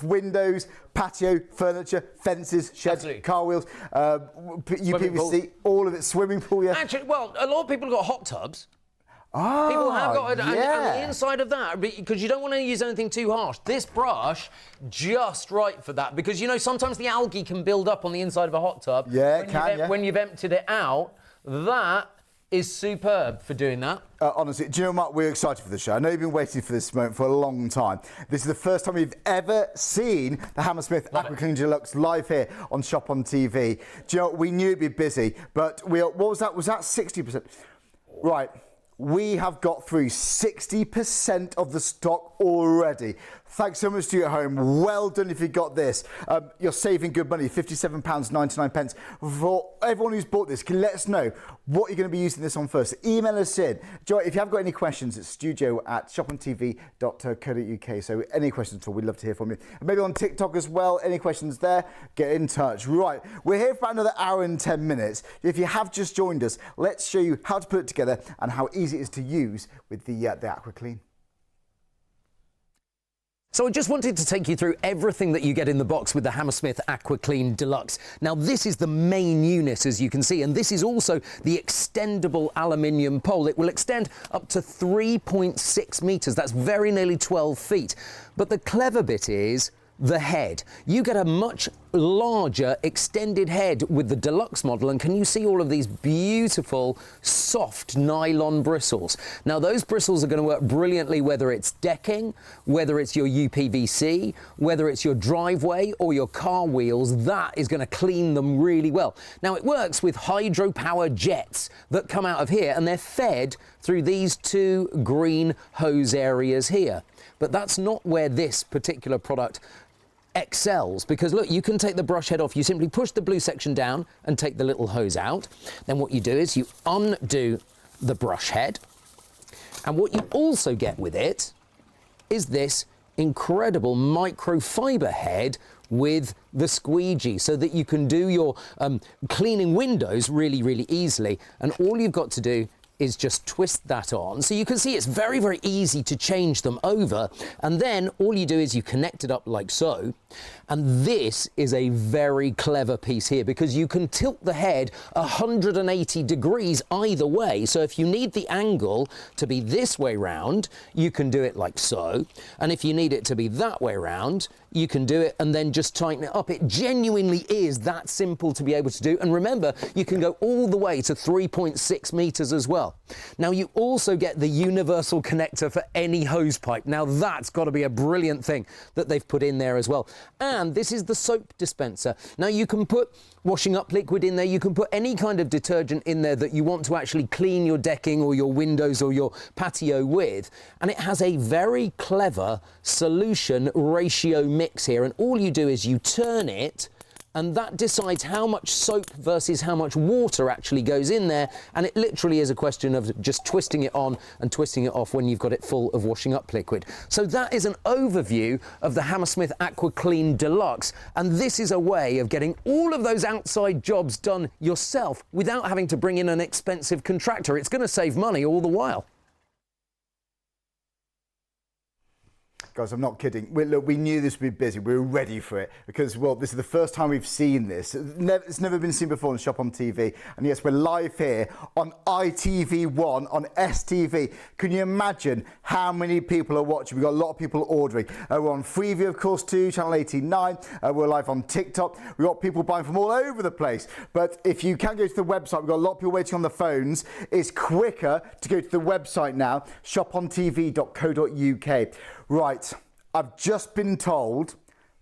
Windows, patio, furniture, fences, sheds, Absolutely. car wheels, UPVC, all of it, swimming pool, yeah. Actually, well, a lot of people have got hot tubs. Ah, People have got it, and yeah. the inside of that, because you don't want to use anything too harsh. This brush, just right for that, because you know sometimes the algae can build up on the inside of a hot tub. Yeah, it can, yeah. When you've emptied it out, that is superb for doing that. Honestly, do you know what? We're excited for the show. I know you've been waiting for this moment for a long time. This is the first time we've ever seen the Hammersmith Aqua Clean Deluxe live here on Shop on TV. Do you know what? We knew it'd be busy, but what was that? Was that 60%? Right. We have got through 60% of the stock already. Thanks so much to you at home. Well done if you got this. You're saving good money, £57.99. For everyone who's bought this, can you let us know what you're going to be using this on first? Email us in. Joy, if you have got any questions, it's studio@shopontv.co.uk. So any questions at all, we'd love to hear from you. And maybe on TikTok as well, any questions there, get in touch. Right, we're here for about another hour and 10 minutes. If you have just joined us, let's show you how to put it together and how easy it is to use with the Aqua Clean. So I just wanted to take you through everything that you get in the box with the Hammersmith Aqua Clean Deluxe. Now this is the main unit, as you can see, and this is also the extendable aluminium pole. It will extend up to 3.6 metres. That's very nearly 12 feet. But the clever bit is the head. You get a much larger extended head with the deluxe model, and can you see all of these beautiful soft nylon bristles? Now those bristles are going to work brilliantly whether it's decking, whether it's your UPVC, whether it's your driveway or your car wheels. That is going to clean them really well. Now it works with hydropower jets that come out of here, and they're fed through these two green hose areas here. But that's not where this particular product excels, because look, you can take the brush head off. You simply push the blue section down and take the little hose out. Then what you do is you undo the brush head, and what you also get with it is this incredible microfibre head with the squeegee, so that you can do your cleaning windows really easily. And all you've got to do is just twist that on. So you can see it's very easy to change them over, and then all you do is you connect it up like so. And this is a very clever piece here, because you can tilt the head 180 degrees either way. So if you need the angle to be this way round, you can do it like so, and if you need it to be that way round, you can do it and then just tighten it up. It genuinely is that simple to be able to do. And remember, you can go all the way to 3.6 meters as well. Now you also get the universal connector for any hose pipe. Now that's got to be a brilliant thing that they've put in there as well. And this is the soap dispenser. Now you can put washing up liquid in there, you can put any kind of detergent in there that you want to actually clean your decking or your windows or your patio with, and it has a very clever solution ratio mix here, and all you do is you turn it, and that decides how much soap versus how much water actually goes in there, and it literally is a question of just twisting it on and twisting it off when you've got it full of washing up liquid. So that is an overview of the Hammersmith Aqua Clean Deluxe, and this is a way of getting all of those outside jobs done yourself without having to bring in an expensive contractor. It's going to save money all the while. Guys, I'm not kidding. Look, we knew this would be busy. We were ready for it because, well, this is the first time we've seen this. It's never been seen before on Shop on TV. And yes, we're live here on ITV1, on STV. Can you imagine how many people are watching? We've got a lot of people ordering. We're on Freeview, of course, too, Channel 89. We're live on TikTok. We've got people buying from all over the place. But if you can go to the website, we've got a lot of people waiting on the phones. It's quicker to go to the website now, shopontv.co.uk. Right, I've just been told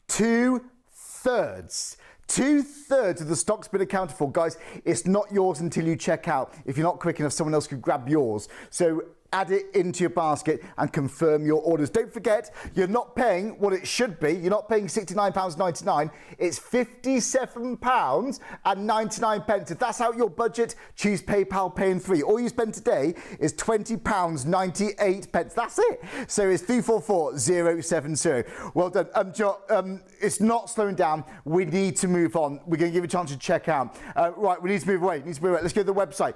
two-thirds of the stock's been accounted for. Guys, it's not yours until you check out. If you're not quick enough, someone else could grab yours. So add it into your basket and confirm your orders. Don't forget, you're not paying what it should be. You're not paying £69.99. It's £57.99. If that's out your budget, choose PayPal Pay in 3. All you spend today is £20.98. That's it. So it's 344070. Well done. It's not slowing down. We need to move on. We're going to give you a chance to check out. Right, we need to move away. Let's go to the website.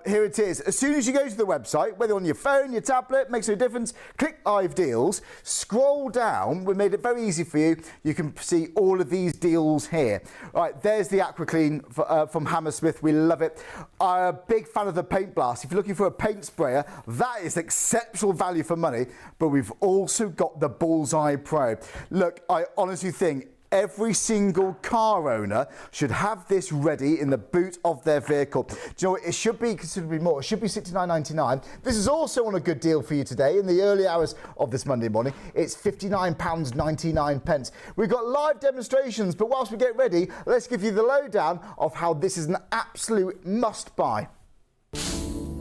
Here it is. As soon as you go to the website, whether on your phone, your tablet, makes no difference, click Live Deals, scroll down. We made it very easy for you. You can see all of these deals here. Right, there's the Aquaclean from Hammersmith. We love it. I'm a big fan of the Paint Blast. If you're looking for a paint sprayer, that is exceptional value for money, but we've also got the Bullseye Pro. Look, I honestly think every single car owner should have this ready in the boot of their vehicle. Do you know what? It should be considerably more. It should be £69.99. This is also on a good deal for you today in the early hours of this Monday morning. It's £59.99. We've got live demonstrations, but whilst we get ready, let's give you the lowdown of how this is an absolute must-buy.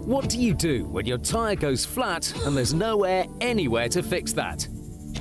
What do you do when your tyre goes flat and there's no air anywhere to fix that?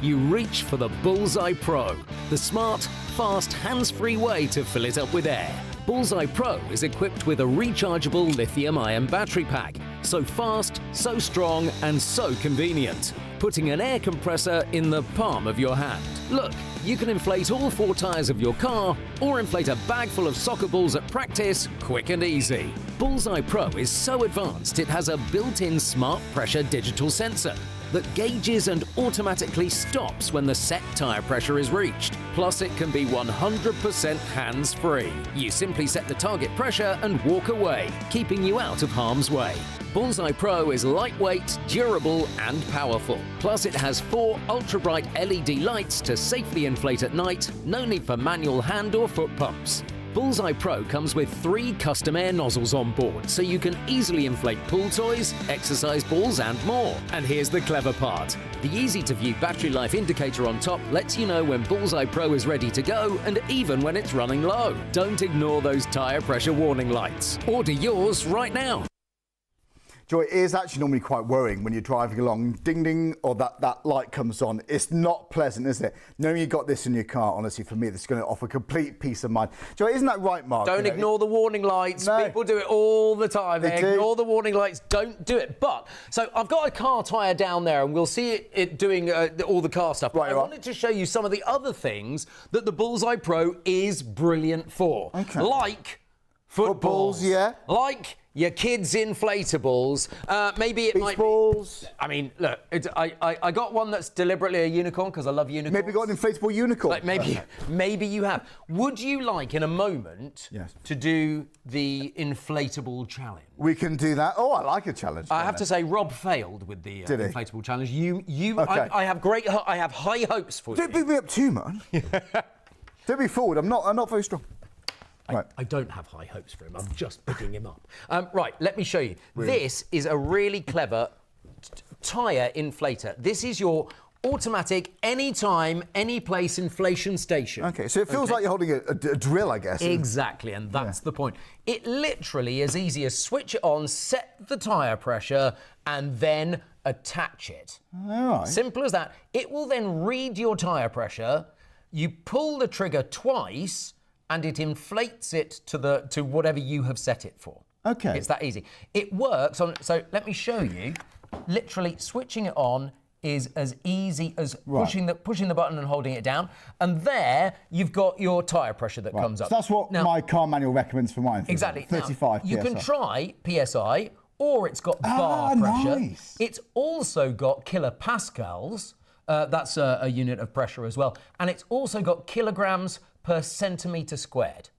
You reach for the Bullseye Pro, the smart, fast, hands-free way to fill it up with air. Bullseye Pro is equipped with a rechargeable lithium-ion battery pack. So fast, so strong, and so convenient. Putting an air compressor in the palm of your hand. Look, you can inflate all 4 tyres of your car or inflate a bag full of soccer balls at practice, quick and easy. Bullseye Pro is so advanced it has a built-in smart pressure digital sensor that gauges and automatically stops when the set tyre pressure is reached. Plus, it can be 100% hands-free. You simply set the target pressure and walk away, keeping you out of harm's way. Bullseye Pro is lightweight, durable and powerful. Plus, it has 4 ultra-bright LED lights to safely inflate at night. No need for manual hand or foot pumps. Bullseye Pro comes with 3 custom air nozzles on board, so you can easily inflate pool toys, exercise balls and more. And here's the clever part. The easy-to-view battery life indicator on top lets you know when Bullseye Pro is ready to go and even when it's running low. Don't ignore those tyre pressure warning lights. Order yours right now. Joy, it is actually normally quite worrying when you're driving along, ding ding, or that light comes on. It's not pleasant, is it? Knowing you got this in your car, honestly, for me, this is going to offer complete peace of mind. Joy, isn't that right, Mark? Don't ignore the warning lights. No. People do it all the time. They do. ignore the warning lights. Don't do it. But, so I've got a car tyre down there and we'll see it doing all the car stuff. Right, I wanted to show you some of the other things that the Bullseye Pro is brilliant for. Okay. Like footballs. Yeah. Like your kids' inflatables. Maybe it Beach might balls. I mean, look, I got one that's deliberately a unicorn because I love unicorns. Maybe got an inflatable unicorn. Like maybe you have. Would you like in a moment to do the inflatable challenge? We can do that. Oh, I like a challenge. I have to say, Rob failed with the Did he? inflatable challenge. Okay. I have high hopes for Don't you. beat me up too much. Don't be forward. I'm not very strong. Right. I don't have high hopes for him. I'm just picking him up. Right, let me show you. Really? This is a really clever tyre inflator. This is your automatic, anytime, any place inflation station. Okay, so it feels like you're holding a drill, I guess. Exactly, and that's the point. It literally is easy as switch it on, set the tyre pressure, and then attach it. All right. Simple as that. It will then read your tyre pressure. You pull the trigger twice, and it inflates it to whatever you have set it for. Okay. It's that easy. It works on, so let me show you. Literally switching it on is as easy as pushing the button and holding it down. And there you've got your tyre pressure that comes up. So that's what my car manual recommends for mine. Exactly. 35 now, you PSI. can try PSI, or it's got bar pressure. Nice. It's also got kilopascals. That's a unit of pressure as well. And it's also got kilograms per centimetre squared.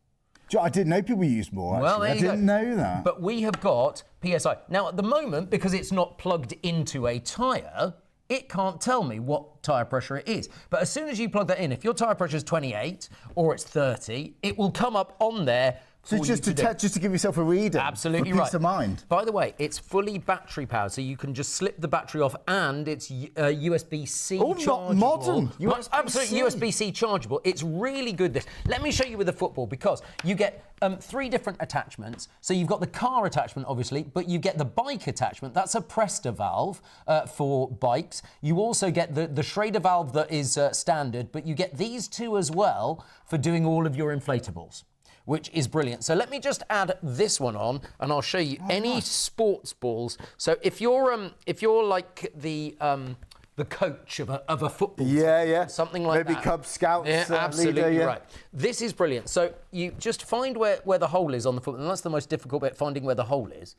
I didn't know people use more, actually. Well, there you I didn't know that. But we have got PSI. Now, at the moment, because it's not plugged into a tyre, it can't tell me what tyre pressure it is. But as soon as you plug that in, if your tyre pressure is 28 or it's 30, it will come up on there, So for just you to do. just to give yourself a reading. Absolutely for right. peace of mind. By the way, it's fully battery powered, so you can just slip the battery off, and it's USB-C chargeable. Modern. Absolutely USB-C chargeable. It's really good. This. Let me show you with the football, because you get 3 different attachments. So you've got the car attachment, obviously, but you get the bike attachment. That's a Presta valve for bikes. You also get the Schrader valve that is standard, but you get these 2 as well for doing all of your inflatables, which is brilliant. So let me just add this one on, and I'll show you any sports balls. So if you're like the coach of a football team, something like maybe that. Cub Scouts. Yeah, absolutely leader, right. This is brilliant. So you just find where the hole is on the football, and that's the most difficult bit, finding where the hole is.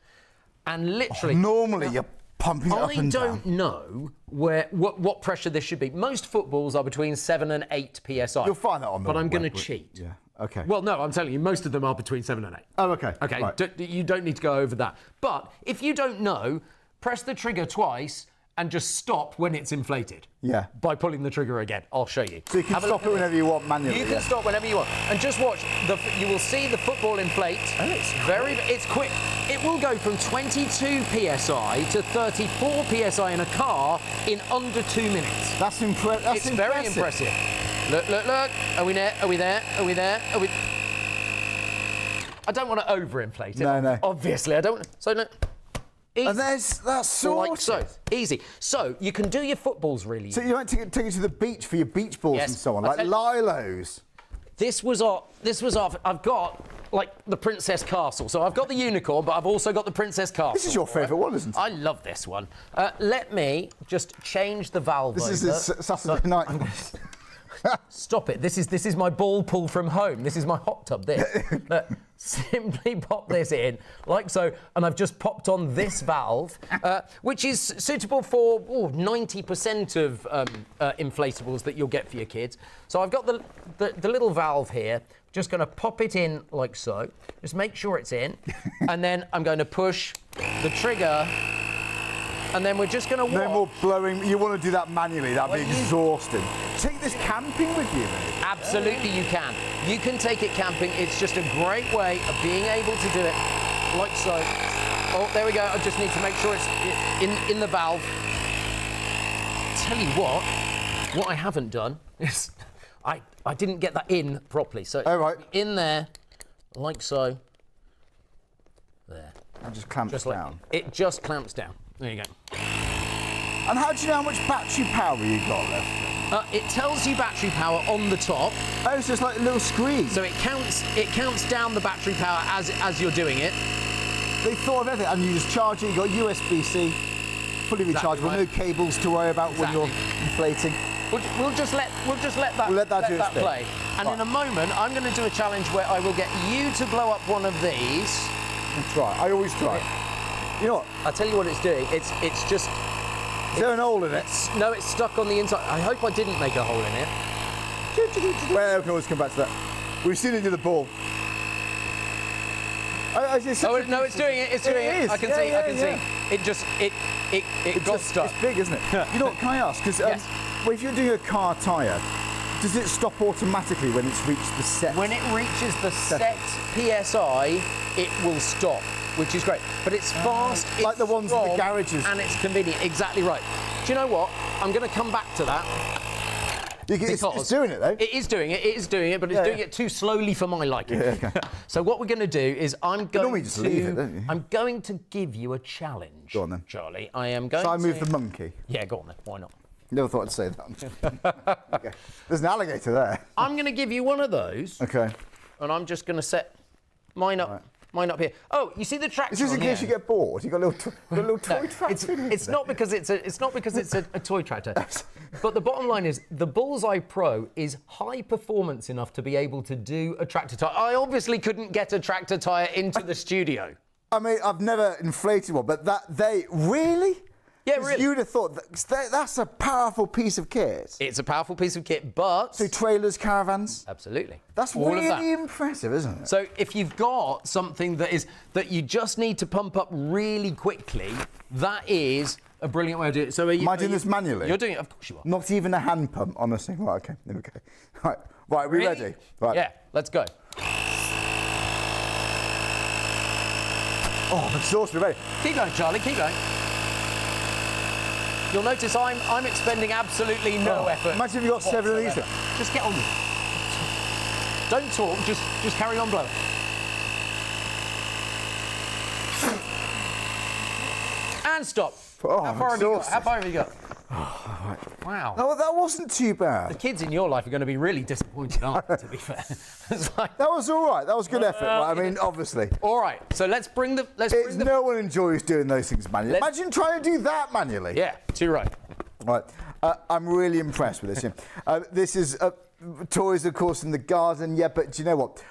And literally, normally you're pumping it up and down. I don't know what pressure this should be. Most footballs are between 7 and 8 psi. You'll find that on the But I'm going to web, cheat. Yeah. Okay. Well, no, I'm telling you, most of them are between 7 and 8. Oh, okay. Okay, Right. you don't need to go over that. But if you don't know, press the trigger twice and just stop when it's inflated. Yeah. By pulling the trigger again. I'll show you. So you can stop it whenever you want manually. You can stop whenever you want. And just watch. You will see the football inflate. Oh, It's quick. It will go from 22 psi to 34 psi in a car in under 2 minutes. That's impressive. It's very impressive. Look. Are we there? Are we there? Are we there? Are we... I don't want to overinflate it. No. Obviously, I don't. So look. Easy. And that's sorted. Like so. Easy. So you can do your footballs really easy. So you don't take it to the beach for your beach balls Yes. and so on, I'll like tell you- Lilos. This was off. I've got like the Princess Castle. So I've got the unicorn, but I've also got the Princess Castle. This is your favourite one, isn't it? I love this one. Let me just change the valve This over. is a Saturday night. Stop it. This is my ball pull from home. This is my hot tub. This. Look, simply pop this in, like so, and I've just popped on this valve, which is suitable for 90% of inflatables that you'll get for your kids. So I've got the little valve here. Just going to pop it in like so. Just make sure it's in, and then I'm going to push the trigger. And then we're just going to watch. No more blowing. You want to do that manually. That'd be exhausting. Take this camping with you, mate. Absolutely, you can. You can take it camping. It's just a great way of being able to do it, like so. Oh, there we go. I just need to make sure it's in the valve. Tell you what I haven't done is I didn't get that in properly. So in there, like so. There. And just clamps down. It just clamps down. There you go. And how do you know how much battery power you got left? It tells you battery power on the top. Oh, it's just like a little screen. So it counts down the battery power as you're doing it. They thought of everything, and you just charge it. You got USB-C, fully rechargeable, right. no cables to worry about when you're inflating. We'll just let that play. And in a moment, I'm going to do a challenge where I will get you to blow up one of these. And try. I always try. You know what? I'll tell you what it's doing. It's just. Is there an hole in it? No, it's stuck on the inside. I hope I didn't make a hole in it. Well, we can always come back to that. We've seen it do the ball. No, it's doing it. It's doing it. I can see. I can see. It just it got stuck. It's big, isn't it? You know what? Can I ask? Because Yes. well, if you're doing a car tyre, does it stop automatically when it's reached the set? When it reaches the set PSI, it will stop, which is great. But it's fast, like it's the ones in the strong, garages. and it's convenient. Exactly right. Do you know what? I'm going to come back to that. It's doing it though. It is doing it. It is doing it, but it's doing it too slowly for my liking. Yeah, okay. So what we're going to do is I'm normally just leave it, don't you? I'm going to give you a challenge. Go on then, Charlie. I am going. So I move to... the monkey. Yeah, go on then. Why not? Never thought I'd say that. Okay. There's an alligator there. I'm going to give you one of those. Okay. And I'm just going to set mine up. Right. Mine up here. Oh, you see the tractor? Is this in on case here? you get bored? You got a little toy tractor. It's not because it's a toy tractor. But the bottom line is the Bullseye Pro is high performance enough to be able to do a tractor tyre. I obviously couldn't get a tractor tyre into the studio. I mean, I've never inflated one, but really? Yeah, 'Cause really. You'd have thought that's a powerful piece of kit. It's a powerful piece of kit, but So trailers, caravans. absolutely. That's all really of that. impressive, isn't it? So if you've got something that you just need to pump up really quickly, that is a brilliant way of doing it. So Am I doing this manually? You're doing it, of course you are. Not even a hand pump, honestly. Right, okay, there we go. Right, we ready? Right. Yeah, let's go. Oh, I'm exhausted already. Keep going, Charlie, keep going. You'll notice I'm expending absolutely no effort. Imagine if you got 7 of these. Just get on with it. Don't talk, just carry on blowing. And stop. Oh, How far have you got? How far have you got? Oh, Wow. oh, that wasn't too The bad. kids in your life are going to be really disappointed, aren't they, to be fair? It's like, That was all right. That was good effort. Right? I mean, obviously. all right, so let's bring the... No one enjoys doing those things manually. Let's- Imagine trying to do that manually. Yeah, too right. Right. I'm really impressed with this. Yeah. This is toys, of course, in the garden. Yeah, but do you know what?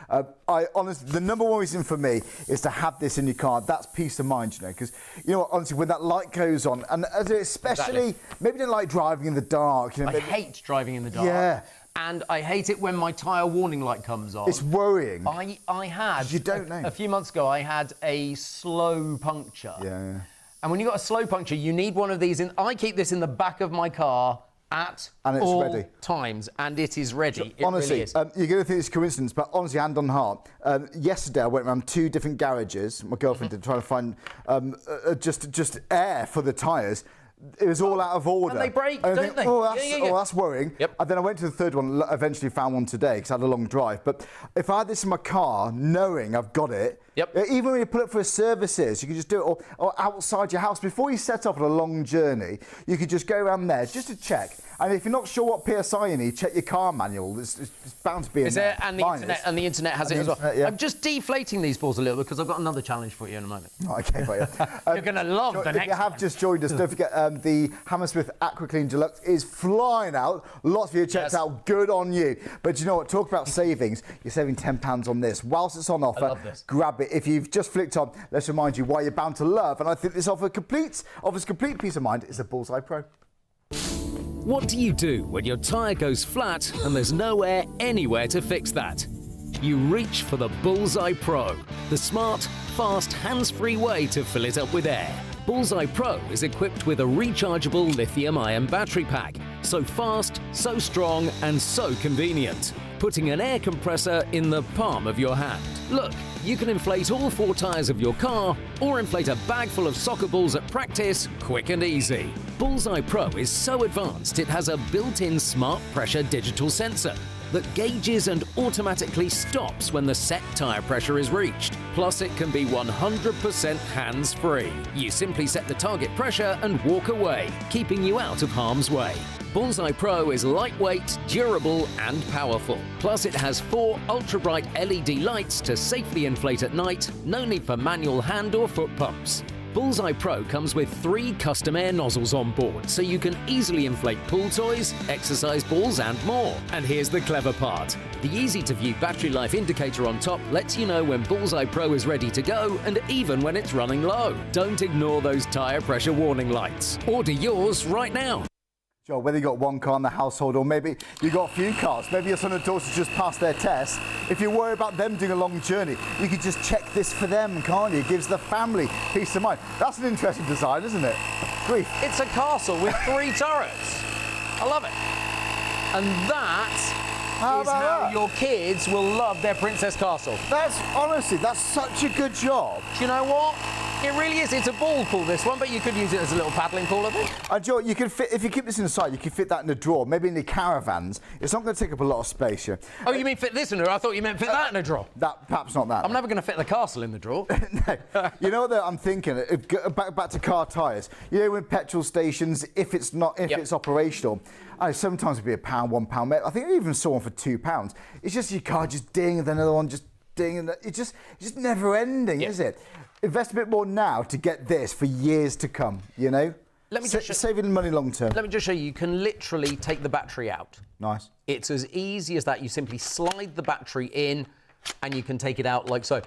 I honestly, the number one reason for me is to have this in your car. That's peace of mind, you know, because you know what? Honestly, when that light goes on, and especially maybe you don't like driving in the dark. You know, I hate driving in the dark. Yeah. And I hate it when my tyre warning light comes on. It's worrying. I had... You don't know. A few months ago, I had a slow puncture. Yeah. And when you've got a slow puncture, you need one of these. I keep this in the back of my car at And it's all ready. times, and it is ready. It Honestly, really is. you're going to think it's coincidence, but honestly, hand on heart, yesterday I went around 2 different garages. My girlfriend did, trying to find just air for the tyres. It was all out of order. And they break, I don't think, they? Oh, that's, Yeah. oh, that's worrying. Yep. And then I went to the third one, eventually found one today because I had a long drive. But if I had this in my car, knowing I've got it, Yep. even when you put it for services, you can just do it or outside your house. Before you set off on a long journey, you could just go around there just to check. And if you're not sure what PSI you need, check your car manual. It's bound to be in Is there. there? And Mine the internet has it as well. internet, yeah. I'm just deflating these balls a little because I've got another challenge for you in a moment. Okay, but yeah. You're going to love the If next you have one. just joined us, don't forget the Hammersmith Aqua Clean Deluxe is flying out. Lots of you checked Yes. out. Good on you. But you know what? Talk about savings. You're saving £10 on this. Whilst it's on offer, love this. grab it. If you've just flicked on, let's remind you why you're bound to love. And I think this offers complete peace of mind. It's a Bullseye Pro. What do you do when your tyre goes flat and there's no air anywhere to fix that? You reach for the Bullseye Pro, the smart, fast, hands-free way to fill it up with air. Bullseye Pro is equipped with a rechargeable lithium-ion battery pack. So fast, so strong, and so convenient. Putting an air compressor in the palm of your hand. Look, you can inflate all 4 tyres of your car or inflate a bag full of soccer balls at practice, quick and easy. Bullseye Pro is so advanced it has a built-in smart pressure digital sensor that gauges and automatically stops when the set tyre pressure is reached. Plus, it can be 100% hands-free. You simply set the target pressure and walk away, keeping you out of harm's way. Bullseye Pro is lightweight, durable and powerful. Plus, it has 4 ultra-bright LED lights to safely inflate at night. No need for manual hand or foot pumps. Bullseye Pro comes with 3 custom air nozzles on board, so you can easily inflate pool toys, exercise balls and more. And here's the clever part. The easy-to-view battery life indicator on top lets you know when Bullseye Pro is ready to go and even when it's running low. Don't ignore those tyre pressure warning lights. Order yours right now. Joel, whether you got one car in the household or maybe you got a few cars, maybe your son or daughter just passed their test. If you worry about them doing a long journey, you could just check this for them, can't you? It gives the family peace of mind. That's an interesting design, isn't it? Grief. It's a castle with 3 turrets. I love it. And that is how your kids will love their Princess Castle. That's honestly, that's such a good job. Do you know what? It really is. It's a ball pool, this one, but you could use it as a little paddling pool, I think. And Joel, you could fit, if you keep this inside, you could fit that in a drawer, maybe in the caravans. It's not going to take up a lot of space here. Oh, you mean fit this in a drawer? I thought you meant fit that in a drawer. That perhaps not that. I'm never going to fit the castle in the drawer. No. You know what I'm thinking? Back to car tyres. You know, when petrol stations, if it's operational, sometimes it'd be £1, £1. I think I even saw one for £2. It's just your car just ding, and then another one just ding, and it's just never ending, is it? Invest a bit more now to get this for years to come, you know? Let me just saving money long term. Let me just show you. You can literally take the battery out. Nice. It's as easy as that. You simply slide the battery in and you can take it out like so.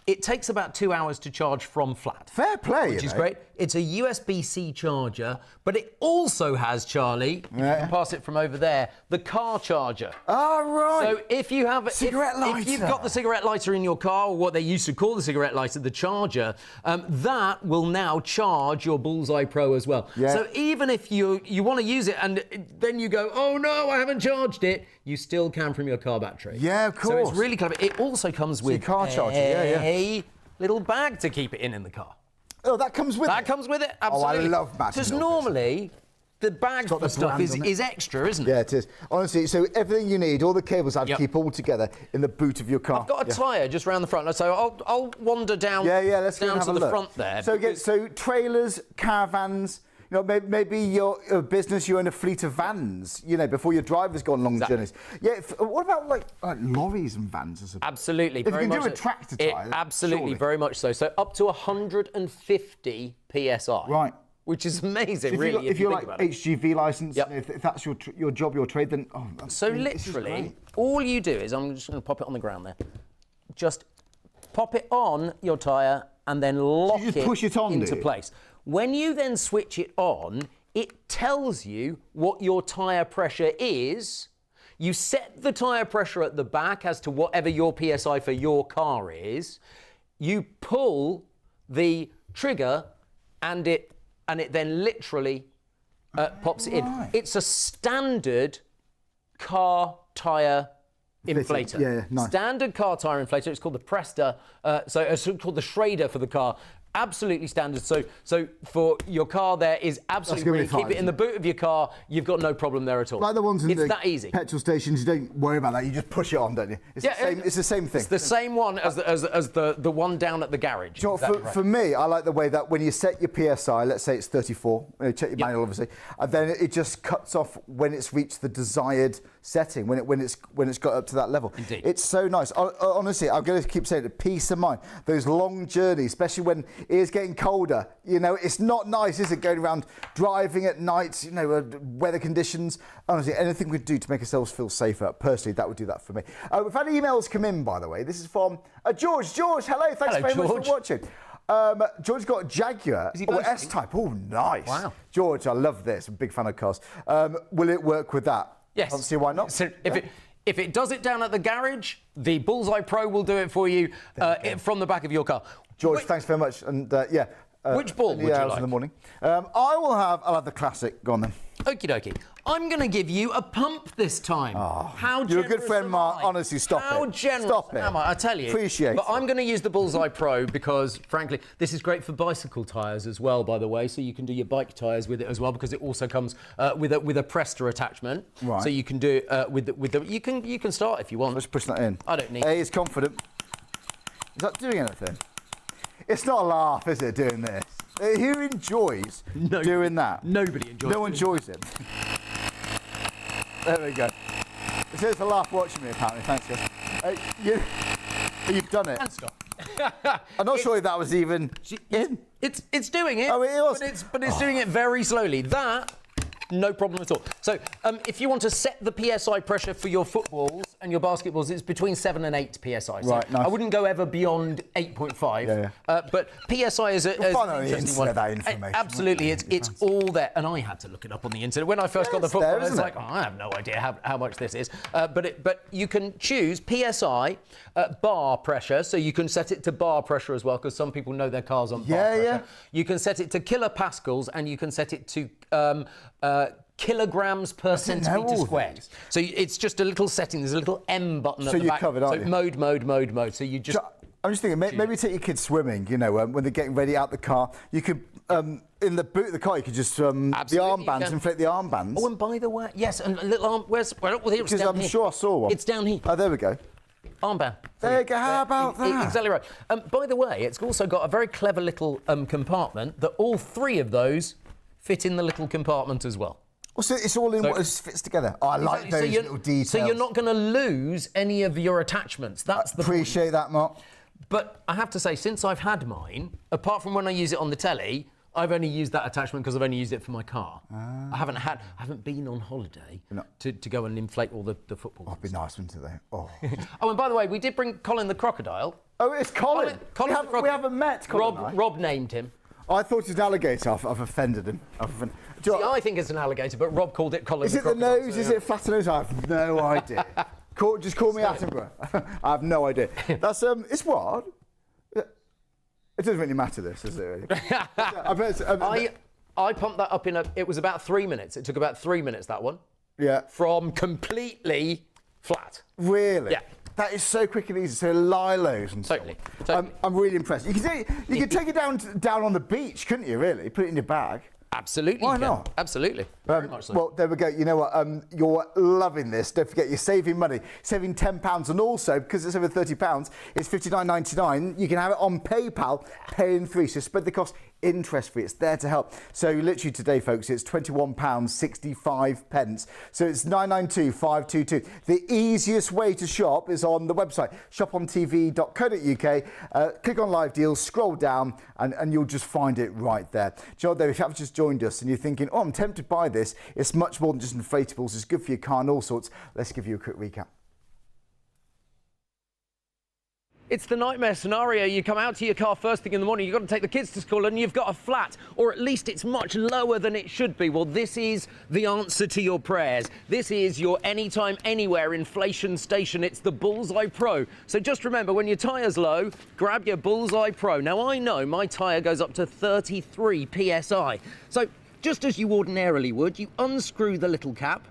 It takes about 2 hours to charge from flat. Fair play, Which is great. It's a USB-C charger, but it also has, Charlie, if you can pass it from over there, the car charger. Oh, right. So if you have Cigarette lighter. If you've got the cigarette lighter in your car, or what they used to call the cigarette lighter, the charger, that will now charge your Bullseye Pro as well. Yeah. So even if you want to use it and then you go, oh no, I haven't charged it, you still can from your car battery. Yeah, of course. So it's really clever. It also comes with car charger, yeah. a little bag to keep it in the car. Oh, that comes with it? That comes with it, absolutely. Oh, I love matching because little bits. normally the bag for stuff is extra, isn't it? Yeah, it is. Honestly, so everything you need, all the cables I have to keep all together in the boot of your car. I've got a tyre just round the front, so I'll wander down, let's go and down have to a the look. front there. So trailers, caravans, you know, maybe your business, you own a fleet of vans, you know, before your drivers go on long journeys. Yeah, what about like lorries and vans? I suppose? Absolutely. If very you can do much a tractor so. tyre, Absolutely, surely. very much so. So up to 150 PSI. Right. Which is amazing, If really, you're think like about it. HGV license, Yep. if that's your job, your trade, then So this is literally, great. all you do is, I'm just going to pop it on the ground there, just pop it on your tyre and then lock you just push it on, into do you? place. When you then switch it on, it tells you what your tyre pressure is. You set the tyre pressure at the back as to whatever your PSI for your car is. You pull the trigger and it then literally pops it in. Right. It's a standard car tyre inflator. Yeah, nice. Standard car tyre inflator. It's called the Presta. So it's called the Schrader for the car. Absolutely standard. So for your car, there is absolutely. gonna be When you keep fine, it in the boot of your car, you've got no problem there at all. Like the ones in it's the that easy. petrol stations, you don't worry about that. You just push it on, don't you? It's the same thing. It's the same one as the one down at the garage. Do you know what, Exactly right. for me, I like the way that when you set your PSI, let's say it's 34, check your manual obviously, and then it just cuts off when it's reached the desired setting, when it's got up to that level. Indeed. It's so nice. Honestly, I'm going to keep saying it, peace of mind. Those long journeys, especially when it is getting colder, you know, it's not nice, is it, going around driving at night, you know, weather conditions. Honestly, anything we do to make ourselves feel safer, personally, that would do that for me. We've had emails come in, by the way. This is from George. George, hello, thanks very much for watching. George's got a Jaguar S-Type. Oh, nice. Wow. George, I love this. I'm a big fan of cars. Will it work with that? Yes. Can't see why not. So if it does it down at the garage, the Bullseye Pro will do it for you from the back of your car. George, thanks very much. And which ball would you like? In the morning. I'll have the classic. Go on then. Okie dokie. I'm going to give you a pump this time. How you're a good generous friend, am Mark. I? Honestly, stop it. How generous Stop it. am I? I tell you. Appreciate But it. I'm going to use the Bullseye Pro because, frankly, this is great for bicycle tyres as well, by the way. So you can do your bike tyres with it as well because it also comes with a Presta attachment. Right. So you can do it with the. You can start if you want. Let's push that in. I don't need. A is confident. Is that doing anything? It's not a laugh, is it, doing this? Who enjoys doing that? Nobody enjoys No one enjoys it. There we go. It's a laugh watching me, apparently. Thanks, guys. You've done it. And stop. I'm not sure if that was even in. It's doing it. Oh, it was. But it's doing it very slowly. That, no problem at all. So if you want to set the PSI pressure for your footballs and your basketballs, it's between 7 and 8 PSI. So Right, nice. I wouldn't go ever beyond 8.5. Yeah. But PSI is an find on the interesting internet one. that information, Absolutely, it's all there. And I had to look it up on the internet. When I first got the it's football, there, I was isn't like, it? I have no idea how much this is. But you can choose PSI bar pressure, so you can set it to bar pressure as well, because some people know their cars on bar pressure. Yeah. You can set it to kilopascals, and you can set it to kilograms per centimetre all squared. these. So it's just a little setting. There's a little M button at So the you're back. covered, aren't you? Mode. So you just. I'm just thinking, maybe take your kids swimming, you know, when they're getting ready out the car. You could, in the boot of the car, you could just, the Absolutely, you armbands, can. inflate the armbands. Oh, and by the way, yes, and a little arm. Well, here, it's Because down I'm here. sure I saw one. It's down here. Oh, there we go. Armband. There you go. How about that? Exactly right. By the way, it's also got a very clever little compartment that all three of those fit in the little compartment as well. Well, so it's all in what it fits together. Oh, I like those little details. So you're not going to lose any of your attachments. That's the point. Appreciate that, Mark. But I have to say, since I've had mine, apart from when I use it on the telly, I've only used that attachment because I've only used it for my car. I haven't been on holiday to go and inflate all the football. Oh, it'd be nice, wouldn't it, though? Oh. Oh, and by the way, we did bring Colin the crocodile. Oh, it's Colin. We haven't met Colin. Rob named him. I thought it was an alligator. I've offended him. See, I think it's an alligator, but Rob called it Colin Is the it the crocodile. nose? Is it flat nose? I have no idea. Just call me Attenborough. I have no idea. That's it's what? It doesn't really matter, this, does it? Really? I pumped that up it was about 3 minutes. It took about 3 minutes, that one. Yeah. From completely flat. Really? Yeah. That is so quick and easy. So lilos and Totally, so on. totally. I'm really impressed. You could take it down on the beach, couldn't you? Really, put it in your bag. Absolutely. Why Ken. not? Absolutely. Very much so. Well, there we go. You know what? You're loving this. Don't forget, you're saving money, saving £10, and also because it's over £30, it's $59.99. You can have it on PayPal, pay in 3. So spread the cost interest-free. It's there to help. So literally today, folks, it's £21.65. So it's 992-522. The easiest way to shop is on the website, shopontv.co.uk. Click on live deals, scroll down, and you'll just find it right there. Joe, if you have just joined us and you're thinking, oh, I'm tempted to buy this, it's much more than just inflatables. It's good for your car and all sorts. Let's give you a quick recap. It's the nightmare scenario. You come out to your car first thing in the morning, you've got to take the kids to school and you've got a flat, or at least it's much lower than it should be. Well, this is the answer to your prayers. This is your anytime, anywhere inflation station. It's the Bullseye Pro. So just remember, when your tyre's low, grab your Bullseye Pro. Now, I know my tyre goes up to 33 PSI. So just as you ordinarily would, you unscrew the little cap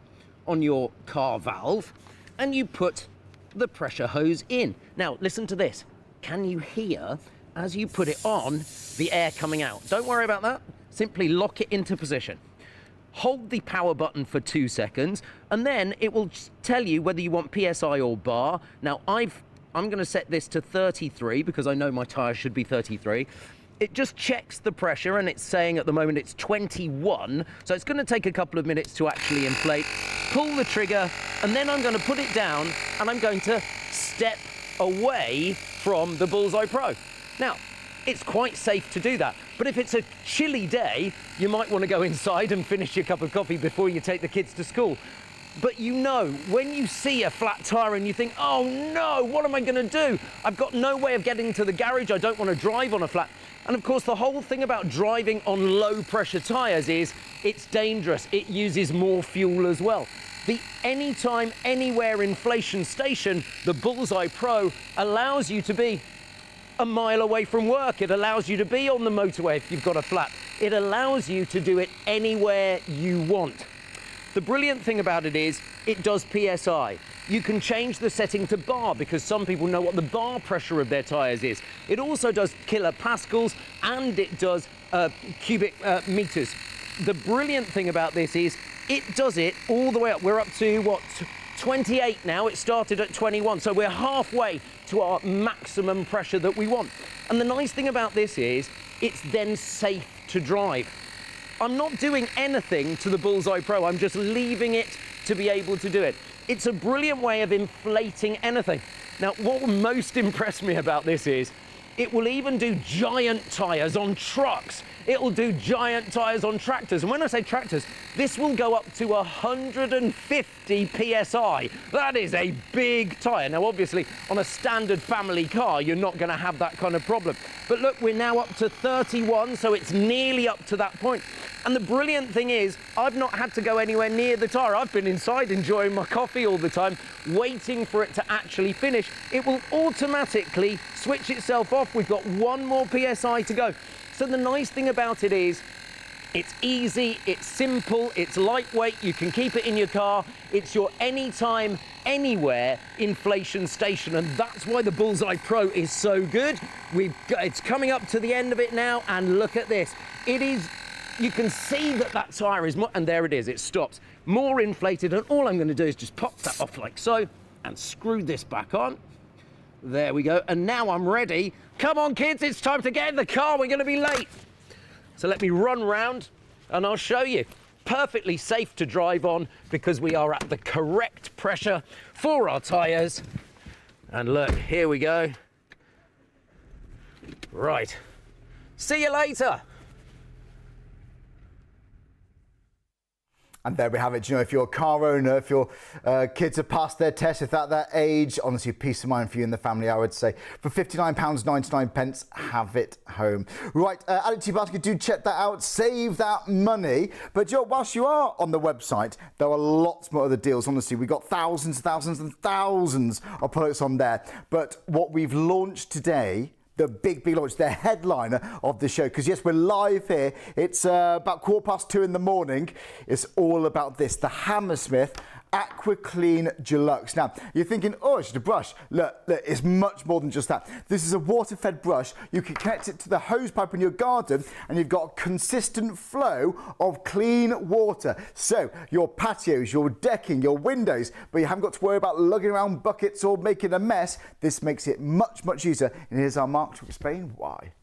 on your car valve and you put the pressure hose in. Now, listen to this. Can you hear, as you put it on, the air coming out? Don't worry about that. Simply lock it into position. Hold the power button for 2 seconds, and then it will tell you whether you want PSI or bar. Now, I'm going to set this to 33 because I know my tyre should be 33. It just checks the pressure, and it's saying at the moment it's 21, so it's going to take a couple of minutes to actually inflate. Pull the trigger, and then I'm going to put it down, and I'm going to step away from the Bullseye Pro. Now, it's quite safe to do that, but if it's a chilly day, you might want to go inside and finish your cup of coffee before you take the kids to school. But you know, when you see a flat tyre and you think, oh no, what am I going to do? I've got no way of getting to the garage, I don't want to drive on a flat. And of course, the whole thing about driving on low pressure tyres is it's dangerous. It uses more fuel as well. The anytime, anywhere inflation station, the Bullseye Pro, allows you to be a mile away from work. It allows you to be on the motorway if you've got a flat. It allows you to do it anywhere you want. The brilliant thing about it is it does PSI. You can change the setting to bar because some people know what the bar pressure of their tyres is. It also does kilopascals and it does cubic meters. The brilliant thing about this is it does it all the way up. We're up to, what, 28 now. It started at 21, so we're halfway to our maximum pressure that we want. And the nice thing about this is it's then safe to drive. I'm not doing anything to the Bullseye Pro. I'm just leaving it to be able to do it. It's a brilliant way of inflating anything. Now, what will most impress me about this is it will even do giant tyres on trucks. It will do giant tyres on tractors. And when I say tractors, this will go up to 150 PSI. That is a big tyre. Now, obviously, on a standard family car, you're not going to have that kind of problem. But look, we're now up to 31, so it's nearly up to that point. And the brilliant thing is, I've not had to go anywhere near the tyre. I've been inside enjoying my coffee all the time, waiting for it to actually finish. It will automatically switch itself off. We've got 1 more PSI to go. So the nice thing about it is, it's easy, it's simple, it's lightweight, you can keep it in your car. It's your anytime, anywhere inflation station, and that's why the Bullseye Pro is so good. It's coming up to the end of it now, and look at this. It is, you can see that tyre is more, and there it is, it stops. More inflated, and all I'm going to do is just pop that off like so, and screw this back on. There we go, and now I'm ready. Come on, kids, it's time to get in the car, we're going to be late. So let me run round and I'll show you. Perfectly safe to drive on because we are at the correct pressure for our tyres. And look, here we go. Right. See you later. And there we have it. Do you know, if you're a car owner, if your kids have passed their test, if at that age, honestly, peace of mind for you and the family, I would say. For £59.99, have it home. Right, add it to your basket. Do check that out. Save that money. But you know, whilst you are on the website, there are lots more other deals. Honestly, we've got thousands and thousands of products on there. But what we've launched today, the big launch, the headliner of the show, because yes, we're live here. It's about 2:15 in the morning. It's all about this, the Hammersmith Aqua Clean Deluxe. Now, you're thinking, oh, it's just a brush. Look, it's much more than just that. This is a water-fed brush. You can connect it to the hose pipe in your garden, and you've got a consistent flow of clean water. So, your patios, your decking, your windows, but you haven't got to worry about lugging around buckets or making a mess. This makes it much, much easier. And here's our Mark to explain why.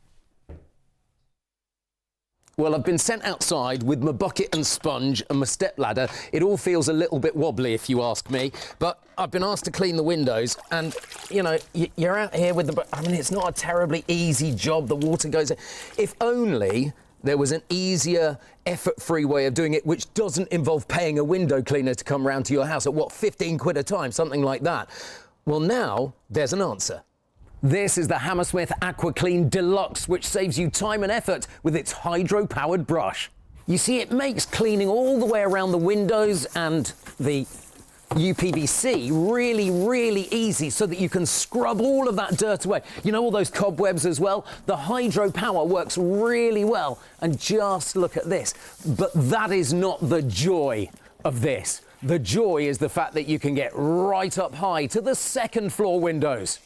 Well, I've been sent outside with my bucket and sponge and my stepladder. It all feels a little bit wobbly, if you ask me. But I've been asked to clean the windows, and, you know, you're out here with the... I mean, it's not a terribly easy job. The water goes... If only there was an easier, effort-free way of doing it, which doesn't involve paying a window cleaner to come round to your house at, what, 15 quid a time, something like that. Well, now there's an answer. This is the Hammersmith Aqua Clean Deluxe, which saves you time and effort with its hydro-powered brush. You see, it makes cleaning all the way around the windows and the UPVC really, really easy, so that you can scrub all of that dirt away. You know, all those cobwebs as well? The hydro power works really well. And just look at this. But that is not the joy of this. The joy is the fact that you can get right up high to the second floor windows.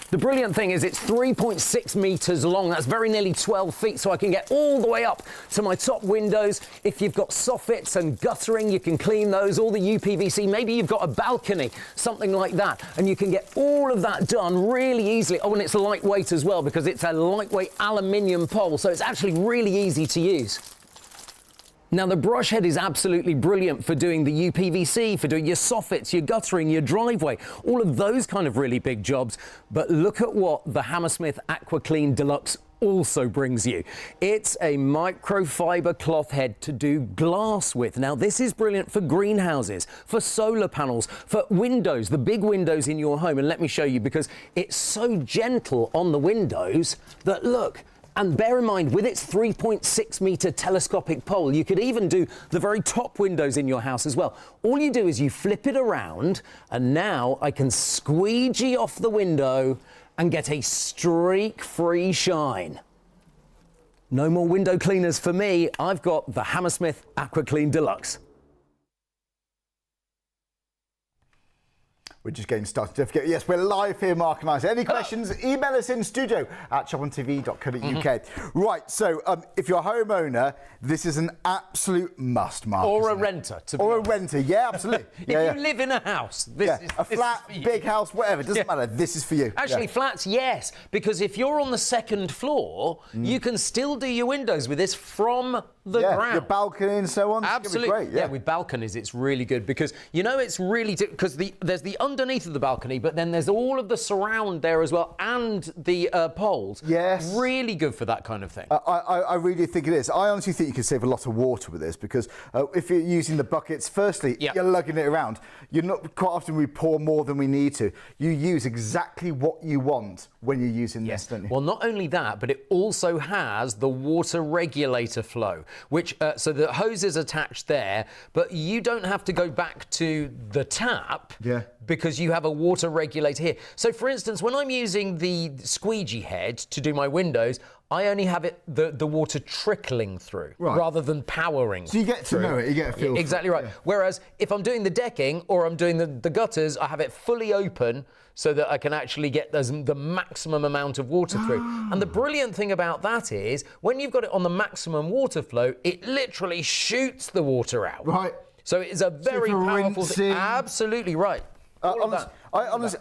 The brilliant thing is it's 3.6 metres long. That's very nearly 12 feet, so I can get all the way up to my top windows. If you've got soffits and guttering, you can clean those, all the UPVC. Maybe you've got a balcony, something like that, and you can get all of that done really easily. Oh, and it's lightweight as well, because it's a lightweight aluminium pole, so it's actually really easy to use. Now, the brush head is absolutely brilliant for doing the UPVC, for doing your soffits, your guttering, your driveway, all of those kind of really big jobs. But look at what the Hammersmith Aqua Clean Deluxe also brings you. It's a microfibre cloth head to do glass with. Now, this is brilliant for greenhouses, for solar panels, for windows, the big windows in your home. And let me show you, because it's so gentle on the windows that, look, and bear in mind, with its 3.6 metre telescopic pole, you could even do the very top windows in your house as well. All you do is you flip it around, and now I can squeegee off the window and get a streak-free shine. No more window cleaners for me. I've got the Hammersmith Aqua Clean Deluxe. We're just getting started. Don't forget, yes, we're live here, Mark and I. So any questions, email us in studio@shopontv.co.uk. Right, so if you're a homeowner, this is an absolute must, Mark. Or a renter, to be Or honest. a renter, yeah, absolutely. If you live in a house, this is a flat, this is for you. big house, whatever, it doesn't matter. This is for you. Actually, flats, yes, because if you're on the second floor, you can still do your windows with this from the ground. Your balcony and so on. Absolutely. Great, yeah, with balconies, it's really good, because, you know, it's really... Because there's the underneath of the balcony, but then there's all of the surround there as well, and the poles. Yes. Really good for that kind of thing. I really think it is. I honestly think you can save a lot of water with this, because if you're using the buckets, firstly, you're lugging it around. You're not... Quite often we pour more than we need to. You use exactly what you want when you're using this, don't you? Well, not only that, but it also has the water regulator flow, which, so the hose is attached there, but you don't have to go back to the tap because you have a water regulator here. So, for instance, when I'm using the squeegee head to do my windows, I only have it the water trickling through rather than powering. So you get to know it, you get a feel. Exactly right. Yeah. Whereas if I'm doing the decking or I'm doing the gutters, I have it fully open so that I can actually get the maximum amount of water through. And the brilliant thing about that is, when you've got it on the maximum water flow, it literally shoots the water out. Right. So it's a very powerful thing. Absolutely right. Honestly,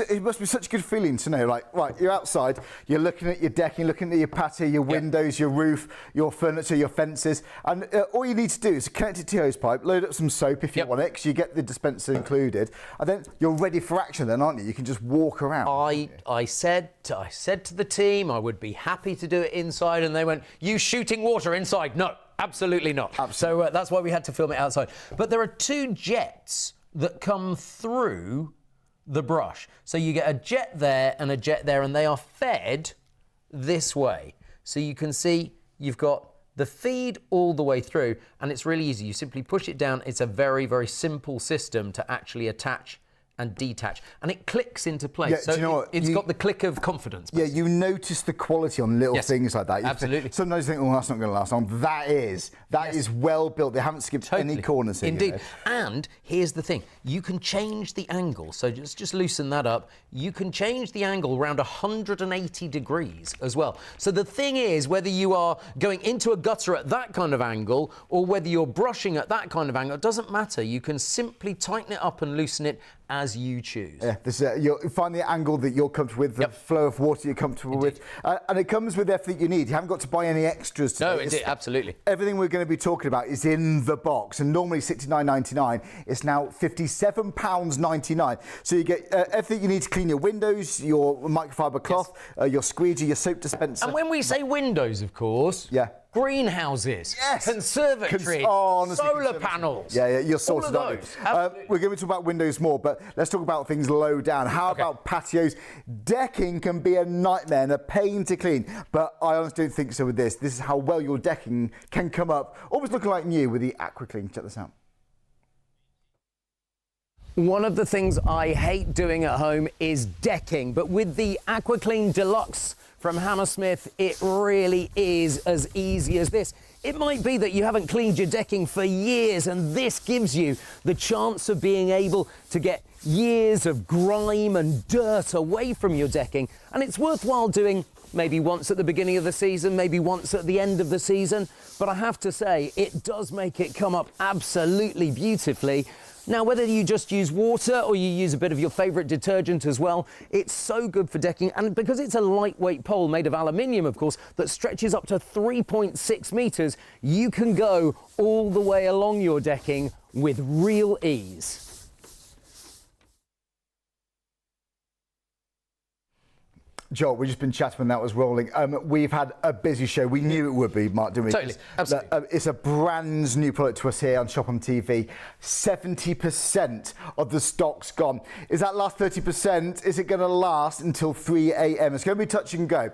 it must be such a good feeling to know, like, right, you're outside, you're looking at your decking, looking at your patio, your windows, your roof, your furniture, your fences, and all you need to do is connect it to your hose pipe, load up some soap if you want it, because you get the dispenser included, and then you're ready for action then, aren't you? You can just walk around. I said to the team I would be happy to do it inside, and they went, "You shooting water inside?" No, absolutely not. Absolutely. So that's why we had to film it outside. But there are two jets that come through the brush. So you get a jet there and a jet there, and they are fed this way. So you can see you've got the feed all the way through, and it's really easy. You simply push it down. It's a very, very simple system to actually attach and detach, and it clicks into place. Yeah, so do you know what? it's got the click of confidence. Yeah, you notice the quality on little Yes, things like that. absolutely. Sometimes you think, oh, that's not going to last long. That is well built. They haven't skipped any corners here. Indeed. You know? And here's the thing. You can change the angle. So just loosen that up. You can change the angle around 180 degrees as well. So the thing is, whether you are going into a gutter at that kind of angle or whether you're brushing at that kind of angle, it doesn't matter. You can simply tighten it up and loosen it as you choose. Yeah, you'll find the angle that you're comfortable with, the flow of water you're comfortable with, and it comes with everything you need. You haven't got to buy any extras today. No, indeed, absolutely. Everything we're going to be talking about is in the box, and normally £69.99. It's now £57.99. So you get everything you need to clean your windows, your microfibre cloth, your squeegee, your soap dispenser. And when we say windows, of course, greenhouses, conservatories, solar panels. Yeah, you're sorted out. We're going to talk about windows more, but let's talk about things low down. How about patios? Decking can be a nightmare and a pain to clean, but I honestly don't think so with this. This is how well your decking can come up, almost looking like new with the Aquaclean. Check this out. One of the things I hate doing at home is decking, but with the Aquaclean Deluxe from Hammersmith, it really is as easy as this. It might be that you haven't cleaned your decking for years, and this gives you the chance of being able to get years of grime and dirt away from your decking. And it's worthwhile doing maybe once at the beginning of the season, maybe once at the end of the season. But I have to say, it does make it come up absolutely beautifully. Now, whether you just use water or you use a bit of your favourite detergent as well, it's so good for decking. And because it's a lightweight pole made of aluminium, of course, that stretches up to 3.6 metres, you can go all the way along your decking with real ease. Joel, we've just been chatting when that was rolling. We've had a busy show. We knew it would be, Mark, didn't we? Totally, absolutely. It's a brand new product to us here on Shop on TV. 70% of the stock's gone. Is that last 30%? Is it going to last until 3 a.m? It's going to be touch and go.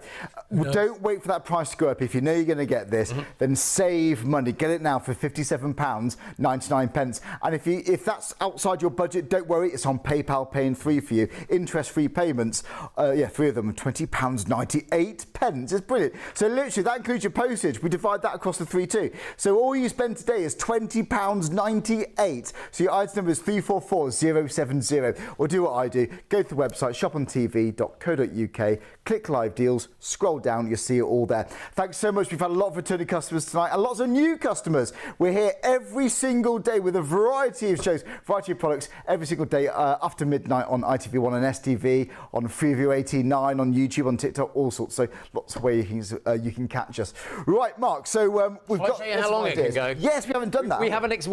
No. Don't wait for that price to go up. If you know you're going to get this, then save money. Get it now for £57.99. And if that's outside your budget, don't worry. It's on PayPal Pay in 3 for you. Interest-free payments. 3 of them. £20.98. It's brilliant. So literally that includes your postage. We divide that across the 3 too. So all you spend today is £20.98. So your item number is 344070. Or do what I do. Go to the website shopontv.co.uk, click live deals, scroll down, you'll see it all there. Thanks so much. We've had a lot of returning customers tonight and lots of new customers. We're here every single day with a variety of shows, variety of products every single day after midnight on ITV1 and STV, on Freeview 89, on YouTube, on TikTok, all sorts. So lots of ways you can catch us. Right, Mark. So we've got. I'll show you how long it can go. Yes, we haven't done that. We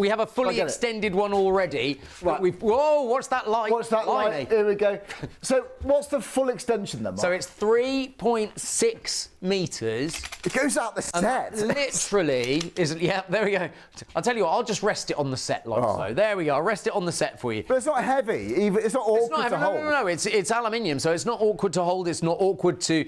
have a fully extended one already. Right. Whoa! What's that light? What's that light? Here we go. So what's the full extension then, Mark? So it's 3.6 metres. It goes out the set. Literally is there we go. I'll tell you what. I'll just rest it on the set like so. There we go. I'll rest it on the set for you. But it's not heavy. It's not awkward to hold. No. It's aluminium, so it's not awkward to hold. It's not awkward to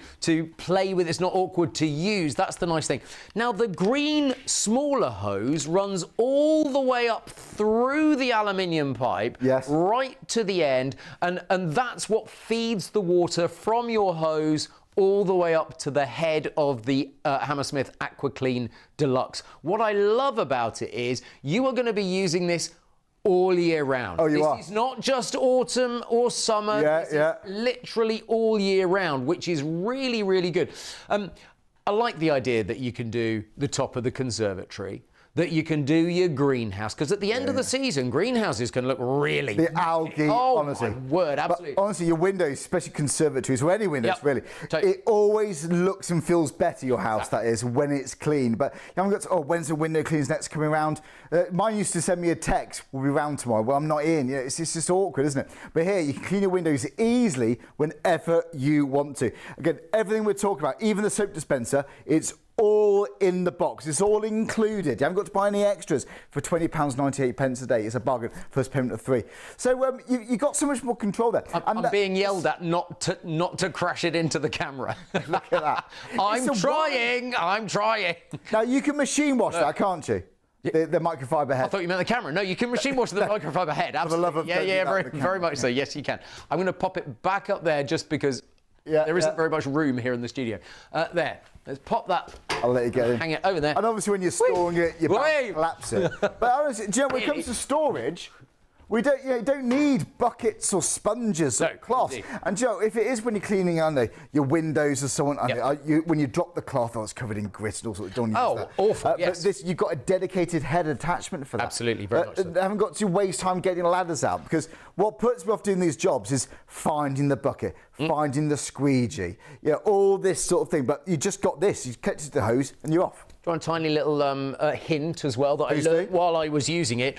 play with. It's not awkward to use. That's the nice thing. Now the green smaller hose runs all the way up through the aluminium pipe, right to the end, and that's what feeds the water from your hose all the way up to the head of the Hammersmith Aqua Clean Deluxe. What I love about it is you are going to be using this all year round. Oh, this is not just autumn or summer. This is literally all year round, which is really, really good. I like the idea that you can do the top of the conservatory, that you can do your greenhouse, because at the end of the season, greenhouses can look really... The algae, honestly. My word, absolutely. But honestly, your windows, especially conservatories, or any windows, really, it always looks and feels better, your house, that is, when it's clean. But you haven't got to, when's the window cleans next coming around? Mine used to send me a text, we'll be round tomorrow. Well, I'm not in. It's just awkward, isn't it? But here, you can clean your windows easily whenever you want to. Again, everything we're talking about, even the soap dispenser, it's all in the box. It's all included. You haven't got to buy any extras for £20.98 a day. It's a bargain. First payment of 3. So you got so much more control there. I'm being yelled at not to crash it into the camera. Look at that. I'm trying. Now you can machine wash that, can't you? The microfibre head. I thought you meant the camera. No, you can machine wash the microfibre head. Absolutely. For the love of God, very much so. Yes, you can. I'm going to pop it back up there just because there isn't very much room here in the studio. There. Let's pop that. I'll let you get in. Hang it over there. And obviously when you're storing it, you collapse it. But honestly, do you know, when it comes to storage, we don't, you don't need buckets or sponges or cloths. Indeed. And do you know, if it is when you're cleaning, your windows or so on, when you drop the cloth, it's covered in grit and all sorts. Don't use that. Awful. But this, you've got a dedicated head attachment for that. Absolutely, very much so. They haven't got to waste time getting ladders out, because what puts me off doing these jobs is finding the bucket, finding the squeegee, all this sort of thing. But you just got this. You connect it to the hose and you're off. Do you want a tiny little hint as well that I learned while I was using it?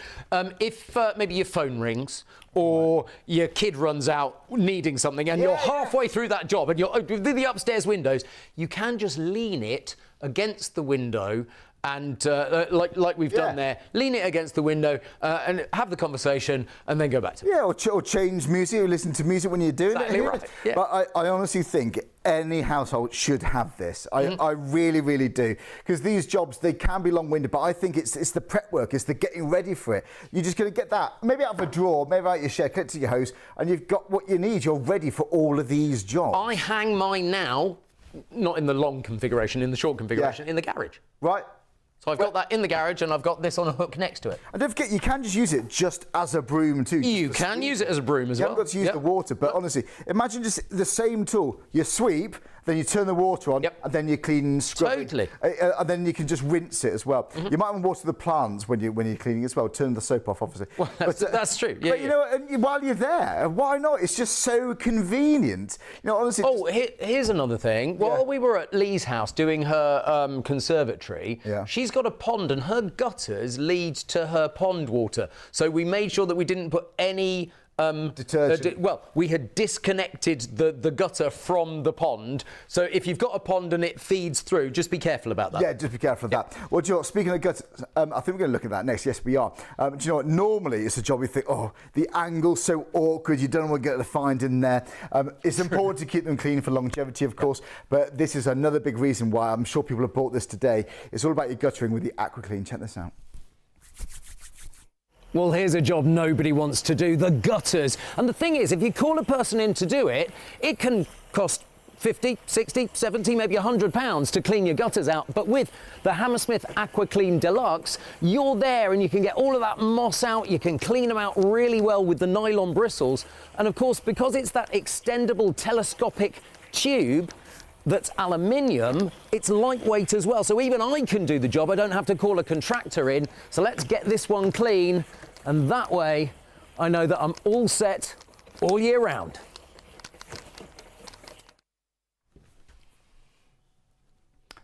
If maybe your phone rings or your kid runs out needing something and you're halfway through that job and you're through the upstairs windows, you can just lean it against the window and like we've done there, lean it against the window and have the conversation and then go back to it. Yeah, or change music, or listen to music when you're doing it. Right. Yeah. But I honestly think any household should have this. I really, really do. Because these jobs, they can be long-winded, but I think it's the prep work, it's the getting ready for it. You're just going to get that, maybe out of a drawer, maybe out your shed, connect to your hose, and you've got what you need. You're ready for all of these jobs. I hang mine now, not in the long configuration, in the short configuration, in the garage. Right. So I've got that in the garage and I've got this on a hook next to it. And don't forget, you can just use it just as a broom too. You can use it as a broom as well. You haven't got to use the water, but honestly, imagine just the same tool. You sweep, then you turn the water on, and then you clean, scrub. Totally. And then you can just rinse it as well. You might want to water the plants when you're cleaning as well. Turn the soap off, obviously. Well, that's true. Yeah, but you know, and while you're there, why not? It's just so convenient. You know, honestly. Oh, here's another thing. While we were at Lee's house doing her conservatory, she's got a pond and her gutters lead to her pond water. So we made sure that we didn't put any detergent. Well, we had disconnected the gutter from the pond. So if you've got a pond and it feeds through, just be careful about that. Yeah, just be careful of that. Well, do you know what? Speaking of gutters, I think we're going to look at that next. Yes, we are. Do you know what? Normally, it's a job we think, oh, the angle's so awkward. You don't know what you're going to find in there. It's important to keep them clean for longevity, of course. But this is another big reason why I'm sure people have bought this today. It's all about your guttering with the Aquaclean. Check this out. Well, here's a job nobody wants to do, the gutters. And the thing is, if you call a person in to do it, it can cost 50, 60, 70, maybe £100 to clean your gutters out. But with the Hammersmith Aqua Clean Deluxe, you're there and you can get all of that moss out. You can clean them out really well with the nylon bristles. And of course, because it's that extendable telescopic tube that's aluminium, it's lightweight as well. So even I can do the job. I don't have to call a contractor in. So let's get this one clean. And that way, I know that I'm all set all year round.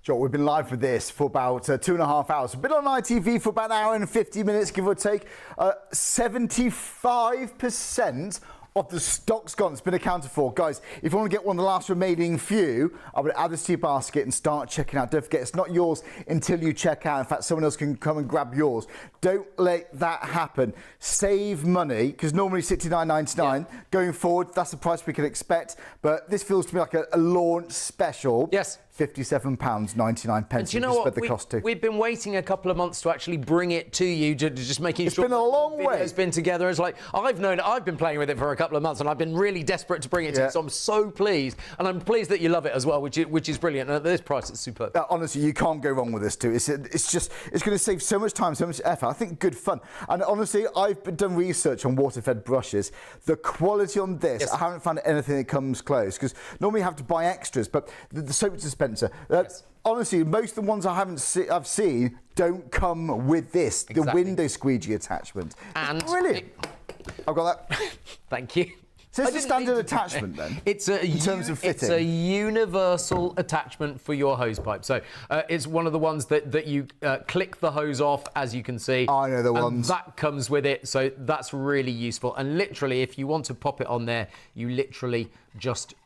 Sure, we've been live with this for about 2.5 hours. We've been on ITV for about an hour and 50 minutes, give or take. 75% of the stock's gone. It's been accounted for. Guys, if you want to get one of the last remaining few, I would add this to your basket and start checking out. Don't forget, it's not yours until you check out. In fact, someone else can come and grab yours. Don't let that happen. Save money, because normally $69.99. Going forward, that's the price we can expect. But this feels to me like a launch special. Yes. £57.99. And do you know what? The cost too. We've been waiting a couple of months to actually bring it to you, just making sure. It's been a long way. It's been together. It's like I've known it. I've been playing with it for a couple of months, and I've been really desperate to bring it to you. So I'm so pleased, and I'm pleased that you love it as well, which is brilliant. And at this price, it's superb. Honestly, you can't go wrong with this too. It's going to save so much time, so much effort. I think good fun. And honestly, I've done research on water-fed brushes. The quality on this, I haven't found anything that comes close, because normally you have to buy extras, but the soap dispenser. Honestly, most of the ones I've seen don't come with this, the window squeegee attachment. And it's brilliant. I've got that. Thank you. So it's a standard attachment then? It's in terms of fitting? It's a universal attachment for your hose pipe. So it's one of the ones that you click the hose off, as you can see. I know the ones. That comes with it, so that's really useful. And literally, if you want to pop it on there, you literally just...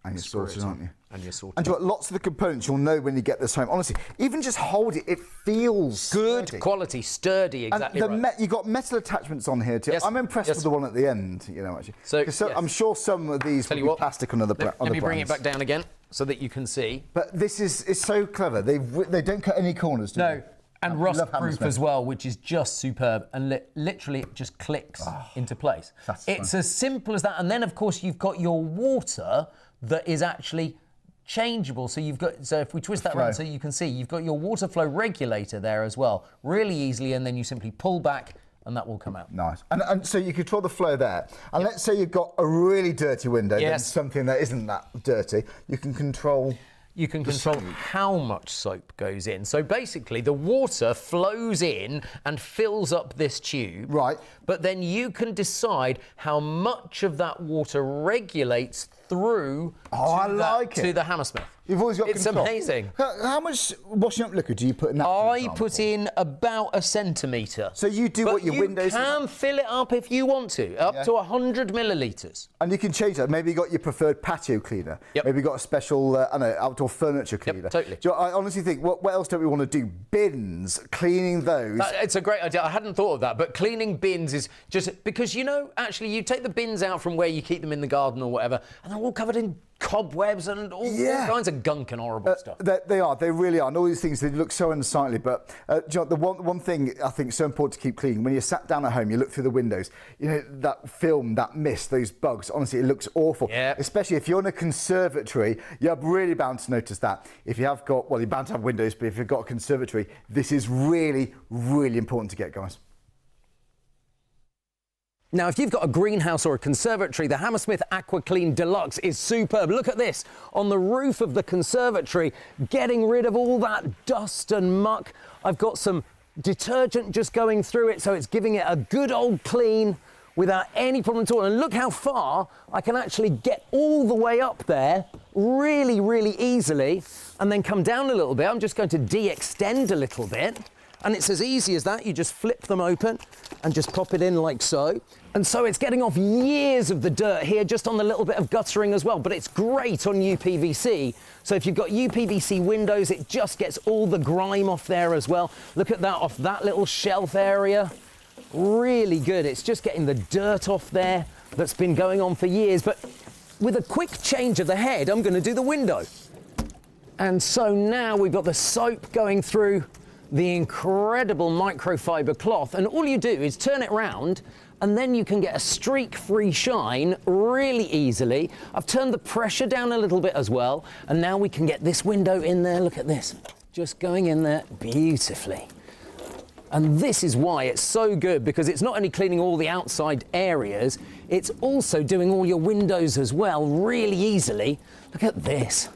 And you're sorted, aren't you? And you're sorted. And lots of the components you'll know when you get this home. Honestly, even just hold it, it feels good sturdy. Quality, sturdy, exactly right. You've got metal attachments on here too. Yes. I'm impressed with the one at the end, you know, actually. So I'm sure some of these will be plastic on other brands. Let me bring it back down again so that you can see. But this is so clever. They don't cut any corners, do they? And rust-proof as well, which is just superb. And literally, it just clicks into place. It's as simple as that. And then, of course, you've got your water that is actually changeable. So if we twist that around so you can see, you've got your water flow regulator there as well, really easily. And then you simply pull back and that will come out. Nice. And so you control the flow there. And let's say you've got a really dirty window, then something that isn't that dirty, you can control... You can control how much soap goes in. So basically, the water flows in and fills up this tube. Right. But then you can decide how much of that water regulates through to the Hammersmith. You've always got control. It's amazing. How much washing up liquid do you put in that? I put in about a centimetre. So you do what your windows... you can fill it up if you want to, up to 100 millilitres. And you can change that. Maybe you got your preferred patio cleaner. Maybe you got a special, I don't know, outdoor furniture cleaner. Yep, totally. I honestly think, what else don't we want to do? Bins, cleaning those. It's a great idea. I hadn't thought of that, but cleaning bins is just... Because, you know, actually, you take the bins out from where you keep them in the garden or whatever, and they're all covered in cobwebs and all kinds of gunk and horrible stuff. They really are. And all these things, they look so unsightly. But John, the one thing I think is so important to keep clean, when you're sat down at home, you look through the windows, you know, that film, that mist, those bugs, honestly, it looks awful. Especially if you're in a conservatory, you're really bound to notice that. If you have got, well, you're bound to have windows, but if you've got a conservatory, this is really, really important to get, guys. Now, if you've got a greenhouse or a conservatory, the Hammersmith Aqua Clean Deluxe is superb. Look at this, on the roof of the conservatory, getting rid of all that dust and muck. I've got some detergent just going through it, so it's giving it a good old clean without any problem at all. And look how far I can actually get all the way up there really, really easily, and then come down a little bit. I'm just going to de-extend a little bit. And it's as easy as that. You just flip them open and just pop it in like so. And so it's getting off years of the dirt here just on the little bit of guttering as well. But it's great on UPVC. So if you've got UPVC windows, it just gets all the grime off there as well. Look at that, off that little shelf area. Really good. It's just getting the dirt off there that's been going on for years. But with a quick change of the head, I'm going to do the window. And so now we've got the soap going through the incredible microfibre cloth, and all you do is turn it round and then you can get a streak-free shine really easily. I've turned the pressure down a little bit as well, and now we can get this window in there. Look at this, just going in there beautifully. And this is why it's so good, because it's not only cleaning all the outside areas, it's also doing all your windows as well really easily. Look at this,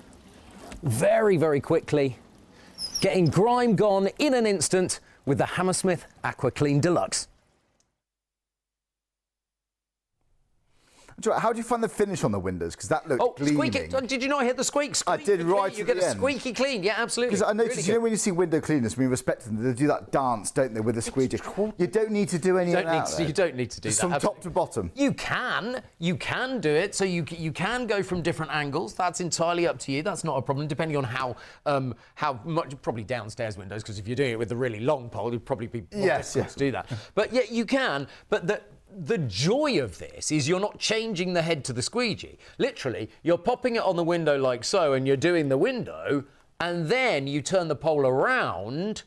very, very quickly. Getting grime gone in an instant with the Hammersmith Aqua Clean Deluxe. How do you find the finish on the windows? Because that looked gleaming. Squeaky. Did you not hear the squeak? I did right You at get the a end. squeaky clean. Yeah, absolutely. Because I noticed, really you know, when you see window cleaners, we respect them, they do that dance, don't they, with the squeegee. You don't need to do any of that. You don't need to do just that. from top to bottom. You can do it. So you can go from different angles. That's entirely up to you. That's not a problem, depending on how much. Probably downstairs windows, because if you're doing it with the really long pole, it'd probably be more difficult to do that. But yeah, you can. But the joy of this is you're not changing the head to the squeegee. Literally, you're popping it on the window like so, and you're doing the window, and then you turn the pole around,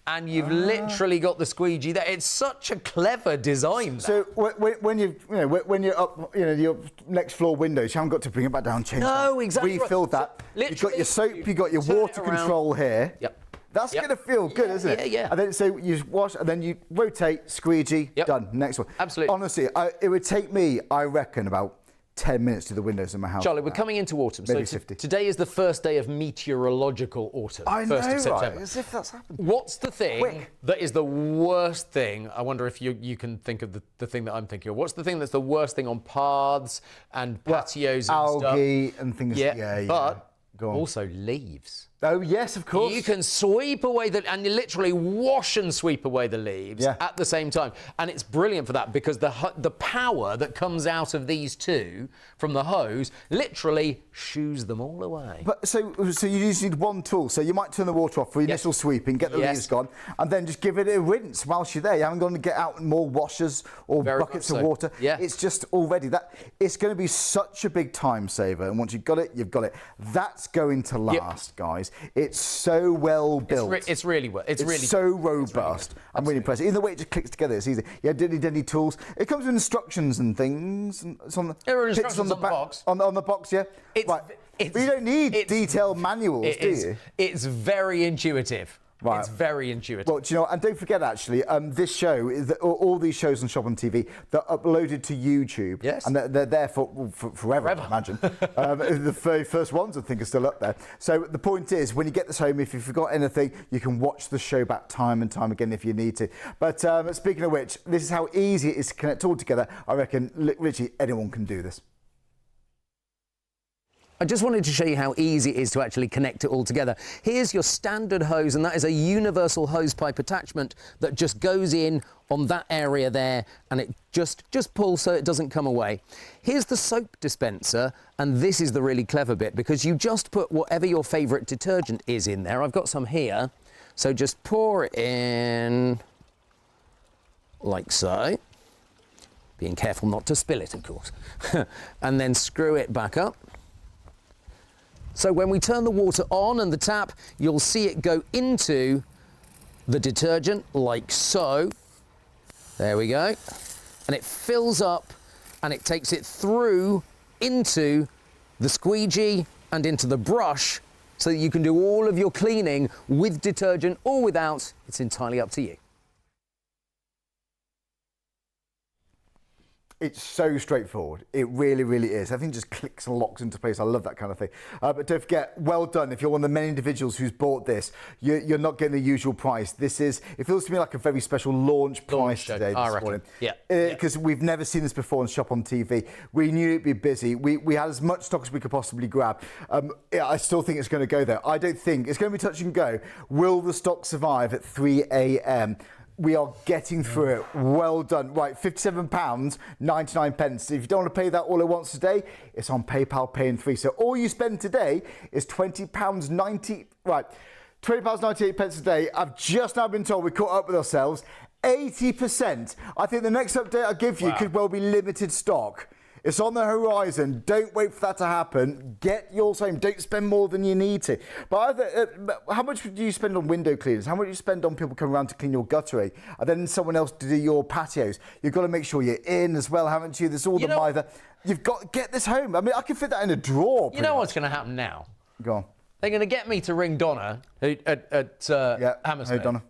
and you've literally got the squeegee there. It's such a clever design. So when you're up, your next floor windows, you haven't got to bring it back down, change No, exactly. Refilled that. So, you've got your soap, you've got your water control here. Yep. That's going to feel good, isn't it? Yeah. And then so you wash, and then you rotate, squeegee, done. Next one. Absolutely. Honestly, it would take me, I reckon, about 10 minutes to the windows in my house. Charlie, we're coming into autumn. Maybe so 50. Today is the first day of meteorological autumn. I know, 1st of September. right? As if that's happened. What's the thing that is the worst thing? I wonder if you can think of the thing that I'm thinking of. What's the thing that's the worst thing on paths and patios and algae stuff? and things. Yeah, but Go on. also leaves. Oh, yes, of course. You can sweep away and you literally wash and sweep away the leaves at the same time. And it's brilliant for that, because the power that comes out of these two from the hose literally shoos them all away. But so you just need one tool. So you might turn the water off for initial sweeping, get the leaves gone, and then just give it a rinse whilst you're there. You haven't got to get out more washers or buckets of water. Yeah. It's just already that. It's going to be such a big time saver. And once you've got it, you've got it. That's going to last, guys. It's so well built. It's really so robust. I'm really impressed. Even the way it just clicks together, it's easy. You don't need any tools. It comes with instructions and things. It's on the There are pictures instructions on the box. On the box, yeah. But you don't need detailed manuals, do you? It's very intuitive. Right. It's very intuitive. Well, do you know, and don't forget actually, this show, all these shows on Shop on TV, they're uploaded to YouTube. Yes. And they're there for forever, I imagine. The very first ones, I think, are still up there. So the point is, when you get this home, if you forgot anything, you can watch the show back time and time again if you need to. But speaking of which, this is how easy it is to connect all together. I reckon literally anyone can do this. I just wanted to show you how easy it is to actually connect it all together. Here's your standard hose, and that is a universal hose pipe attachment that just goes in on that area there, and it just pulls so it doesn't come away. Here's the soap dispenser, and this is the really clever bit, because you just put whatever your favourite detergent is in there. I've got some here, so just pour it in like so. Being careful not to spill it, of course. And then screw it back up. So when we turn the water on and the tap, you'll see it go into the detergent like so. There we go. And it fills up and it takes it through into the squeegee and into the brush so that you can do all of your cleaning with detergent or without. It's entirely up to you. It's so straightforward. It really, really is. I think it just clicks and locks into place. I love that kind of thing. But don't forget, well done. If you're one of the many individuals who's bought this, you're not getting the usual price. This is, it feels to me like a very special launch price today this morning. Yeah. Because we've never seen this before on Shop on TV. We knew it'd be busy. We had as much stock as we could possibly grab. I still think it's going to go there. I don't think it's going to be touch and go. Will the stock survive at 3 a.m.? We are getting through it. Well done. Right, £57.99. If you don't want to pay that all at once today, it's on PayPal Pay in 3. So all you spend today is £20.90. Right, £20.98 a day. I've just now been told we caught up with ourselves. 80%. I think the next update I give you could well be limited stock. It's on the horizon. Don't wait for that to happen. Get yours home. Don't spend more than you need to. But how much do you spend on window cleaners? How much do you spend on people coming around to clean your guttering? And then someone else to do your patios. You've got to make sure you're in as well, haven't you? There's all the mither. You've got to get this home. I mean, I can fit that in a drawer. You know what's going to happen now? Go on. They're going to get me to ring Donna at Hammersmith. Hey, Donna.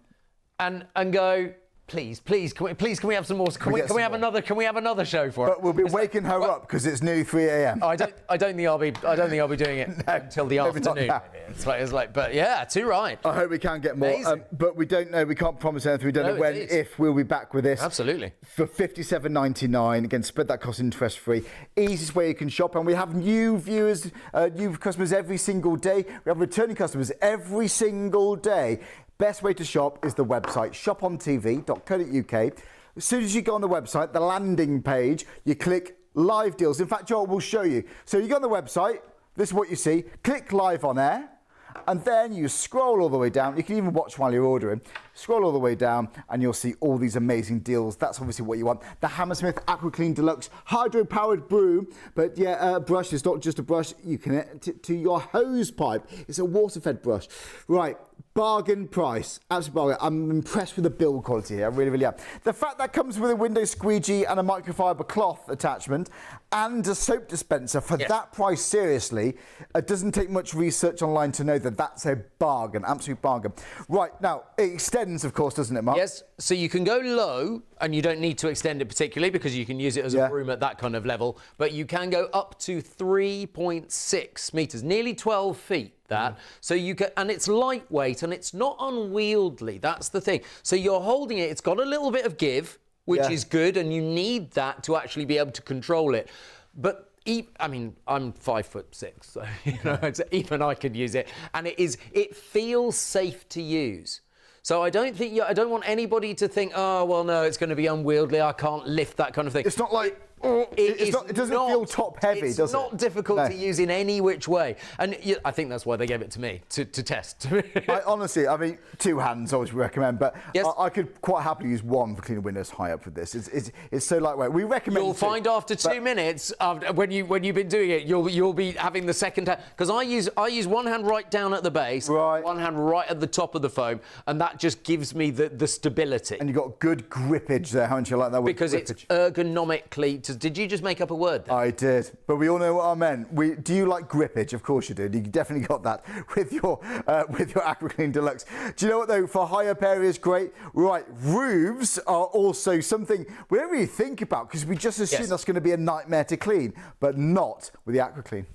And go, please, can we have some more? Can we have another show for But we'll be waking her up because it's nearly 3 a.m. I don't think I'll be doing it until the afternoon. It's like, but yeah, too right. I hope we can get more, but we don't know. We can't promise anything. We don't know when, if we'll be back with this. Absolutely. For £57.99. Again, spread that cost interest free. Easiest way you can shop, and we have new viewers, new customers every single day. We have returning customers every single day. Best way to shop is the website, shopontv.co.uk. As soon as you go on the website, the landing page, you click live deals. In fact, Joel will show you. So you go on the website, this is what you see. Click live on air, and then you scroll all the way down. You can even watch while you're ordering. Scroll all the way down, and you'll see all these amazing deals. That's obviously what you want. The Hammersmith Aqua Clean Deluxe hydro-powered broom. But yeah, brush is not just a brush. You connect it to your hose pipe. It's a water-fed brush. Right. Bargain price, absolute bargain. I'm impressed with the build quality here, I really, really am. The fact that comes with a window squeegee and a microfibre cloth attachment and a soap dispenser for that price, seriously, it doesn't take much research online to know that that's a bargain, absolute bargain. Right, now, it extends, of course, doesn't it, Mark? Yes, so you can go low, and you don't need to extend it particularly because you can use it as a broom at that kind of level, but you can go up to 3.6 metres, nearly 12 feet. So you can, and it's lightweight and it's not unwieldy. That's the thing. So you're holding it. It's got a little bit of give, which is good, and you need that to actually be able to control it. But I mean, I'm 5'6", so you know, even I could use it, and it feels safe to use. So I don't want anybody to think, oh well, no, it's going to be unwieldy. I can't lift that kind of thing. It's not like It doesn't feel top heavy, does it? It's not difficult to use in any which way. And I think that's why they gave it to me, to test. Honestly, I mean, 2 hands I always recommend, but Yes. I could quite happily use 1 for cleaning windows high up with this. It's so lightweight. We recommend You'll 2, find after 2 minutes, when you've been doing it, you'll be having the second hand. Because I use 1 hand right down at the base, Right. 1 hand right at the top of the foam, and that just gives me the stability. And you've got good grippage there, haven't you? Like that with Because it's grippage. ergonomically. Did you just make up a word there? I did, but we all know what I meant. Do you like grippage? Of course you do. You definitely got that with your Aqua Clean Deluxe. Do you know what though? For high up areas, great. Right, roofs are also something we don't really think about because we just assume that's going to be a nightmare to clean, but not with the Aqua Clean.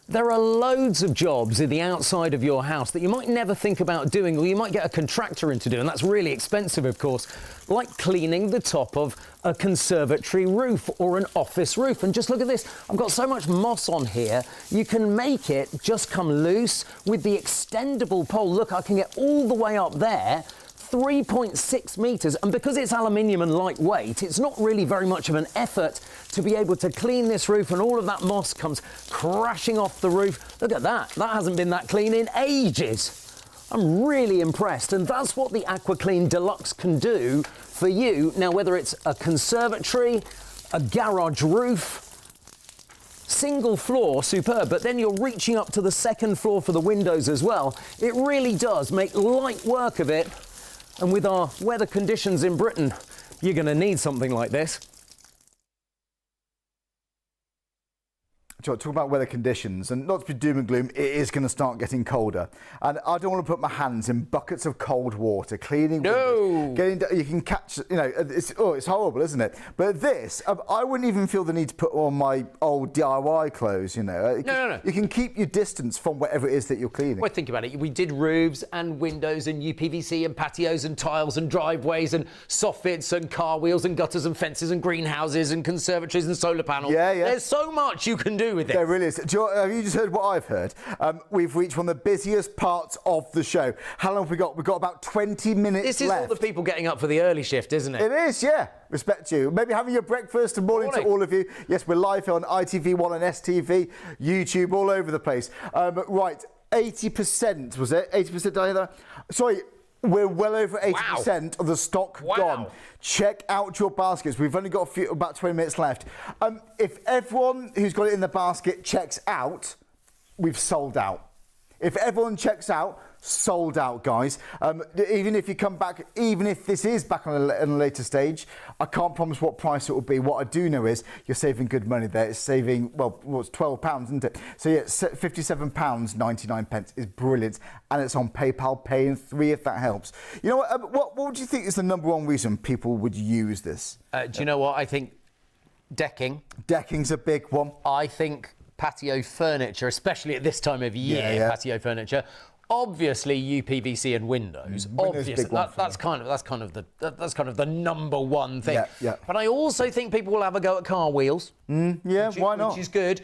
There are loads of jobs in the outside of your house that you might never think about doing, or you might get a contractor in to do, and that's really expensive, of course, like cleaning the top of a conservatory roof or an office roof. And just look at this. I've got so much moss on here. You can make it just come loose with the extendable pole. Look, I can get all the way up there. 3.6 metres, and because it's aluminium and lightweight, it's not really very much of an effort to be able to clean this roof, and all of that moss comes crashing off the roof. Look at that. That hasn't been that clean in ages. I'm really impressed, and that's what the Aqua Clean Deluxe can do for you. Now, whether it's a conservatory, a garage roof, single floor, superb, but then you're reaching up to the second floor for the windows as well. It really does make light work of it. And with our weather conditions in Britain, you're going to need something like this. Talk about weather conditions, and not to be doom and gloom, it is going to start getting colder. And I don't want to put my hands in buckets of cold water, cleaning windows, you can catch, it's horrible, isn't it? But this, I wouldn't even feel the need to put on my old DIY clothes, No. You can keep your distance from whatever it is that you're cleaning. Well, think about it. We did roofs and windows and UPVC and patios and tiles and driveways and soffits and car wheels and gutters and fences and greenhouses and conservatories and solar panels. Yeah. There's so much you can do with it. There really is. Have you just heard what I've heard? We've reached one of the busiest parts of the show. How long have we got? We've got about 20 minutes left. This is all the people getting up for the early shift, isn't it? It is, yeah. Respect you. Maybe having your breakfast. Good morning to all of you. Yes, we're live on ITV1 and STV, YouTube, all over the place. Right, 80%, was it? 80%, did I hear that? Sorry. We're well over 80% of the stock gone. Check out your baskets. We've only got about 20 minutes left. If everyone who's got it in the basket checks out, we've sold out. If everyone checks out, sold out, guys. Even if you come back, even if this is back on a later stage, I can't promise what price it will be. What I do know is you're saving good money there. It's saving, well, it's £12, isn't it? So yeah, £57.99 is brilliant, and it's on PayPal Pay in 3 if that helps. You know what would you think is the number one reason people would use this? Do you know what? I think decking. Decking's a big one. I think patio furniture, especially at this time of year, patio furniture. Obviously, UPVC and windows. Obviously, that's kind of the number one thing. Yeah. But I also think people will have a go at car wheels. Why not? Which is good.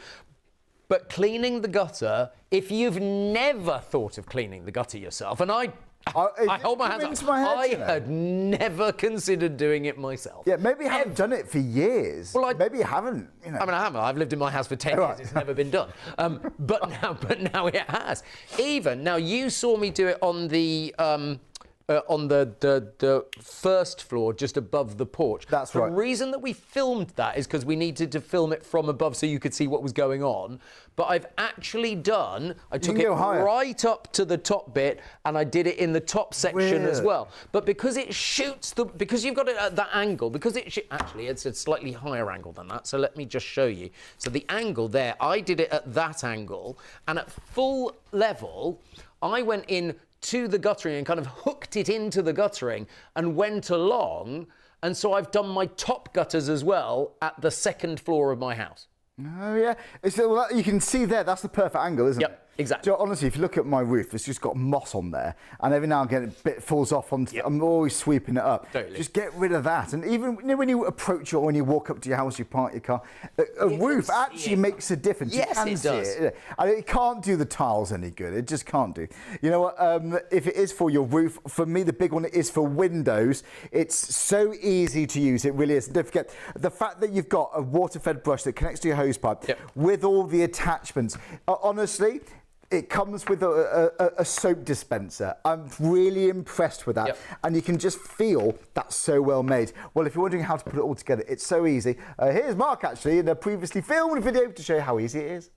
But cleaning the gutter, if you've never thought of cleaning the gutter yourself, and I hold my hands up. I had never considered doing it myself. Yeah, maybe you haven't done it for years. Well, maybe you haven't. I mean, I haven't. I've lived in my house for 10 years. It's never been done. But now it has. Even now, you saw me do it on the first floor, just above the porch. That's right. The reason that we filmed that is because we needed to film it from above so you could see what was going on. But I've actually I took it right up to the top bit, and I did it in the top section as well. But because it shoots because you've got it at that angle, actually it's a slightly higher angle than that. So let me just show you. So the angle there, I did it at that angle, and at full level, I went in to the guttering and kind of hooked it into the guttering and went along. And so I've done my top gutters as well at the second floor of my house. Oh, yeah. You can see there, that's the perfect angle, isn't it? Exactly. So honestly, if you look at my roof, it's just got moss on there, and every now and again a bit falls off onto. I'm always sweeping it up. Totally. Just get rid of that. And even when you approach or when you walk up to your house, you park your car, a roof actually makes a difference. Yes, you can it see does. it. And it can't do the tiles any good. It just can't do. You know what? If it is for your roof, for me the big one is for windows. It's so easy to use. It really is. Don't forget the fact that you've got a water-fed brush that connects to your hose pipe with all the attachments. Honestly, it comes with a soap dispenser. I'm really impressed with that. And you can just feel that's so well made. Well, if you're wondering how to put it all together, it's so easy. Here's Mark, actually, in a previously filmed video to show you how easy it is.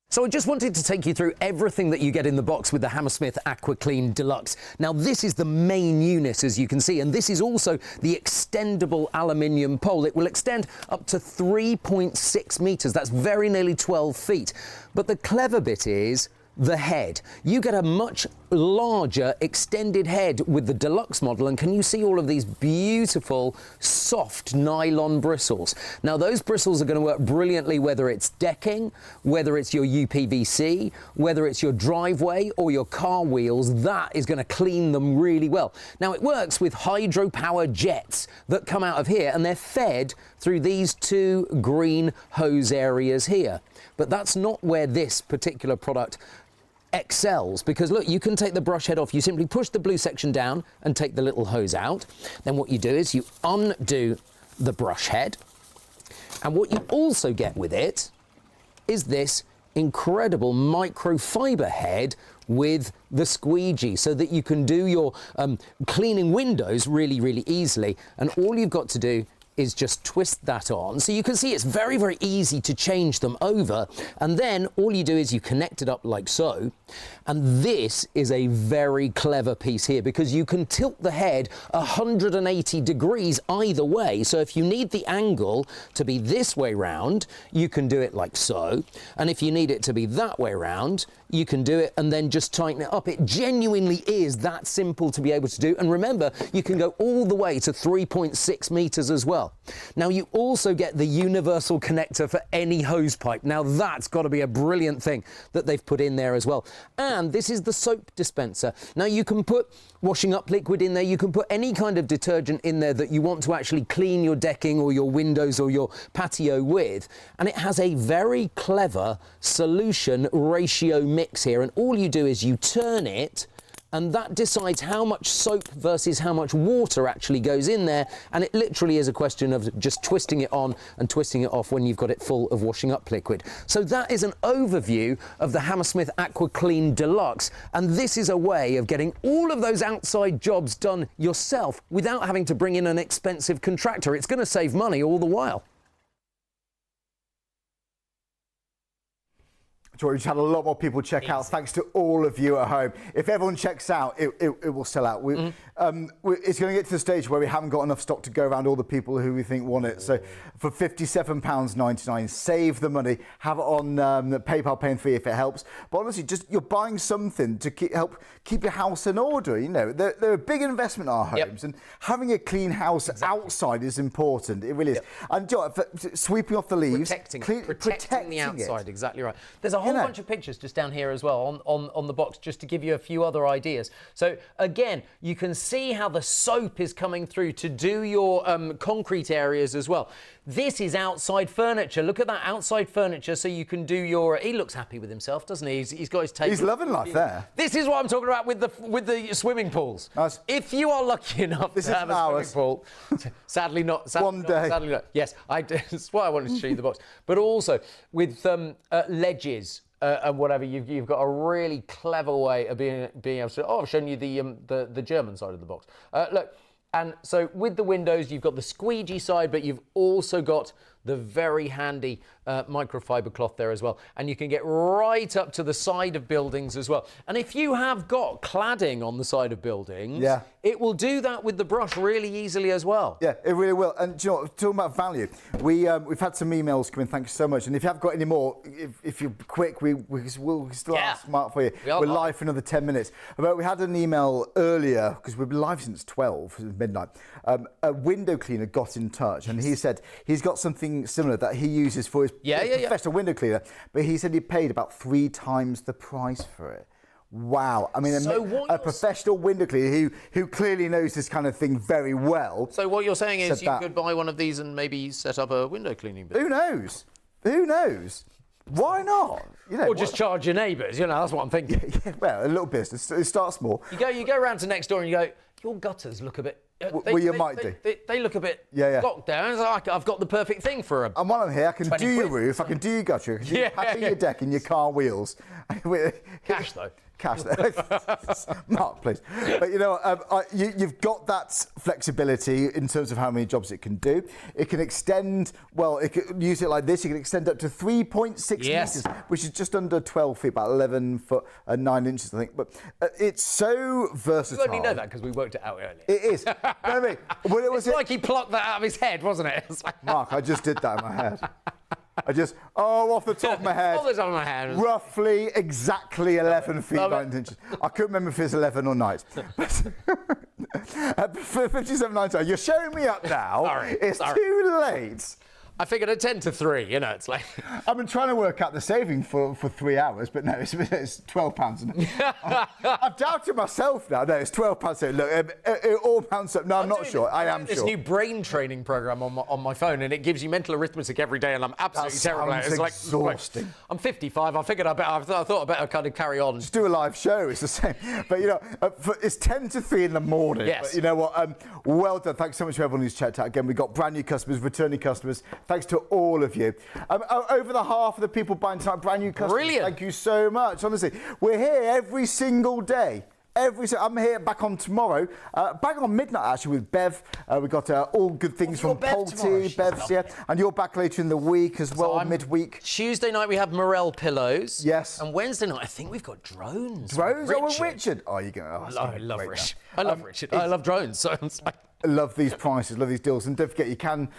So I just wanted to take you through everything that you get in the box with the Hammersmith Aqua Clean Deluxe. Now this is the main unit, as you can see, and this is also the extendable aluminium pole. It will extend up to 3.6 metres. That's very nearly 12 feet. But the clever bit is the head. You get a much larger extended head with the deluxe model, and can you see all of these beautiful soft nylon bristles? Now those bristles are going to work brilliantly whether it's decking, whether it's your UPVC, whether it's your driveway or your car wheels. That is going to clean them really well. Now it works with hydropower jets that come out of here, and they're fed through these two green hose areas here. But that's not where this particular product excels, because look, you can take the brush head off. You simply push the blue section down and take the little hose out. Then what you do is you undo the brush head, and what you also get with it is this incredible microfibre head with the squeegee, so that you can do your cleaning windows really easily. And all you've got to do is just twist that on. So you can see it's very easy to change them over. And then all you do is you connect it up like so. And this is a very clever piece here, because you can tilt the head 180 degrees either way. So if you need the angle to be this way round, you can do it like so. And if you need it to be that way round, you can do it and then just tighten it up. It genuinely is that simple to be able to do. And remember, you can go all the way to 3.6 meters as well. Now you also get the universal connector for any hose pipe. Now that's got to be a brilliant thing that they've put in there as well. And this is the soap dispenser. Now you can put washing up liquid in there. You can put any kind of detergent in there that you want to actually clean your decking or your windows or your patio with. And it has a very clever solution ratio mix here. And all you do is you turn it, and that decides how much soap versus how much water actually goes in there. And it literally is a question of just twisting it on and twisting it off when you've got it full of washing up liquid. So that is an overview of the Hammersmith Aqua Clean Deluxe. And this is a way of getting all of those outside jobs done yourself without having to bring in an expensive contractor. It's going to save money all the while. We've had a lot more people check out, thanks to all of you at home. If everyone checks out, it will sell out. It's going to get to the stage where we haven't got enough stock to go around all the people who we think want it. So for £57.99, save the money, have it on PayPal Pay in 3 if it helps. But honestly, just you're buying something to help keep your house in order. You know, they're a big investment in our homes, and having a clean house outside is important. It really is. And you know, sweeping off the leaves, protecting the outside. Exactly right. There's a whole bunch of pictures just down here as well on the box, just to give you a few other ideas. So again, you can see how the soap is coming through to do your concrete areas as well. This is outside furniture. Look at that outside furniture, so you can do your. He looks happy with himself, doesn't he? He's got his tape. He's loving life there. This is what I'm talking about with the swimming pools. Nice. If you are lucky enough to have a swimming pool, sadly not. One day. Sadly not. Yes, that's why I wanted to show you the box. But also with ledges. And whatever, you've got a really clever way of being able to. Oh, I've shown you the German side of the box. Look, and so with the windows, you've got the squeegee side, but you've also got the very handy microfibre cloth there as well. And you can get right up to the side of buildings as well. And if you have got cladding on the side of buildings, it will do that with the brush really easily as well. Yeah, it really will. And do you know, talking about value, we've had some emails come in, thank you so much. And if you have got any more, if you're quick, we'll still ask Mark for you. We're live for another 10 minutes. But we had an email earlier, because we've been live since 12, midnight. A window cleaner got in touch, and he said he's got something something similar that he uses for his professional window cleaner, but he said he paid about 3 times the price for it. Wow. I mean, a professional window cleaner who clearly knows this kind of thing very well. So what you're saying is you could buy one of these and maybe set up a window cleaning business? Who knows? Who knows? Why not? You know, or just charge your neighbours, you know, that's what I'm thinking. Yeah, well, a little business. It starts small. You go around to next door and you go, your gutters look a bit... you might do. They look a bit Yeah. locked down. It's like, I've got the perfect thing for them. And while I'm here, I can do your roof, I can do your gutter, I can do patching your deck and your car wheels. Cash, though. Cash, Mark, please. But you know, you've got that flexibility in terms of how many jobs it can do. It can extend, well, it can use it like this. You can extend up to 3.6 metres, which is just under 12 feet, about 11 foot and 9 inches, I think. But it's so versatile. You only know that because we worked it out earlier. It is. It's like he plucked that out of his head, wasn't it? Like... Mark, I just did that in my head. Off the top of my head. Off the top of my head. Roughly exactly 11 feet 9 inches. I couldn't remember if it's 11 or 9. For 57.99, you're showing me up now. It's too late. I figured at 10 to 3, you know, it's like... I've been trying to work out the saving for 3 hours, but no, it's £12. I've doubted myself now. No, it's £12. Look, it all mounts up. No, I'm not sure. I am sure. This new brain training program on my phone, and it gives you mental arithmetic every day, and I'm absolutely terrible at it. It's exhausting. Like, I'm 55. I figured I thought I better kind of carry on. Just do a live show. It's the same. But, you know, it's 10 to 3 in the morning. Yes. But you know what? Well done. Thanks so much to everyone who's checked out. Again, we've got brand new customers, returning customers. Thanks to all of you. Over the half of the people buying tonight, brand new customers. Brilliant. Thank you so much. Honestly, we're here every single day. I'm here back on tomorrow, back on midnight actually with Bev. We've got all good things from Polty, Bev's, and you're back later in the week as well, midweek. Tuesday night we have Morel pillows. Yes. And Wednesday night I think we've got drones. Drones? With Richard. Oh, you're going to... I love Richard. I love Richard. I love drones. So it's like... I love these prices, love these deals. And don't forget, you can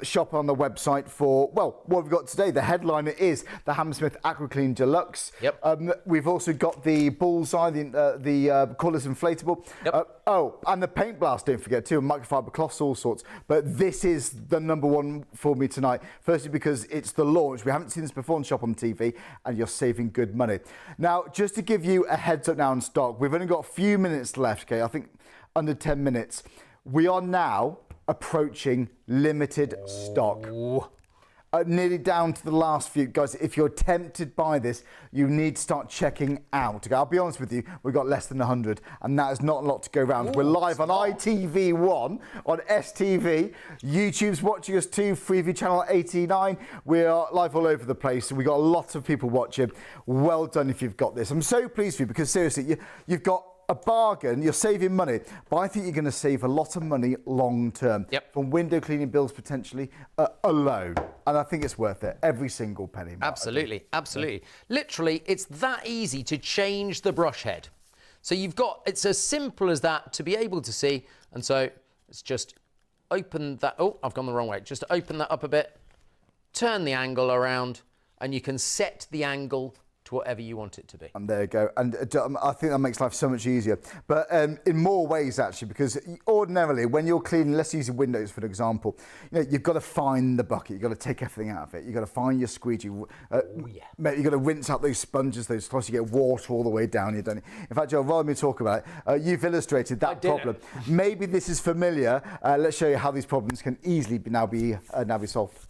shop on the website for, well, what we've got today. The headliner is the Hammersmith Aqua Clean Deluxe. Yep. We've also got the Bullseye, the cordless inflatable. Yep. And the paint blast, don't forget, too, and microfibre cloths, all sorts. But this is the number one for me tonight. Firstly, because it's the launch. We haven't seen this before on Shop on TV, and you're saving good money. Now, just to give you a heads up now on stock, we've only got a few minutes left, okay? I think under 10 minutes. We are now approaching limited stock. Nearly down to the last few. Guys, if you're tempted by this, you need to start checking out. Okay, I'll be honest with you, we've got less than 100, and that is not a lot to go around. We're live on ITV1, on STV. YouTube's watching us too, Freeview Channel 89. We are live all over the place, and we've got lots of people watching. Well done if you've got this. I'm so pleased for you, because seriously, you've got a bargain, you're saving money, but I think you're going to save a lot of money long term from window cleaning bills potentially alone, and I think it's worth it, every single penny. Mark, absolutely. Literally, it's that easy to change the brush head. So it's as simple as that to be able to see, and so let's just open that. Oh, I've gone the wrong way. Just open that up a bit, turn the angle around, and you can set the angle to whatever you want it to be. And there you go. And I think that makes life so much easier. But in more ways, actually, because ordinarily, when you're cleaning, let's use your windows for an example, you've got to find the bucket. You've got to take everything out of it. You've got to find your squeegee. You've got to rinse out those sponges, those cloths. You get water all the way down. You don't. In fact, Joe, rather than me talk about it, you've illustrated that problem. Maybe this is familiar. Let's show you how these problems can easily now be solved.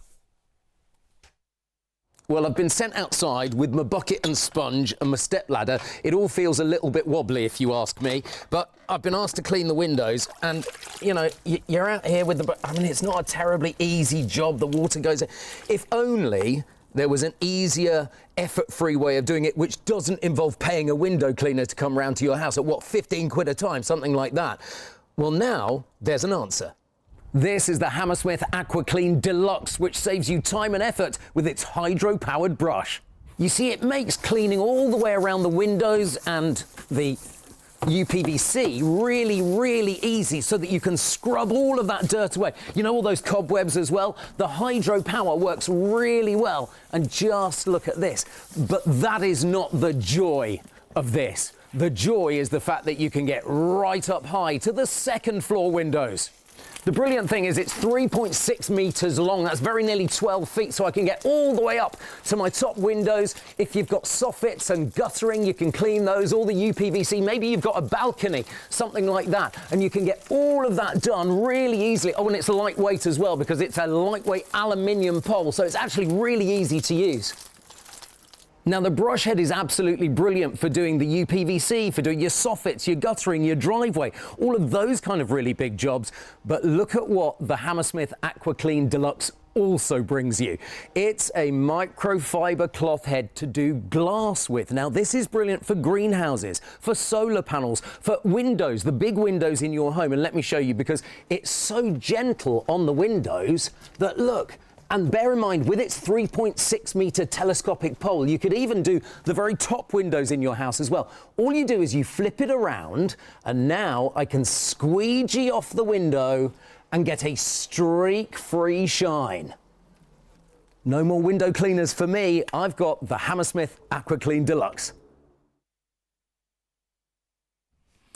Well, I've been sent outside with my bucket and sponge and my stepladder. It all feels a little bit wobbly, if you ask me. But I've been asked to clean the windows, and, you know, you're out here with the... I mean, it's not a terribly easy job. The water goes in. If only there was an easier, effort-free way of doing it, which doesn't involve paying a window cleaner to come round to your house at, what, 15 quid a time, something like that. Well, now there's an answer. This is the Hammersmith Aqua Clean Deluxe, which saves you time and effort with its hydro-powered brush. You see, it makes cleaning all the way around the windows and the UPVC really, really easy, so that you can scrub all of that dirt away. You know, all those cobwebs as well? The hydro power works really well. And just look at this. But that is not the joy of this. The joy is the fact that you can get right up high to the second floor windows. The brilliant thing is it's 3.6 metres long. That's very nearly 12 feet, so I can get all the way up to my top windows. If you've got soffits and guttering, you can clean those, all the UPVC. Maybe you've got a balcony, something like that, and you can get all of that done really easily. Oh, and it's lightweight as well because it's a lightweight aluminium pole, so it's actually really easy to use. Now, the brush head is absolutely brilliant for doing the UPVC, for doing your soffits, your guttering, your driveway, all of those kind of really big jobs. But look at what the Hammersmith Aqua Clean Deluxe also brings you. It's a microfibre cloth head to do glass with. Now, this is brilliant for greenhouses, for solar panels, for windows, the big windows in your home. And let me show you, because it's so gentle on the windows that, look, and bear in mind, with its 3.6 metre telescopic pole, you could even do the very top windows in your house as well. All you do is you flip it around, and now I can squeegee off the window and get a streak-free shine. No more window cleaners for me. I've got the Hammersmith Aqua Clean Deluxe.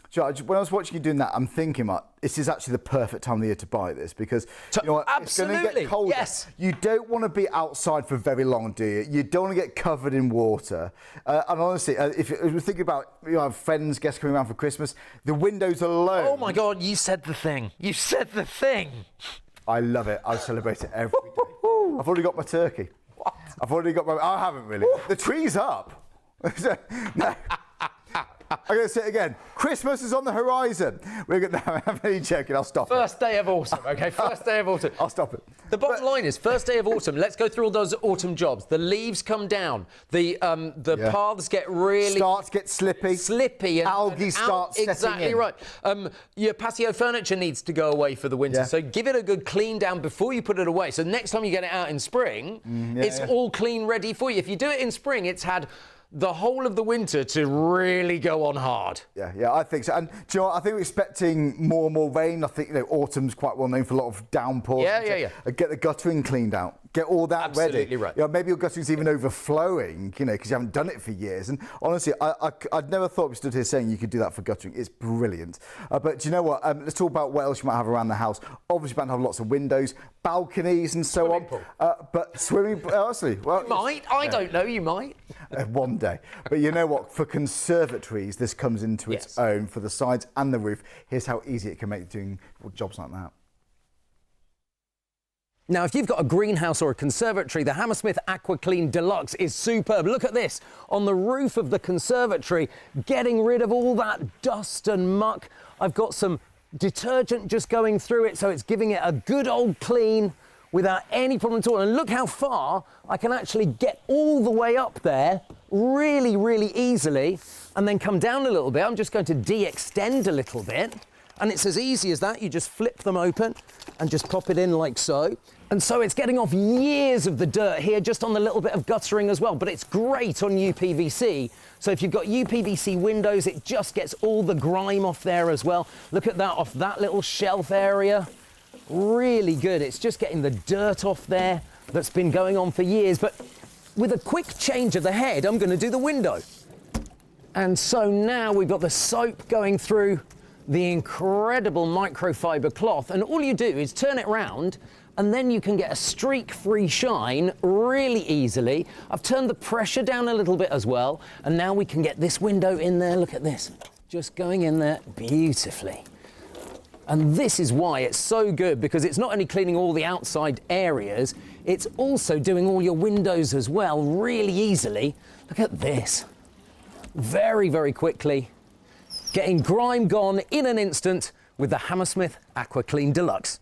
George, when I was watching you doing that, I'm thinking, like, this is actually the perfect time of the year to buy this, because you know what, it's going to get colder. Yes. You don't want to be outside for very long, do you? You don't want to get covered in water. And honestly, if you're thinking about, you know, friends, guests coming around for Christmas, the windows alone. Oh my God, you said the thing. You said the thing. I love it. I celebrate it every day. I've already got my turkey. What? I've already got my. I haven't really. The tree's up. No. I'm going to say it again. Christmas is on the horizon. We're going to. I'm only joking. I'll stop First day of autumn, okay? First day of autumn. I'll stop it. The bottom line is, first day of autumn, let's go through all those autumn jobs. The leaves come down. The paths get really... Start to get slippy. Slippy. And algae starts setting exactly in. right. Your patio furniture needs to go away for the winter. Yeah. So give it a good clean down before you put it away. So next time you get it out in spring, it's all clean ready for you. If you do it in spring, it's had the whole of the winter to really go on hard. Yeah, I think so. And do you know what? I think we're expecting more and more rain. I think, you know, autumn's quite well known for a lot of downpours. Yeah. Get the guttering cleaned out. Get all that ready. Absolutely right. You know, maybe your guttering's even overflowing, you know, because you haven't done it for years. And honestly, I'd never thought we stood here saying you could do that for guttering. It's brilliant. But do you know what? Let's talk about what else you might have around the house. Obviously, you might have lots of windows, balconies, and so Swimming on. pool. But swimming, honestly, well, You might. I don't know. You might. One day. But you know what? For conservatories, this comes into its own for the sides and the roof. Here's how easy it can make doing jobs like that. Now, if you've got a greenhouse or a conservatory, the Hammersmith Aqua Clean Deluxe is superb. Look at this, on the roof of the conservatory, getting rid of all that dust and muck. I've got some detergent just going through it, so it's giving it a good old clean without any problem at all. And look how far I can actually get all the way up there really, really easily, and then come down a little bit. I'm just going to de-extend a little bit. And it's as easy as that. You just flip them open and just pop it in like so. And so it's getting off years of the dirt here, just on the little bit of guttering as well. But it's great on UPVC. So if you've got UPVC windows, it just gets all the grime off there as well. Look at that, off that little shelf area. Really good. It's just getting the dirt off there that's been going on for years. But with a quick change of the head, I'm going to do the window. And so now we've got the soap going through the incredible microfibre cloth, and all you do is turn it round, and then you can get a streak-free shine really easily. I've turned the pressure down a little bit as well, and now we can get this window in there. Look at this, just going in there beautifully. And this is why it's so good, because it's not only cleaning all the outside areas, it's also doing all your windows as well really easily. Look at this, very, very quickly. Getting grime gone in an instant with the Hammersmith Aqua Clean Deluxe.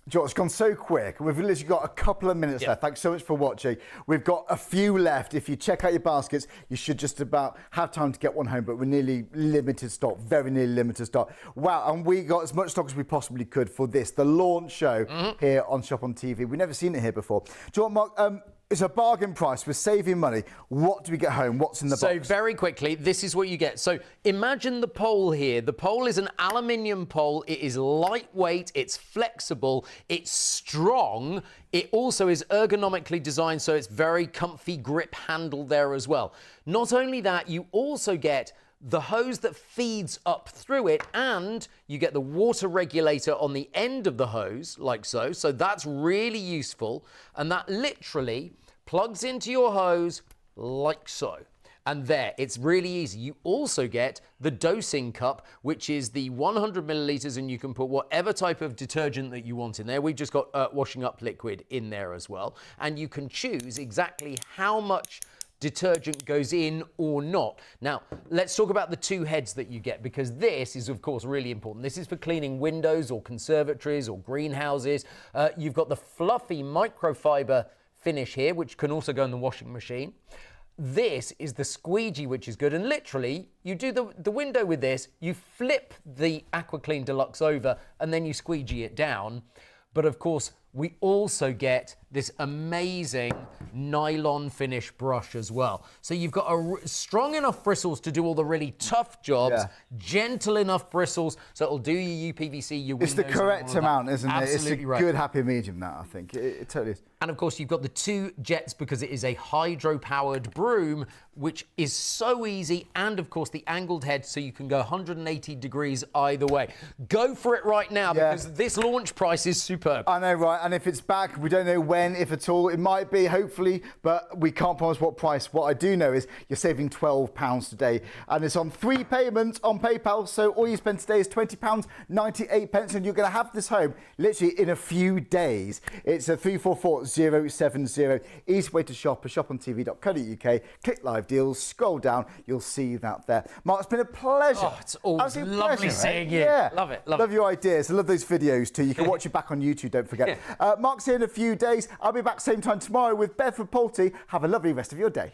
George, it's gone so quick. We've literally got a couple of minutes left. Thanks so much for watching. We've got a few left. If you check out your baskets, you should just about have time to get one home, but we're nearly limited stock, very nearly limited stock. Wow, and we got as much stock as we possibly could for this, the launch show here on Shop on TV. We've never seen it here before. Do you know what, Mark? It's a bargain price. We're saving money. What do we get home? What's in the box? So very quickly, this is what you get. So imagine the pole here. The pole is an aluminium pole. It is lightweight. It's flexible. It's strong. It also is ergonomically designed, so it's very comfy grip handle there as well. Not only that, you also get the hose that feeds up through it, and you get the water regulator on the end of the hose, like so. So that's really useful. And that literally plugs into your hose like so. And there, it's really easy. You also get the dosing cup, which is the 100 millilitres, and you can put whatever type of detergent that you want in there. We've just got washing up liquid in there as well. And you can choose exactly how much detergent goes in or not. Now, let's talk about the two heads that you get, because this is, of course, really important. This is for cleaning windows or conservatories or greenhouses. You've got the fluffy microfibre finish here, which can also go in the washing machine. This is the squeegee, which is good, and literally you do the window with this, you flip the Aqua Clean Deluxe over and then you squeegee it down. But of course, we also get this amazing nylon finish brush as well. So you've got strong enough bristles to do all the really tough jobs, gentle enough bristles, so it'll do your UPVC, your windows. It's the correct amount, isn't it? Absolutely right. It's a good happy medium, that, I think. It totally is. And of course, you've got the two jets because it is a hydro-powered broom, which is so easy. And of course, the angled head, so you can go 180 degrees either way. Go for it right now because this launch price is superb. I know, right? And if it's back, we don't know when, if at all. It might be, hopefully, but we can't promise what price. What I do know is you're saving £12 today. And it's on 3 payments on PayPal. So all you spend today is £20.98, and you're going to have this home literally in a few days. It's a 344070. Easy way to shop, shopontv.co.uk. Click live deals, scroll down, you'll see that there. Mark, it's been a pleasure. Oh, it's always lovely seeing you. Yeah. Love it. Love your ideas. I love those videos too. You can watch it back on YouTube, don't forget. Mark's here in a few days. I'll be back same time tomorrow with Bedford Poulty. Have a lovely rest of your day.